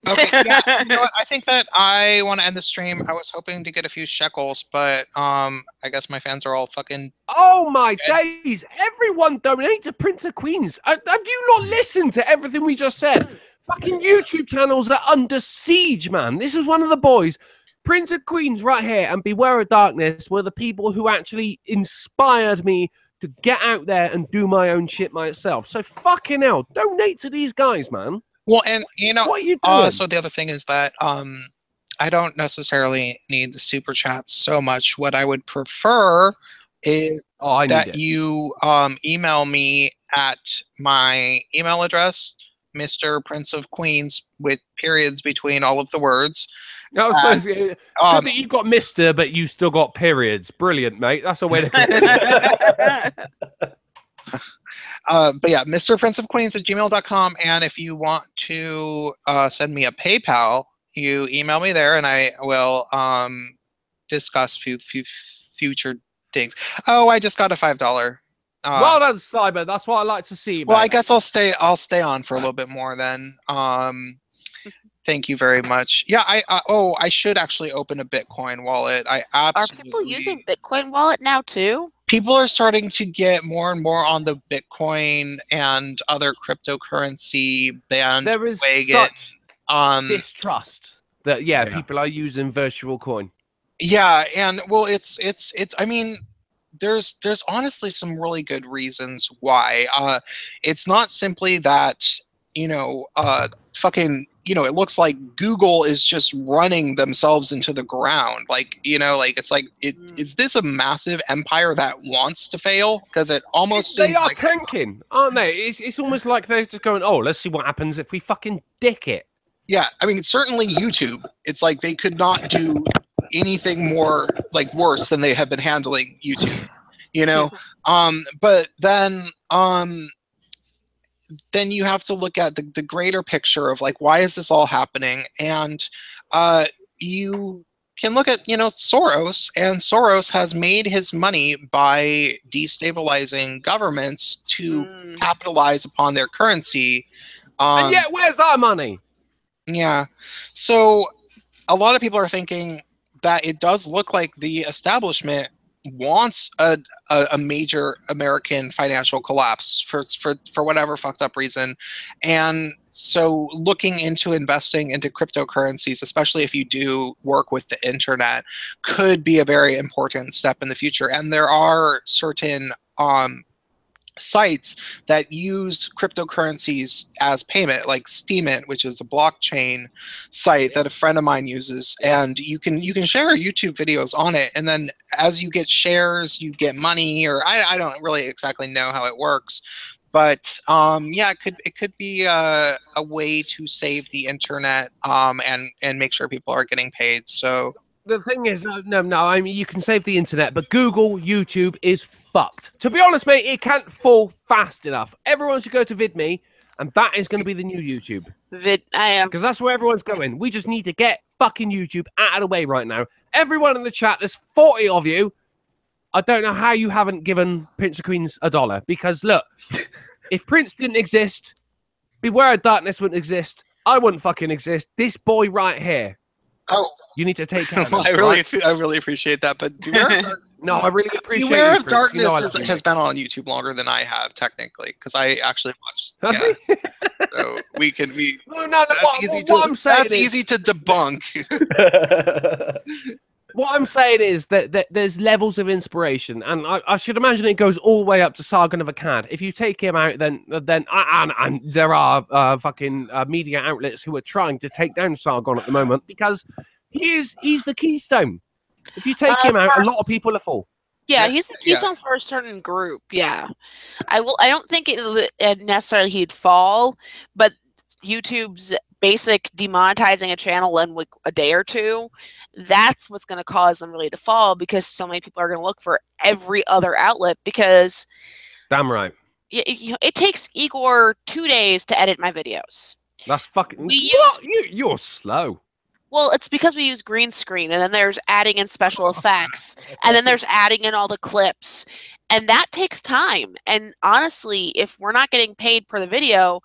Okay, yeah, you know what? I think that I want to end the stream. I was hoping to get a few shekels, but I guess my fans are all fucking. Oh my days! Everyone donate to Prince of Queens. Have you not listened to everything we just said? Fucking YouTube channels are under siege, man. This is one of the boys. Prince of Queens right here and Beware of Darkness were the people who actually inspired me to get out there and do my own shit myself. So fucking hell, donate to these guys, man. Well, and you know, what are you doing? So the other thing is that I don't necessarily need the super chats so much. What I would prefer is that you email me at my email address, Mr. Prince of Queens, with periods between all of the words. Oh, so it's good that you've got Mr., but you still got periods. Brilliant, mate. That's a way to go. But yeah, mrprinceofqueens@gmail.com. And if you want to send me a PayPal, you email me there and I will discuss future things. Oh, I just got a $5. Well done, Cyber. That's what I like to see. Well, I guess I'll stay on for a little bit more then. Thank you very much. Yeah, I should actually open a Bitcoin wallet. Are people using Bitcoin wallet now too? People are starting to get more and more on the Bitcoin and other cryptocurrency bandwagon. There is such distrust that people are using virtual coin. Yeah, and well, it's. I mean, there's honestly some really good reasons why. It's not simply that it looks like Google is just running themselves into the ground. Like, it's like, is this a massive empire that wants to fail? Because it almost seems they are tanking, aren't they? It's almost like they're just going, oh, let's see what happens if we fucking dick it. Yeah, I mean, certainly YouTube. It's like they could not do anything more worse than they have been handling YouTube. But then you have to look at the greater picture of why is this all happening? And you can look at Soros, and Soros has made his money by destabilizing governments to capitalize upon their currency. And yet, where's our money? Yeah, so a lot of people are thinking that it does look like the establishment wants a major American financial collapse for whatever fucked up reason. And so looking into investing into cryptocurrencies, especially if you do work with the internet, could be a very important step in the future. And there are certain sites that use cryptocurrencies as payment, like Steemit, which is a blockchain site that a friend of mine uses, and you can share YouTube videos on it, and then as you get shares, you get money, or I don't really exactly know how it works, but it could be a way to save the internet and make sure people are getting paid. So the thing is, no, I mean, you can save the internet, but Google, YouTube is fucked. To be honest, mate, it can't fall fast enough. Everyone should go to VidMe, and that is going to be the new YouTube. Because that's where everyone's going. We just need to get fucking YouTube out of the way right now. Everyone in the chat, there's 40 of you. I don't know how you haven't given Prince of Queens $1. Because, look, if Prince didn't exist, Beware of Darkness wouldn't exist. I wouldn't fucking exist. This boy right here. Oh, you need to take care of well, I really appreciate that, but no, I really appreciate Beware of Darkness has been on YouTube longer than I have, technically, because I actually watched. Yeah. So we can be. No, that's easy to debunk. What I'm saying is that there's levels of inspiration, and I should imagine it goes all the way up to Sargon of Akkad. If you take him out, then and there are fucking media outlets who are trying to take down Sargon at the moment because he's the keystone. If you take him out, a lot of people are full. Yeah, he's the keystone for a certain group. Yeah, I don't think it necessarily he'd fall, but YouTube's basic demonetizing a channel in like a day or two, that's what's going to cause them really to fall, because so many people are going to look for every other outlet. Because damn right, it takes Igor 2 days to edit my videos. that's fucking. You're slow. Well, it's because we use green screen, and then there's adding in special effects, and then there's adding in all the clips, and that takes time. And honestly, if we're not getting paid per the video,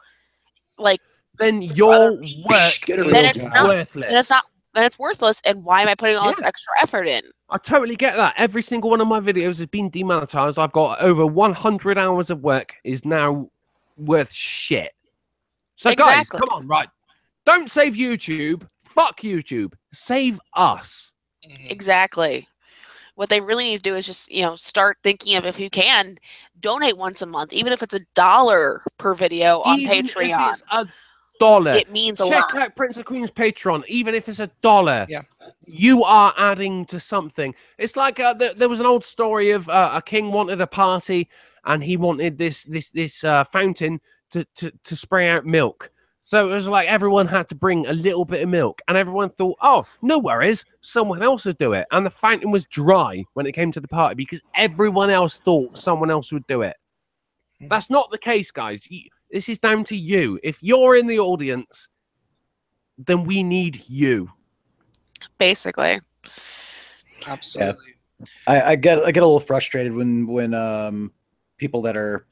like, then your work is worthless. Then it's worthless. And why am I putting all this extra effort in? I totally get that. Every single one of my videos has been demonetized. I've got over 100 hours of work is now worth shit. So guys, come on, right? Don't save YouTube. Fuck YouTube. Save us. Exactly. What they really need to do is just, start thinking of, if you can, donate once a month, even if it's $1 per video on Patreon. If it's $1. It means a lot. Check out Prince of Queen's Patreon, even if it's $1. Yeah. You are adding to something. It's like there was an old story of a king wanted a party, and he wanted this fountain to spray out milk. So it was like everyone had to bring a little bit of milk, and everyone thought, oh, no worries, someone else would do it. And the fountain was dry when it came to the party because everyone else thought someone else would do it. That's not the case, guys. This is down to you. If you're in the audience, then we need you. Basically. Absolutely. Yeah. I get a little frustrated when people that are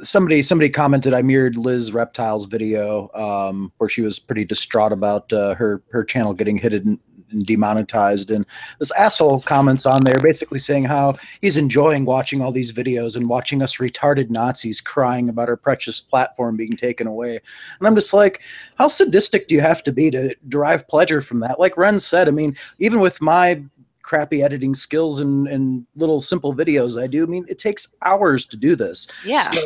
somebody commented, I mirrored Liz Reptile's video where she was pretty distraught about her channel getting hidden and demonetized, and this asshole comments on there basically saying how he's enjoying watching all these videos and watching us retarded Nazis crying about our precious platform being taken away. And I'm just like, how sadistic do you have to be to derive pleasure from that? Like Wren said, I mean, even with my crappy editing skills and little simple videos I do, I mean, it takes hours to do this. Yeah. So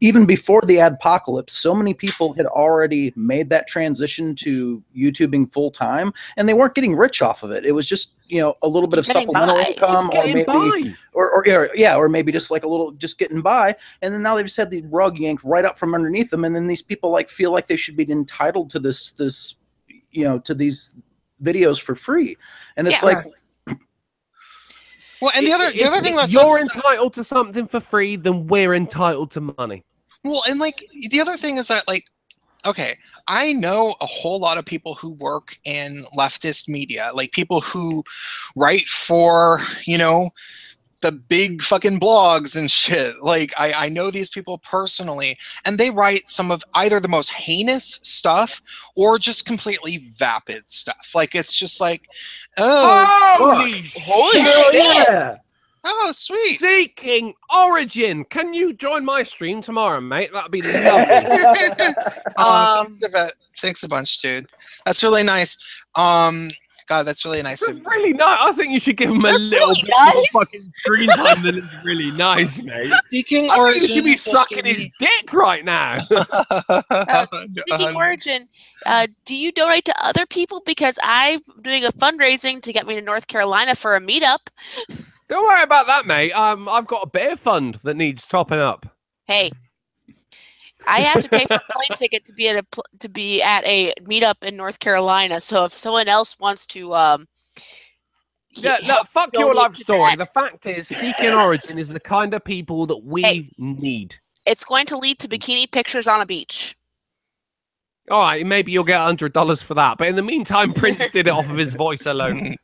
even before the adpocalypse, so many people had already made that transition to YouTubing full time, and they weren't getting rich off of it. It was just, a little bit of supplemental income, or maybe just like a little, just getting by. And then now they've just had the rug yanked right up from underneath them, and then these people feel like they should be entitled to this, to these videos for free, and it's like. Well, and the other thing that's you're entitled to something for free, then we're entitled to money. Well, and the other thing is that okay, I know a whole lot of people who work in leftist media, like people who write for, the big fucking blogs and shit. Like I know these people personally, and they write some of either the most heinous stuff or just completely vapid stuff. Like it's just like, holy shit! Yeah. Oh, sweet. Seeking Origin. Can you join my stream tomorrow, mate? That'd be lovely. Thanks a bunch, dude. That's really nice. God, that's really nice. That's really nice. I think you should give him a little bit more fucking screen time than it's really nice, mate. Speaking I Origin, think you should be sucking his dick right now. Speaking Origin, do you donate to other people? Because I'm doing a fundraising to get me to North Carolina for a meetup. Don't worry about that, mate. I've got a beer fund that needs topping up. Hey, I have to pay for a plane ticket to be at a meetup in North Carolina. So if someone else wants to, fuck your life story. The fact is, Seeking Origin is the kind of people that we need. It's going to lead to bikini pictures on a beach. All right, maybe you'll get $100 for that. But in the meantime, Prince did it off of his voice alone.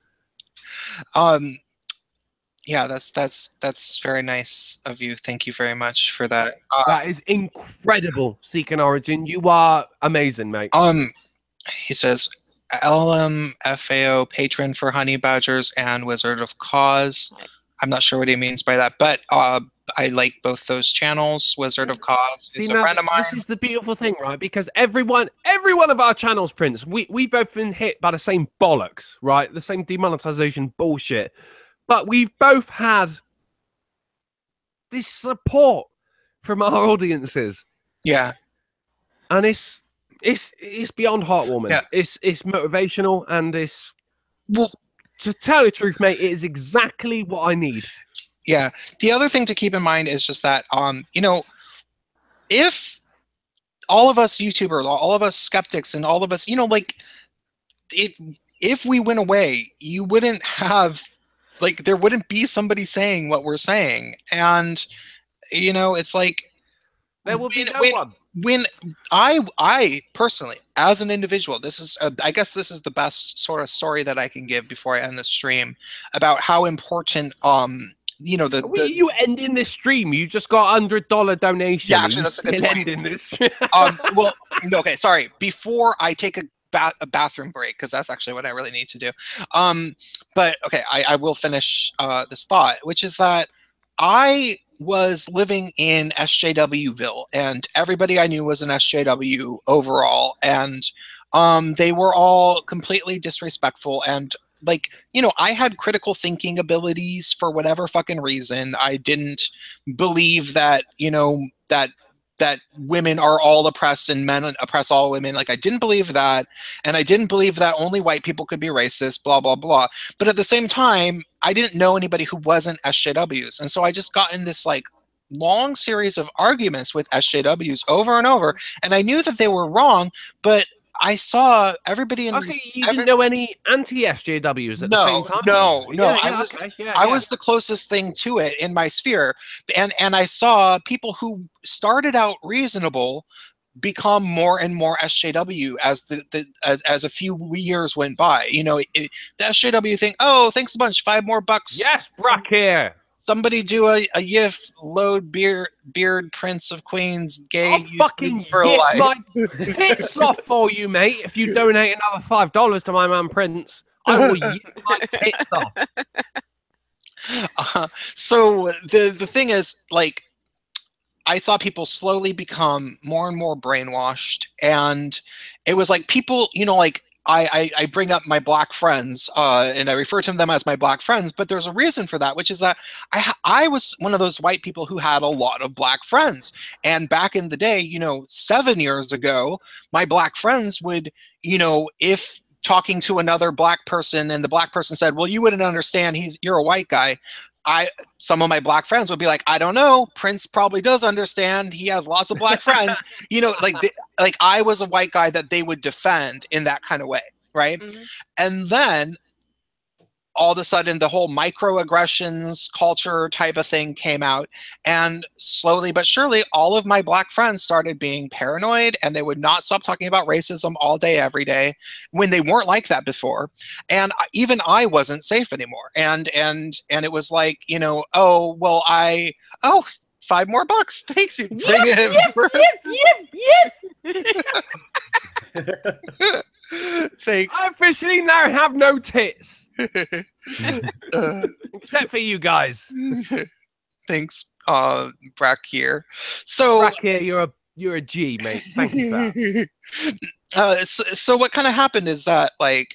Yeah, that's very nice of you. Thank you very much for that. That is incredible, Seeking Origin. You are amazing, mate. He says, LMFAO patron for Honey Badgers and Wizard of Cause. I'm not sure what he means by that, but I like both those channels. Wizard of Cause is a friend of mine. This is the beautiful thing, right? Because every one of our channels, Prince, we've both been hit by the same bollocks, right? The same demonetization bullshit. But we've both had this support from our audiences. Yeah. And it's beyond heartwarming. Yeah. It's motivational, and it's, well, to tell the truth, mate, it is exactly what I need. Yeah. The other thing to keep in mind is just that, if all of us YouTubers, all of us skeptics, and all of us, like, if we went away, you wouldn't have, like, there wouldn't be somebody saying what we're saying. And, it's like, there will be no one. When I personally, as an individual, I guess this is the best sort of story that I can give before I end the stream about how important, you ending this stream? You just got $100 donation. Yeah, actually, that's a good point. Ending this. Well, no, okay, sorry. Before I take a bathroom break, because that's actually what I really need to do. But okay, I will finish this thought, which is that I was living in SJWville, and everybody I knew was an SJW overall, and they were all completely disrespectful. And, like, I had critical thinking abilities for whatever fucking reason. I didn't believe that, that women are all oppressed and men oppress all women. Like, I didn't believe that. And I didn't believe that only white people could be racist, blah, blah, blah. But at the same time, I didn't know anybody who wasn't SJWs. And so I just got in this, like, long series of arguments with SJWs over and over. And I knew that they were wrong, but I saw everybody in. Okay, you didn't know any anti-SJWs at the same time? No. Yeah, I was the closest thing to it in my sphere, and I saw people who started out reasonable become more and more SJW as as a few years went by. The SJW thing. Oh, thanks a bunch. $5 more. Yes, Brack here. Somebody do a YIF load beard Prince of Queens gay. I'll fucking for YIF life. my tits off for you, mate. If you donate another $5 to my man Prince, I will YIF my tits off. So the thing is, like, I saw people slowly become more and more brainwashed, and it was like people, like, I bring up my black friends, and I refer to them as my black friends, but there's a reason for that, which is that I was one of those white people who had a lot of black friends. And back in the day, 7 years ago, my black friends would, if talking to another black person and the black person said, well, you wouldn't understand, you're a white guy. Some of my black friends would be like, I don't know, Prince probably does understand. He has lots of black friends. Like I was a white guy that they would defend in that kind of way, right? Mm-hmm. And then all of a sudden the whole microaggressions culture type of thing came out, and slowly but surely all of my black friends started being paranoid, and they would not stop talking about racism all day every day when they weren't like that before. And even I wasn't safe anymore, and it was like, oh well, $5 more. Thanks, you. Thanks. I officially now have no tits. Except for you guys. Thanks, Brack here. So Brack here, you're a G, mate. Thank you for that. So what kind of happened is that, like,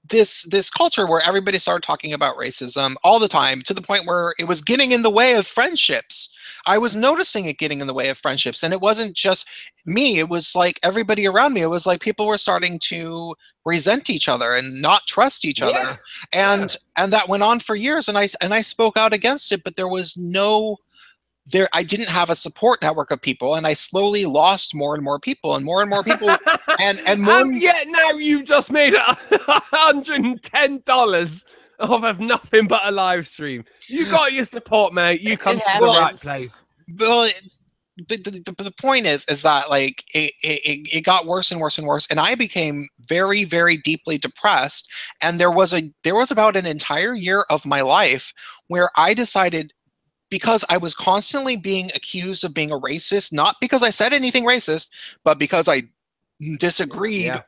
this culture where everybody started talking about racism all the time, to the point where it was getting in the way of friendships. I was noticing it getting in the way of friendships, and it wasn't just me. It was like everybody around me. It was like people were starting to resent each other and not trust each other, and that went on for years. And I spoke out against it, but there was I didn't have a support network of people, and I slowly lost more and more people, and more and more. And yet now you've just made $110 off of nothing but a live stream. You got your support, mate. You come to the right place. Well, the point is that, like, it got worse and worse and worse, and I became very, very deeply depressed. And there was about an entire year of my life where I decided, because I was constantly being accused of being a racist, not because I said anything racist, but because I disagreed, I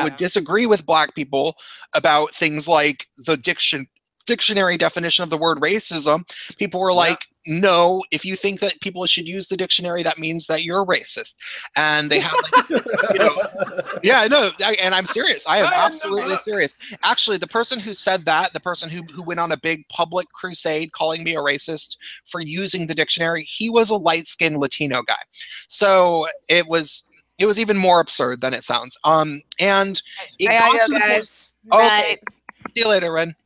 would disagree with black people about things like the dictionary definition of the word racism. People were like, no, if you think that people should use the dictionary, that means that you're a racist. And they had, like, and I'm serious. I am absolutely serious. Actually, the person who said that, the person who went on a big public crusade calling me a racist for using the dictionary, he was a light-skinned Latino guy. So it was even more absurd than it sounds. And it got to the point. Okay. See you later, Ren.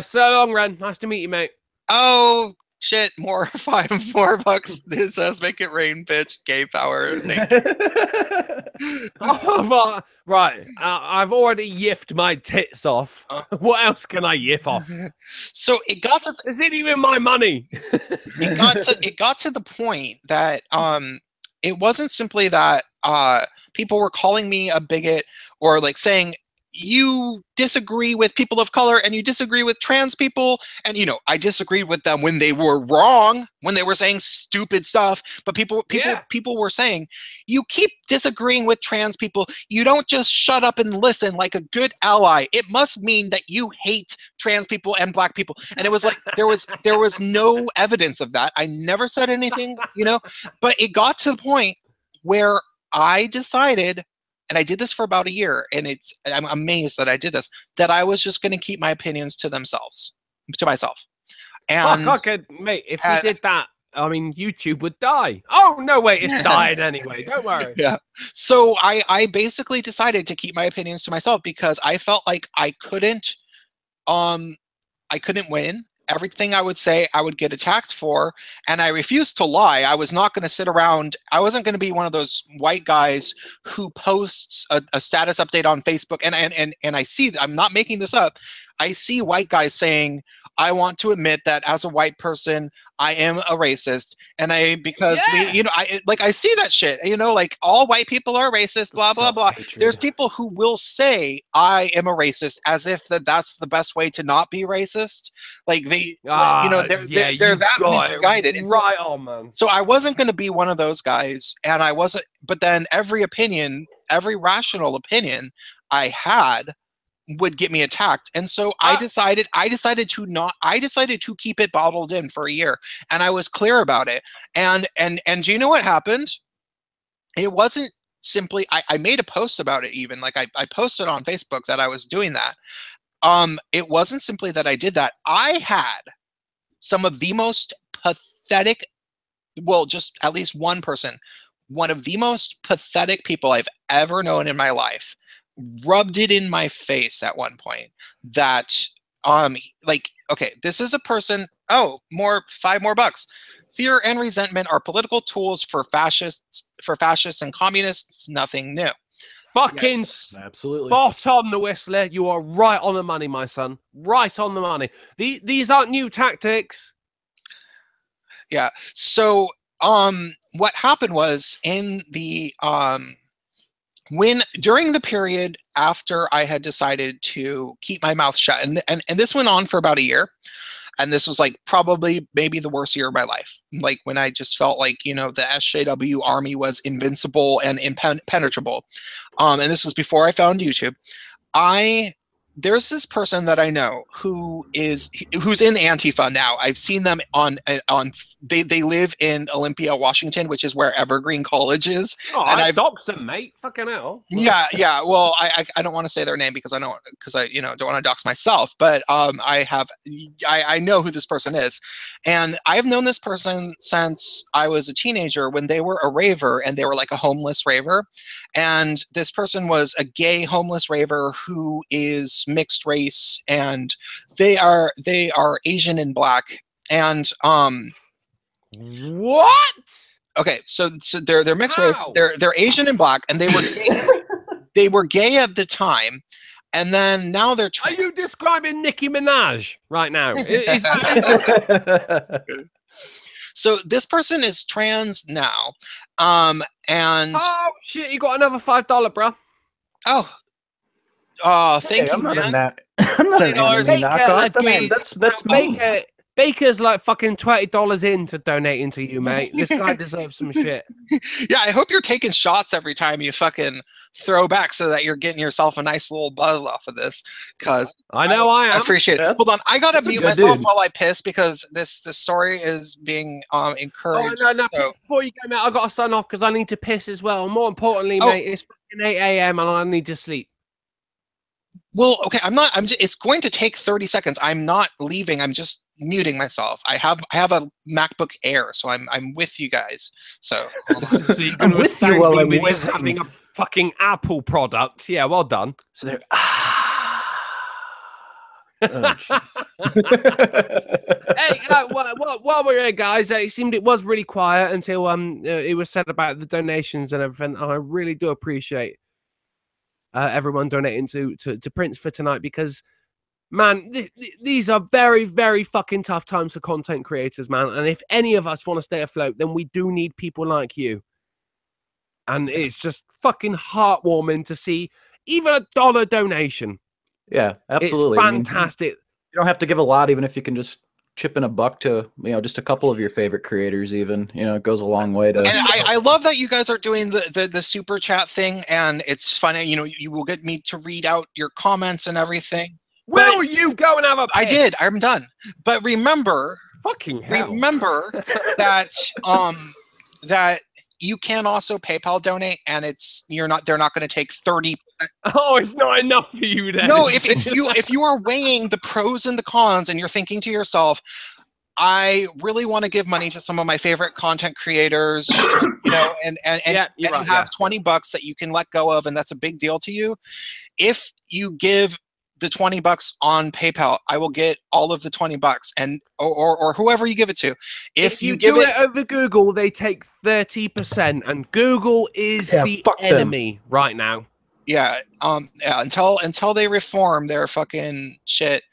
So long, Ren. Nice to meet you, mate. Oh, shit, more $5 It says make it rain, bitch. Gay power. Thank you. Oh, right. I've already yiffed my tits off. What else can I yiff off? So it got to Is it even my money? it got to the point that it wasn't simply that people were calling me a bigot or like saying you disagree with people of color and you disagree with trans people, and I disagreed with them when they were wrong, when they were saying stupid stuff, but people were saying you keep disagreeing with trans people, you don't just shut up and listen like a good ally, it must mean that you hate trans people and black people. And it was like there was no evidence of that. I never said anything, but it got to the point where I decided, and I did this for about a year, and I'm amazed that I did this, that I was just going to keep my opinions to myself. And mate, if we did that, I mean, YouTube would die. Oh, no, wait, it's dying anyway. Don't worry. Yeah. So I basically decided to keep my opinions to myself because I felt like I couldn't win. Everything I would say, I would get attacked for, and I refused to lie. I was not going to sit around. I wasn't going to be one of those white guys who posts a status update on Facebook. And I see, I'm not making this up. I see white guys saying, I want to admit that as a white person, I am a racist, and I see that shit. Like all white people are racist. Blah blah blah. There's people who will say I am a racist as if that's the best way to not be racist. Like they're that misguided. Right on, man. So I wasn't going to be one of those guys, and I wasn't. But then every rational opinion I had would get me attacked, and so I decided to keep it bottled in for a year, and I was clear about it. And do you know what happened? It wasn't simply I made a post about it. Even like I posted on Facebook that I was doing that. It wasn't simply that I did that. I had some of the most pathetic, just at least one person, one of the most pathetic people I've ever known in my life, rubbed it in my face at one point that okay, this is a person, $5 more. Fear and resentment are political tools for fascists and communists, nothing new. Fucking absolutely spot on the Whistler. You are right on the money, my son. Right on the money. These aren't new tactics. Yeah. So what happened was in the during the period after I had decided to keep my mouth shut, and this went on for about a year, and this was like probably maybe the worst year of my life, like when I just felt like the SJW army was invincible and impenetrable, and this was before I found YouTube. There's this person that I know who's in Antifa now. I've seen them they live in Olympia, Washington, which is where Evergreen College is. Oh, and I've doxed them, mate. Fucking hell. Yeah. Well, I don't want to say their name because I don't want to dox myself. But I know who this person is, and I've known this person since I was a teenager when they were a raver, and they were like a homeless raver, and this person was a gay homeless raver who is mixed race, and they are Asian and black, and what? Okay, so they're mixed race. They're Asian and black, and they were gay. They were gay at the time, and then now they're trans. Are you describing Nicki Minaj right now? Is that... So this person is trans now, and oh shit, you got another $5, bro. Thank you, I'm not man. I'm not an enemy knockoff. That's Baker's like fucking $20 in to donating to you, mate. This guy deserves some shit. Yeah, I hope you're taking shots every time you fucking throw back so that you're getting yourself a nice little buzz off of this. Because I know I am. I appreciate it. Yeah. Hold on, I gotta That's mute good myself dude. while I piss because this story is being encouraged. Oh, no. So, Before you go, mate, I got to sign off because I need to piss as well. More importantly, mate, it's fucking 8 a.m. and I need to sleep. well, okay, it's going to take 30 seconds. I'm not leaving. I'm just muting myself. I have a MacBook Air, so I'm with you guys. So, So you're going to with you thank while me I'm with whizzing. having a fucking Apple product. Yeah, well done. So they're Oh, Hey, while we're here, guys, it seemed it was really quiet until it was said about the donations and everything. And I really do appreciate everyone donating to Prince for tonight, because, man, these are very, very fucking tough times for content creators, man. And if any of us want to stay afloat, then we do need people like you. And it's just fucking heartwarming to see even a $1 donation. Yeah, absolutely. It's fantastic. You don't have to give a lot, even if you can just chip in a buck to, just a couple of your favorite creators, even, it goes a long way to. And I love that you guys are doing the super chat thing, and it's funny, you will get me to read out your comments and everything. Will you go and have a piss? I did. I'm done. But remember, fucking hell. Remember that that you can also PayPal donate, and they're not going to take 30%. Oh, it's not enough for you then. No, if you are weighing the pros and the cons, and you're thinking to yourself, I really want to give money to some of my favorite content creators, and have $20 that you can let go of, and that's a big deal to you. If you give the $20 on PayPal, I will get all of the $20, and or whoever you give it to. If you give do it over Google, they take 30%, and Google is the enemy right now. Yeah. Until they reform their fucking shit,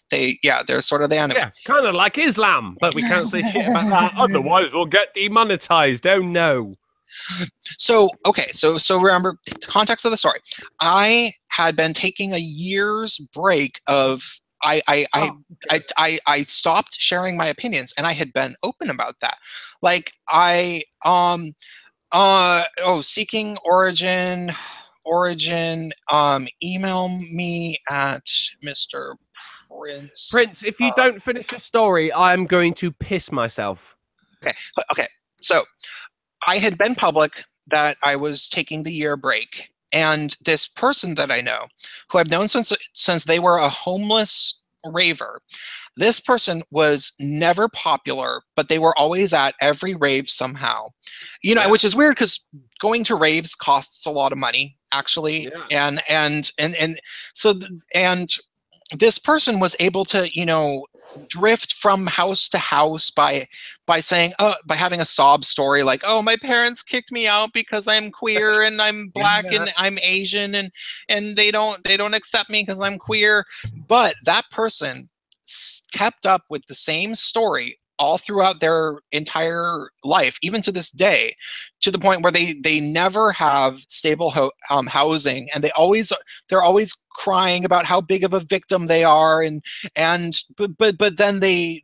they're sort of the enemy. Yeah, kind of like Islam, but we can't say shit about that. Otherwise, we'll get demonetized. Oh no. So remember the context of the story. I had been taking a year's break of I stopped sharing my opinions, and I had been open about that. Like Seeking Origin, email me at Mr. Prince, if you don't finish the story, I'm going to piss myself. Okay. So I had been public that I was taking the year break, and this person that I know, who I've known since they were a homeless raver, this person was never popular, but they were always at every rave somehow. Which is weird because going to raves costs a lot of money, actually. Yeah. And this person was able to, drift from house to house by saying, by having a sob story like, oh, my parents kicked me out because I'm queer and I'm black and I'm Asian and they don't accept me because I'm queer. But that person kept up with the same story all throughout their entire life, even to this day, to the point where they never have stable housing, and they're always crying about how big of a victim they are, but then they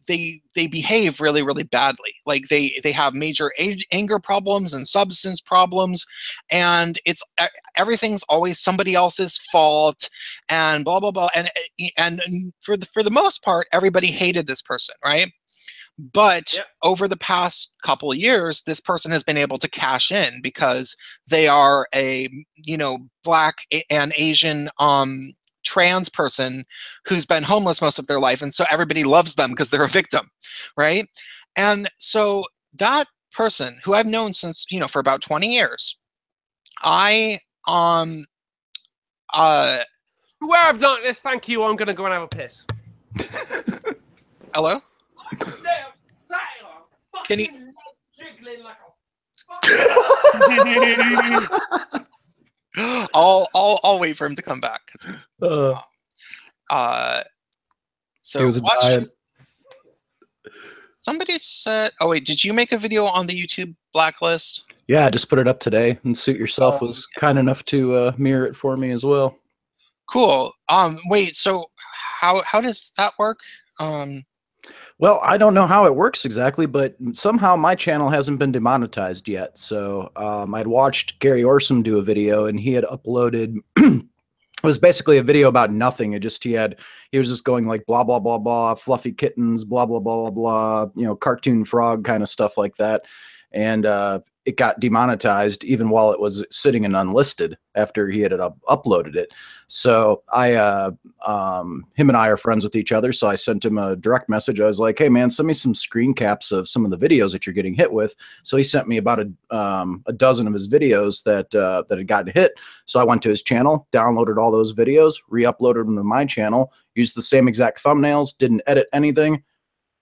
behave really, really badly. Like they have major anger problems and substance problems, and everything's always somebody else's fault, and blah blah blah. And for the most part, everybody hated this person, right? But over the past couple of years, this person has been able to cash in because they are a black and Asian trans person who's been homeless most of their life, and so everybody loves them because they're a victim, right? And so that person, who I've known since for about 20 years, Beware of darkness, thank you. I'm gonna go and have a piss. Hello? Can you? I'll wait for him to come back. So somebody said, oh wait, did you make a video on the YouTube blacklist? Yeah, I just put it up today, and Suit Yourself was kind enough to mirror it for me as well. Cool. Wait, so how does that work? Well, I don't know how it works exactly, but somehow my channel hasn't been demonetized yet. So I'd watched Gary Orsom do a video, and he had uploaded it was basically a video about nothing. He was just going like blah blah blah blah, fluffy kittens, blah blah blah blah blah, cartoon frog kind of stuff like that. and it got demonetized even while it was sitting in unlisted after he had uploaded it. So him and I are friends with each other. So I sent him a direct message. I was like, hey man, send me some screen caps of some of the videos that you're getting hit with. So he sent me about a dozen of his videos that had gotten hit. So I went to his channel, downloaded all those videos, re-uploaded them to my channel, used the same exact thumbnails, didn't edit anything.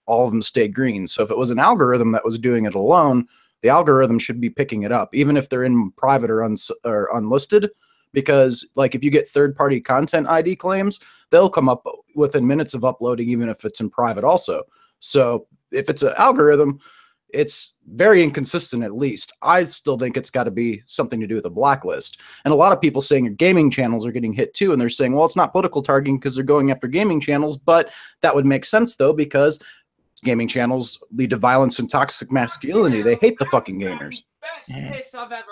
All of them stayed green. So if it was an algorithm that was doing it alone, the algorithm should be picking it up, even if they're in private or unlisted, because like if you get third-party content ID claims, they'll come up within minutes of uploading, even if it's in private also. So if it's an algorithm, it's very inconsistent at least. I still think it's got to be something to do with a blacklist. And a lot of people saying gaming channels are getting hit too, and they're saying, well, it's not political targeting because they're going after gaming channels, but that would make sense though, because gaming channels lead to violence and toxic masculinity. They hate the fucking gamers. Best piss I've ever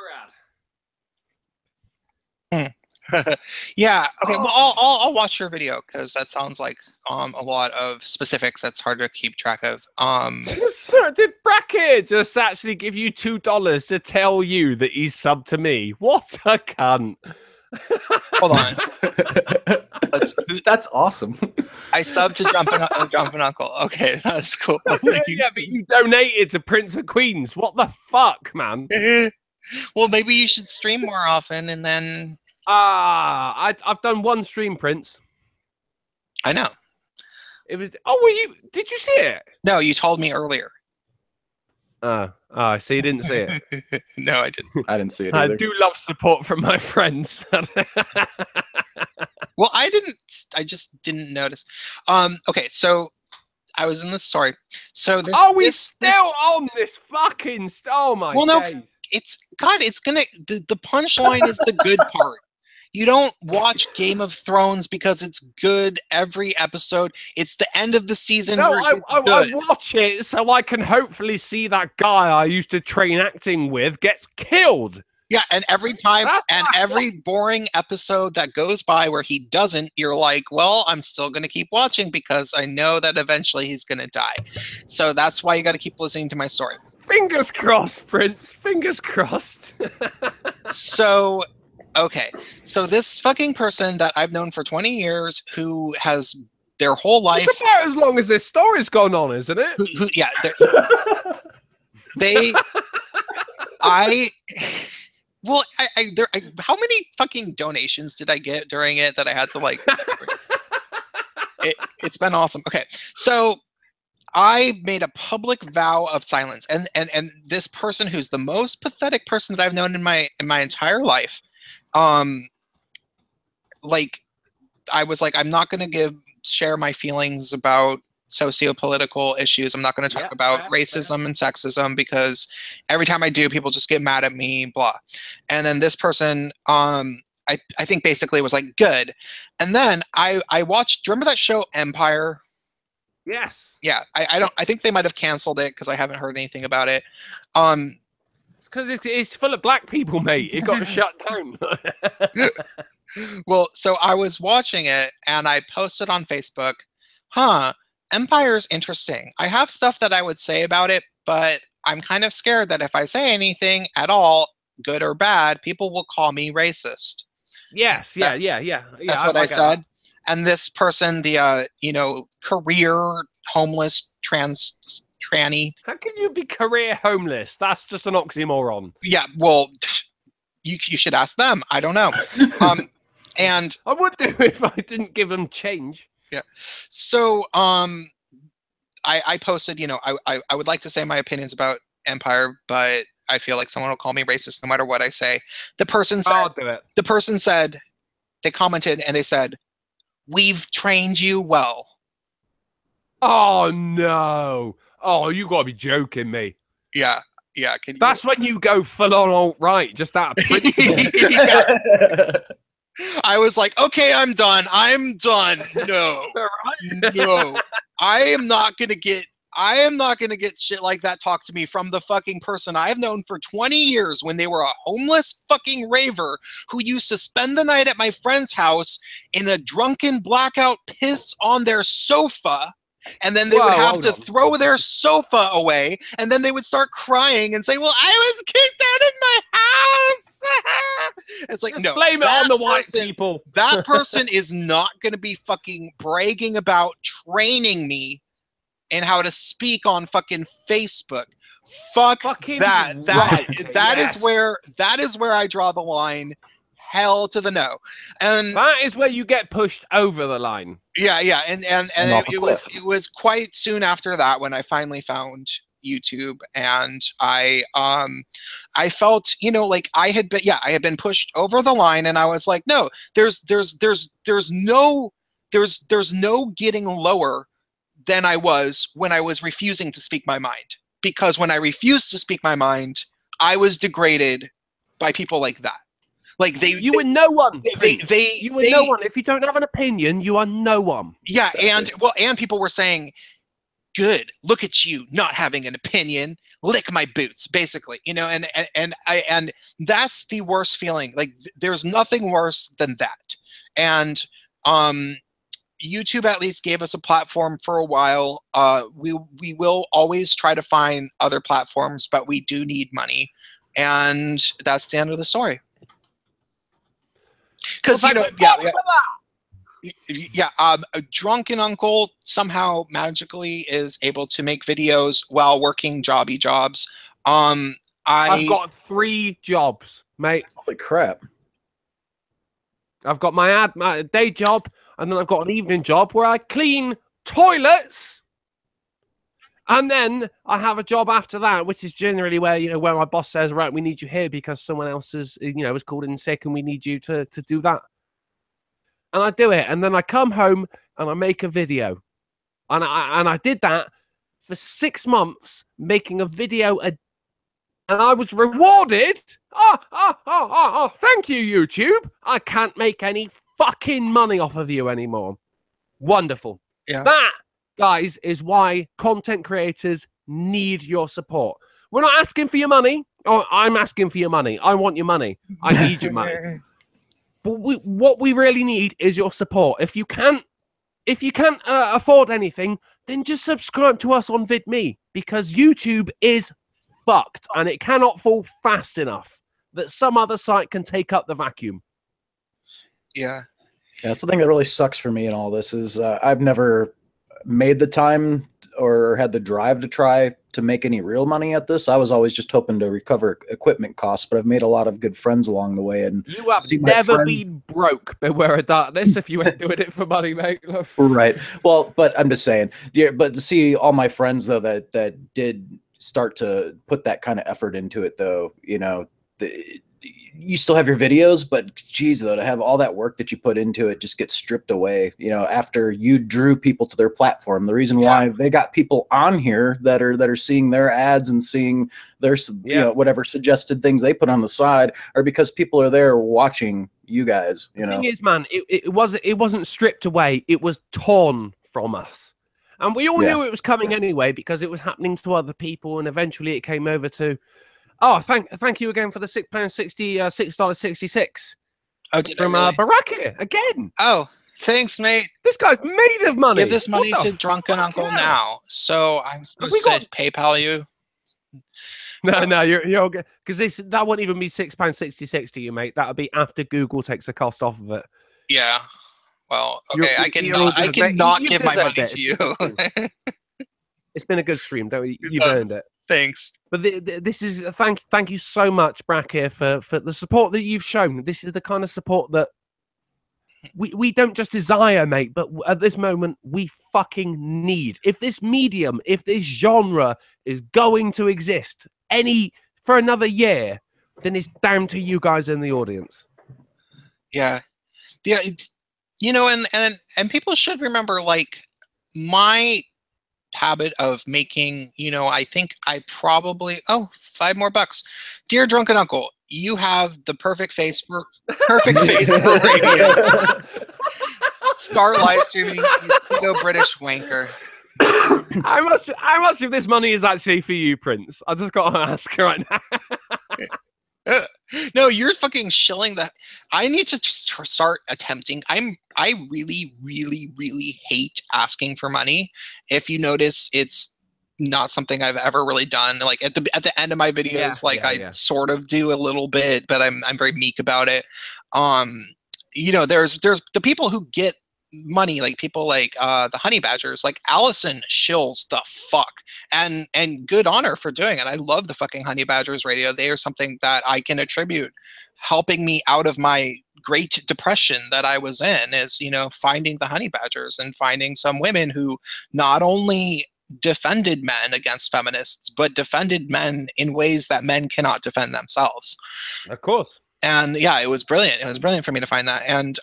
had. Yeah. Okay. Well, I'll watch your video because that sounds like a lot of specifics that's hard to keep track of. Did Brackett just actually give you $2 to tell you that he's subbed to me? What a cunt! Hold on. That's awesome. I subbed to Jumpin' Uncle. Okay, that's cool. Yeah, but you donated to Prince of Queens. What the fuck, man? Well, maybe you should stream more often, and then. I've done one stream, Prince. I know. It was. Oh, did you see it? No, you told me earlier. So you didn't see it? No, I didn't. I didn't see it either. I do love support from my friends. Well, I didn't. I just didn't notice. Okay, so I was in this. Sorry. So this. Oh, we're still on this fucking. Oh my. Well, no, days. it's God. It's gonna. The punchline is the good part. You don't watch Game of Thrones because it's good every episode. It's the end of the season. No, where I watch it so I can hopefully see that guy I used to train acting with gets killed. Yeah, and every time, every boring episode that goes by where he doesn't, you're like, well, I'm still going to keep watching because I know that eventually he's going to die. So that's why you got to keep listening to my story. Fingers crossed, Prince. Fingers crossed. So... Okay, so this fucking person that I've known for 20 years who has their whole life... It's about as long as this story's gone on, isn't it? Yeah. How many fucking donations did I get during it that I had to like... It's been awesome. Okay, so I made a public vow of silence. And this person who's the most pathetic person that I've known in my entire life... like I was like, I'm not going to share my feelings about socio-political issues. I'm not going to talk about racism and sexism because every time I do, people just get mad at me, blah. And then this person, I think basically was like, good. And then I watched, do you remember that show Empire? Yes. Yeah. I think they might have canceled it because I haven't heard anything about it. Because it's full of black people, mate. It got shut down. Well, so I was watching it, and I posted on Facebook, Empire's interesting. I have stuff that I would say about it, but I'm kind of scared that if I say anything at all, good or bad, people will call me racist. Yes, yeah. That's what I said. And this person, the, career homeless tranny. How can you be career homeless? That's just an oxymoron. Yeah, well, you should ask them. I don't know. And I would do if I didn't give them change. Yeah. So I posted, I would like to say my opinions about Empire, but I feel like someone will call me racist no matter what I say. The person said, I'll do it. The person said, they commented and they said, "We've trained you well." Oh no. Oh, you gotta be joking me. Yeah. That's when you go full on alt-right, just out of principle. I was like, okay, I'm done. No. No. I am not gonna get shit like that talked to me from the fucking person I've known for 20 years when they were a homeless fucking raver who used to spend the night at my friend's house in a drunken blackout piss on their sofa And then they would have to hold on. throw their sofa away, and then they would start crying and say, well, I was kicked out of my house. It's like, Just no, blame it on the white person, people. That person is not going to be fucking bragging about training me in how to speak on fucking Facebook. Fucking that. right. That is where I draw the line. Hell to the no. And that is where you get pushed over the line. Yeah, and it was quite soon after that when I finally found YouTube, and I felt, you know, like I had been pushed over the line, and I was like, no, there's no getting lower than I was when I was refusing to speak my mind. Because when I refused to speak my mind, I was degraded by people like that. Like you were no one. You were no one. If you don't have an opinion, you are no one. Yeah, and people were saying, "Good, look at you not having an opinion. Lick my boots," basically, you know. And that's the worst feeling. Like there's nothing worse than that. And YouTube at least gave us a platform for a while. We will always try to find other platforms, but we do need money, and that's the end of the story. Because Drunken Uncle somehow magically is able to make videos while working jobby jobs. I've got 3 jobs, mate. Holy crap! I've got my day job, and then I've got an evening job where I clean toilets. And then I have a job after that, which is generally where, you know, where my boss says, right, we need you here because someone else is called in sick and we need you to do that. And I do it. And then I come home and I make a video. And I did that for 6 months, making a video and I was rewarded. Thank you, YouTube. I can't make any fucking money off of you anymore. Wonderful. Yeah. That, guys, is why content creators need your support. We're not asking for your money. Oh, I'm asking for your money. I want your money. I need your money. But what we really need is your support. If you can't afford anything, then just subscribe to us on VidMe, because YouTube is fucked and it cannot fall fast enough that some other site can take up the vacuum. Yeah. That's the thing that really sucks for me in all this is I've never made the time or had the drive to try to make any real money at this. I was always just hoping to recover equipment costs, but I've made a lot of good friends along the way. And you have never been broke, beware of darkness, if you ain't doing it for money, mate. Right. Well, but I'm just saying, yeah, but to see all my friends though that did start to put that kind of effort into it though, you know, you still have your videos, but geez, though, to have all that work that you put into it just gets stripped away, you know, after you drew people to their platform. The reason why they got people on here that are seeing their ads and seeing their, you know, whatever suggested things they put on the side are because people are there watching you guys, you know. The thing is, man, it wasn't stripped away. It was torn from us. And we all knew it was coming anyway, because it was happening to other people. And eventually it came over to, oh, thank you again for the $6.66 from Baraka again. Oh, thanks, mate. This guy's made of money. Give this money to Drunken Uncle now. So I'm supposed to PayPal you. No, you're okay, because that won't even be £6.66 to you, mate. That'll be after Google takes the cost off of it. Yeah. Well, okay, I cannot give my money to you. It's been a good stream, don't you? You've earned it. Thanks. But this is thank you so much, Brack, for the support that you've shown. This is the kind of support that we don't just desire, mate, but at this moment we fucking need. If this medium, if this genre is going to exist for another year, then it's down to you guys in the audience. Yeah. You know, and people should remember, like, my habit of making, you know, I think I probably, $5 more. Dear Drunken Uncle, you have the perfect face for radio. Start live streaming, you know, British wanker. How much of this money is actually for you, Prince? I just got to ask right now. No, you're fucking shilling the. I need to start attempting. I really, really, really hate asking for money. If you notice, it's not something I've ever really done. Like at the end of my videos, I sort of do a little bit, but I'm very meek about it. There's the people who get money, like people like the honey badgers, like Allison shills the fuck, and good honor for doing it. I love the fucking honey badgers radio. They are something that I can attribute helping me out of my great depression that I was in, is finding the honey badgers and finding some women who not only defended men against feminists but defended men in ways that men cannot defend themselves. Of course. And yeah, it was brilliant. It was brilliant for me to find that. And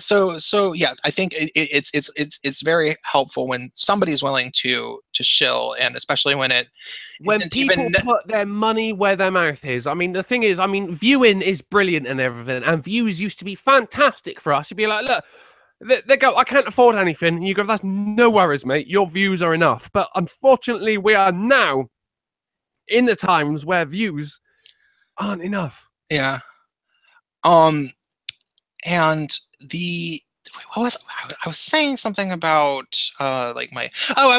so yeah, I think it's very helpful when somebody's willing to shill, and especially when people put their money where their mouth is. I mean, the thing is, viewing is brilliant and everything, and views used to be fantastic for us. You'd be like, look, they go, I can't afford anything. And you go, that's no worries, mate. Your views are enough. But unfortunately, we are now in the times where views aren't enough. Yeah. And I was saying something about I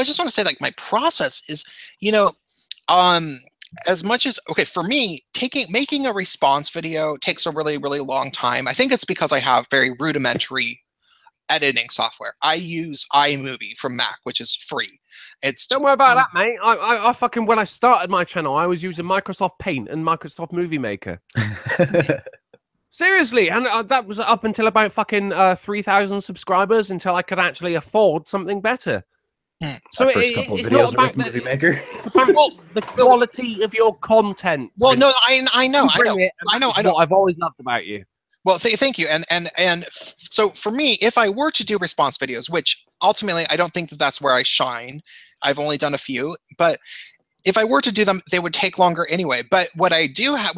just want to say, like, my process is, as much as, okay, for me, making a response video takes a really, really long time. I think it's because I have very rudimentary editing software. I use iMovie from Mac, which is free. Don't worry about that, mate. I fucking, when I started my channel, I was using Microsoft Paint and Microsoft Movie Maker. Seriously, and that was up until about fucking 3,000 subscribers, until I could actually afford something better. So it's not about the Movie Maker. It's about the quality of your content. Well, no, I know. What I've always loved about you. Well, thank you. And so for me, if I were to do response videos, which ultimately I don't think that's where I shine, I've only done a few, but if I were to do them, they would take longer anyway. But what I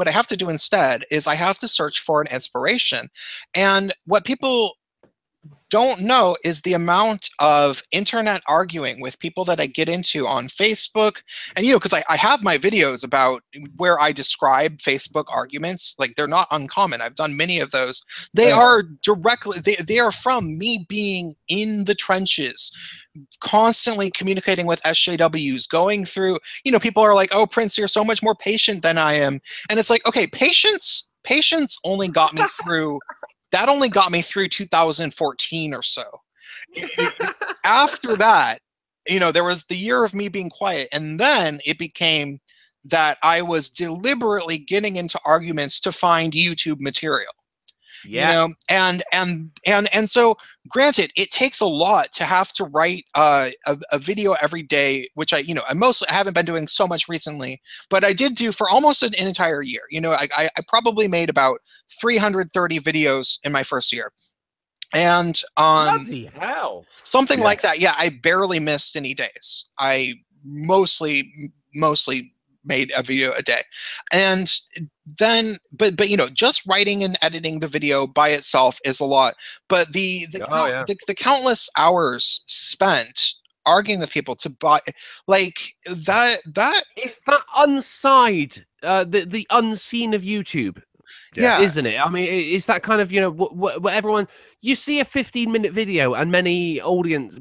have to do instead is I have to search for an inspiration. And what people don't know is the amount of internet arguing with people that I get into on Facebook. And, because I have my videos about where I describe Facebook arguments. Like, they're not uncommon. I've done many of those. They are directly, they are from me being in the trenches, constantly communicating with SJWs, going through, people are like, oh, Prince, you're so much more patient than I am. And it's like, okay, patience only got me through that only got me through 2014 or so. After that, there was the year of me being quiet, and then it became that I was deliberately getting into arguments to find YouTube material. Yeah. And so, granted, it takes a lot to have to write a video every day, which I haven't been doing so much recently, but I did do for almost an entire year. I probably made about 330 videos in my first year. And bloody hell. Something like that. Yeah, I barely missed any days. I mostly made a video a day. And then but just writing and editing the video by itself is a lot, but the countless hours spent arguing with people to buy, like, that it's that unside, the unseen of YouTube. Yeah, isn't it? I mean, it's that kind of, what everyone, you see a 15-minute video and many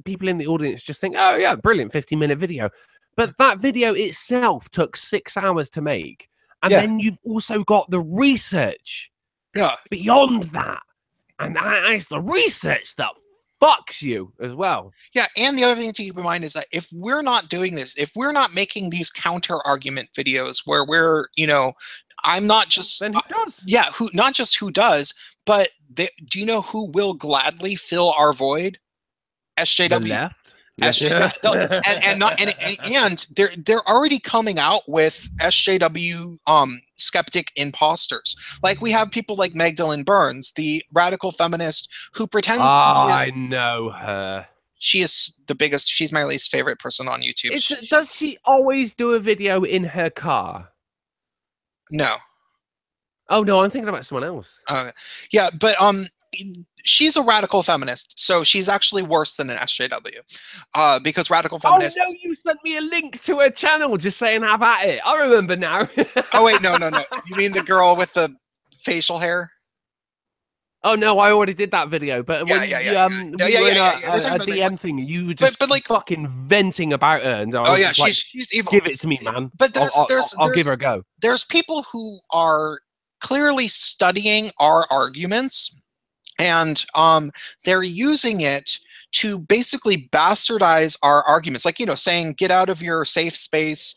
people in the audience just think, oh yeah, brilliant 15-minute video. But that video itself took 6 hours to make. And then you've also got the research beyond that. And it's the research that fucks you as well. Yeah, and the other thing to keep in mind is that if we're not doing this, if we're not making these counter-argument videos where we're, I'm not just... Then who does? Yeah, not just who does, but do you know who will gladly fill our void? SJW. The left? And they're already coming out with SJW skeptic imposters. Like, we have people like Magdalene Burns, the radical feminist who pretends. I know her. She is the biggest. She's my least favorite person on YouTube. Does she always do a video in her car? No. Oh no, I'm thinking about someone else. Yeah, but she's a radical feminist, so she's actually worse than an SJW, because radical Oh feminists. no, you sent me a link to her channel just saying have at it. I remember now. Oh wait, no. You mean the girl with the facial hair? Oh no, I already did that video. But when we were in a DM thing, you were just like fucking venting about her, and I was just like, she's evil. Give it to me, man. But I'll give her a go. There's people who are clearly studying our arguments, and they're using it to basically bastardize our arguments, like, saying get out of your safe space,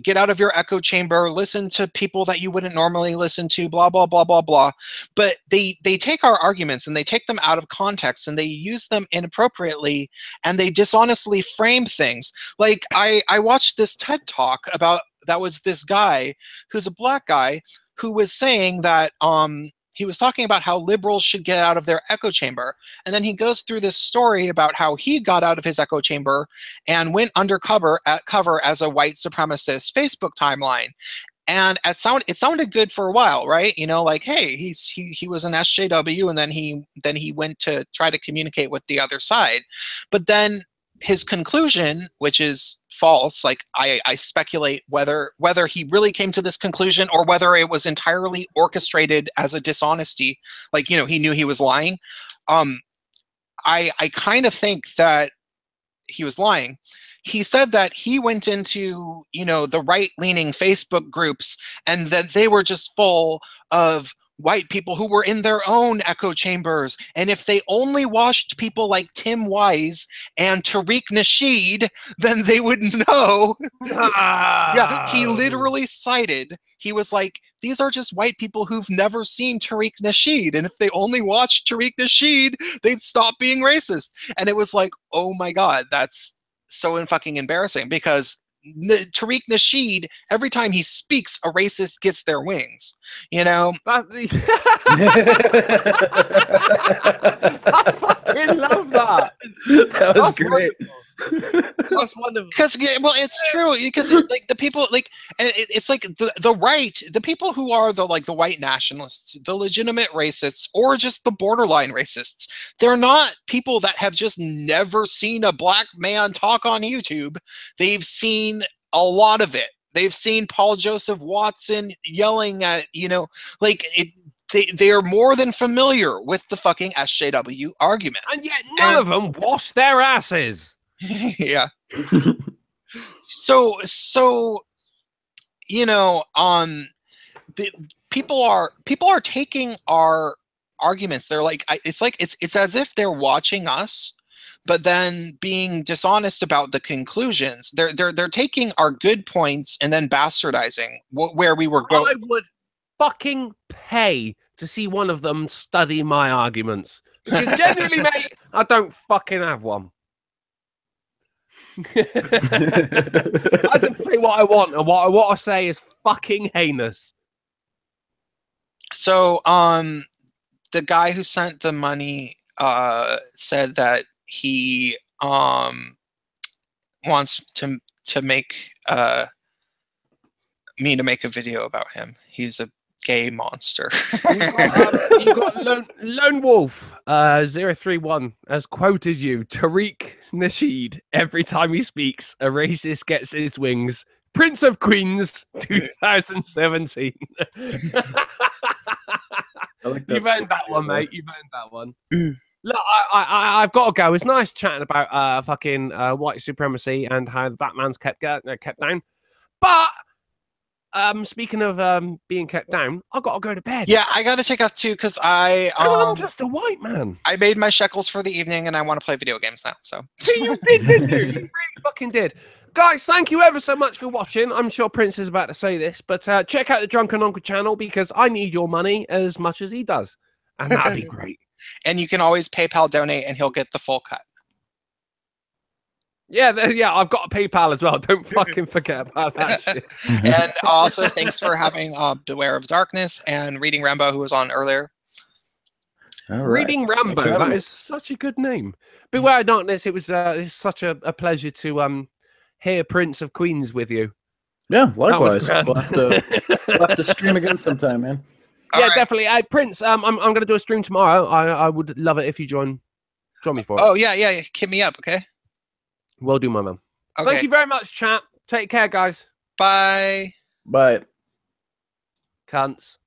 get out of your echo chamber, listen to people that you wouldn't normally listen to, blah blah blah blah blah. But they take our arguments and they take them out of context and they use them inappropriately, and they dishonestly frame things. Like I watched this TED talk about, that was this guy who's a black guy who was saying that he was talking about how liberals should get out of their echo chamber. And then he goes through this story about how he got out of his echo chamber and went undercover as a white supremacist Facebook timeline. And it sounded good for a while, right? Like, hey, he was an SJW, and then he went to try to communicate with the other side. But then his conclusion, which is false, like I speculate whether he really came to this conclusion or whether it was entirely orchestrated as a dishonesty, like, he knew he was lying. I kind of think that he was lying. He said that he went into, the right-leaning Facebook groups, and that they were just full of white people who were in their own echo chambers, and if they only watched people like Tim Wise and Tariq Nasheed, then they would know. Yeah, he literally cited, he was like, these are just white people who've never seen Tariq Nasheed, and if they only watched Tariq Nasheed, they'd stop being racist. And it was like, oh my god, that's so fucking embarrassing, because Tariq Nasheed, every time he speaks, a racist gets their wings. I fucking love that. That was great. That's wonderful. Because it's true. Because like the people, like, it's like the right, the people who are the white nationalists, the legitimate racists, or just the borderline racists. They're not people that have just never seen a black man talk on YouTube. They've seen a lot of it. They've seen Paul Joseph Watson yelling at, they are more than familiar with the fucking SJW argument. And yet none of them wash their asses. Yeah. So the people are taking our arguments. They're like, it's as if they're watching us, but then being dishonest about the conclusions. They're taking our good points and then bastardizing where we were going. I would fucking pay to see one of them study my arguments, because genuinely, mate, I don't fucking have one. I just say what I want, and what I say is fucking heinous. So, the guy who sent the money said that he wants to make me to make a video about him. He's a gay monster. You got Lone Wolf 031 has quoted you. Tariq Nasheed, every time he speaks, a racist gets his wings. Prince of Queens 2017. You've earned that one, mate. You've earned that one. Look, I've got to go. It's nice chatting about fucking white supremacy and how the Batman's kept down. But speaking of being kept down, I've got to go to bed. Yeah, I got to take off too, because I'm just a white man. I made my shekels for the evening, and I want to play video games now. So you did, didn't you? You really fucking did. Guys, thank you ever so much for watching. I'm sure Prince is about to say this, but check out the Drunken Uncle channel, because I need your money as much as he does, and that'd be great. And you can always PayPal donate, and he'll get the full cut. Yeah, I've got a PayPal as well. Don't fucking forget about that shit. And also, thanks for having Beware of Darkness and Reading Rambo, who was on earlier. All right. Reading Rambo, that is such a good name. Beware of Darkness, it's such a pleasure to hear Prince of Queens with you. Yeah, likewise. We'll have to stream again sometime, man. Yeah, right. definitely. Hey, Prince, I'm going to do a stream tomorrow. I would love it if you join me for it. Oh, yeah. Hit me up, okay? Will do, my man. Okay. Thank you very much, chat. Take care, guys. Bye. But Cunts.